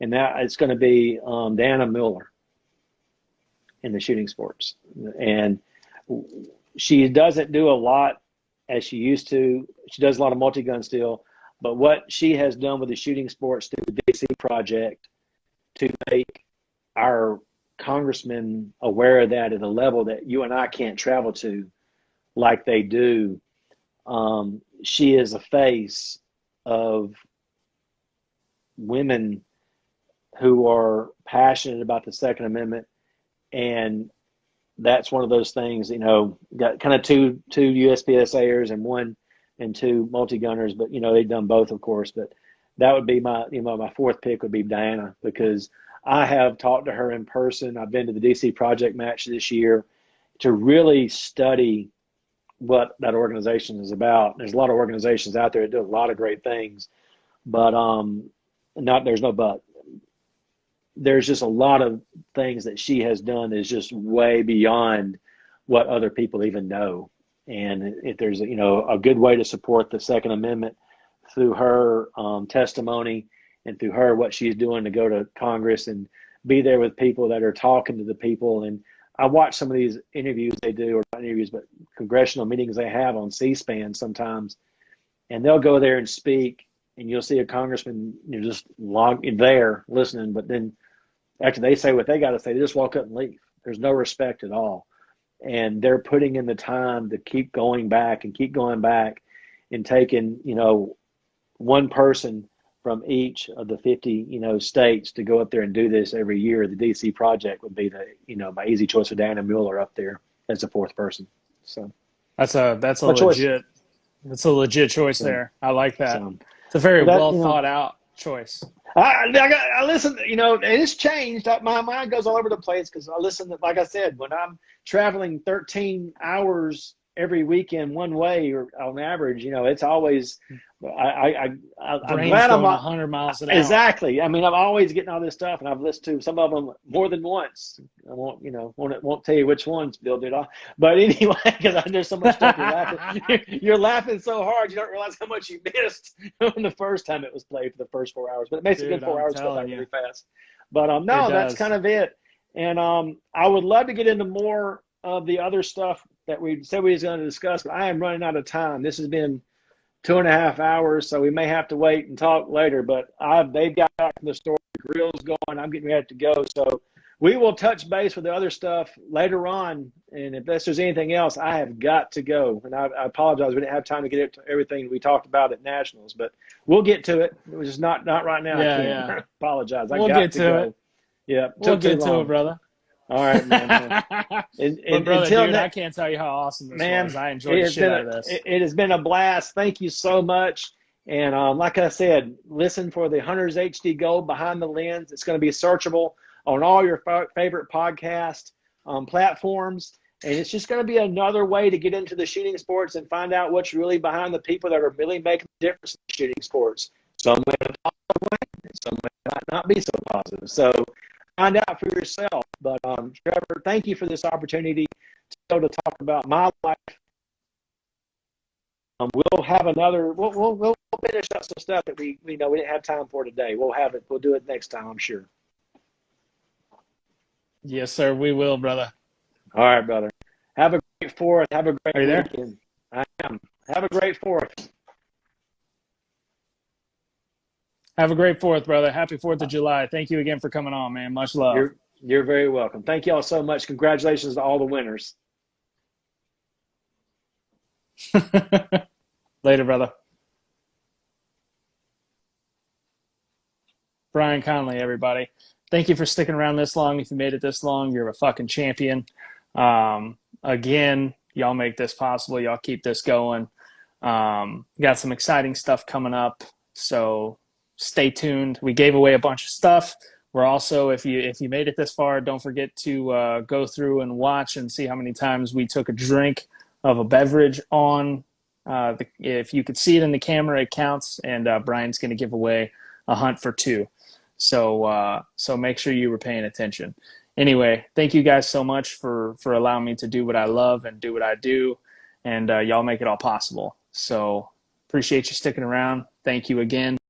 S3: and that it's going to be Diana Miller in the shooting sports. And she doesn't do a lot as she used to. She does a lot of multi-gun still, but what she has done with the shooting sports through the DC project to make our congressmen aware of that at a level that you and I can't travel to like they do. She is a face of women who are passionate about the Second Amendment, and that's one of those things. Got kind of two USPSAers and two multi-gunners, but they've done both, of course. But that would be my my fourth pick would be Diana, because I have talked to her in person. I've been to the DC Project match this year to really study what that organization is about. There's a lot of organizations out there that do a lot of great things, but there's no but. There's just a lot of things that she has done is just way beyond what other people even know. And if there's a good way to support the Second Amendment through her testimony and through her what she's doing to go to Congress and be there with people that are talking to the people. And I watch some of these interviews they do, or not interviews, but congressional meetings they have on C-SPAN sometimes, and they'll go there and speak, and you'll see a congressman just logged there listening, but then after they say what they got to say, they just walk up and leave. There's no respect at all. And they're putting in the time to keep going back and taking, one person from each of the 50, states to go up there and do this every year. The DC project would be my easy choice for Diana Mueller up there as the fourth person. So
S1: that's a legit choice there. I like that. It's a very well thought out choice.
S3: I listen, and it's changed. My mind goes all over the place because I listen, like I said, when I'm traveling 13 hours every weekend one way or on average, it's always, I'm glad I'm
S1: 100 miles an hour.
S3: Exactly. I mean, I'm always getting all this stuff, and I've listened to some of them more than once. I won't tell you which ones Bill did. But anyway, because there's so much stuff you're laughing. You're laughing so hard you don't realize how much you missed when the first time it was played for the first 4 hours. But it makes a good 4 hours go by really fast. But no, that's kind of it. And I would love to get into more of the other stuff that we said we was going to discuss, but I am running out of time. This has been 2.5 hours, so we may have to wait and talk later. But they've got back from the store, the grill's going, I'm getting ready to go. So we will touch base with the other stuff later on. And if there's anything else, I have got to go. And I apologize, we didn't have time to get to everything we talked about at Nationals, but we'll get to it. It was just not right now.
S1: Yeah,
S3: I can't.
S1: yeah.
S3: Apologize.
S1: We'll get to it.
S3: Yeah,
S1: we'll get to it, brother.
S3: All right, man.
S1: But brother, dude, I can't tell you how awesome this was. I enjoyed the shit out of this.
S3: It has been a blast. Thank you so much. And like I said, listen for the Hunters HD Gold Behind the Lens. It's going to be searchable on all your favorite podcast platforms. And it's just going to be another way to get into the shooting sports and find out what's really behind the people that are really making the difference in shooting sports. Some way in a positive way, some way might not be so positive. So find out for yourself. But Trevor, thank you for this opportunity to talk about my life. We'll have another. We'll finish up some stuff that we didn't have time for today. We'll have it. We'll do it next time, I'm sure.
S1: Yes, sir. We will, brother.
S3: All right, brother. Have a great 4th. Have a great
S1: weekend.
S3: I am. Have a great 4th.
S1: Have a great 4th, brother. Happy 4th of July. Thank you again for coming on, man. Much love.
S3: You're very welcome. Thank you all so much. Congratulations to all the winners.
S1: Later, brother. Brian Conley, everybody. Thank you for sticking around this long. If you made it this long, you're a fucking champion. Again, y'all make this possible. Y'all keep this going. Got some exciting stuff coming up, so stay tuned. We gave away a bunch of stuff. We're also, if you made it this far, don't forget to go through and watch and see how many times we took a drink of a beverage on. If you could see it in the camera, it counts. And Brian's going to give away a hunt for 2. So make sure you were paying attention. Anyway, thank you guys so much for allowing me to do what I love and do what I do. And y'all make it all possible. So appreciate you sticking around. Thank you again.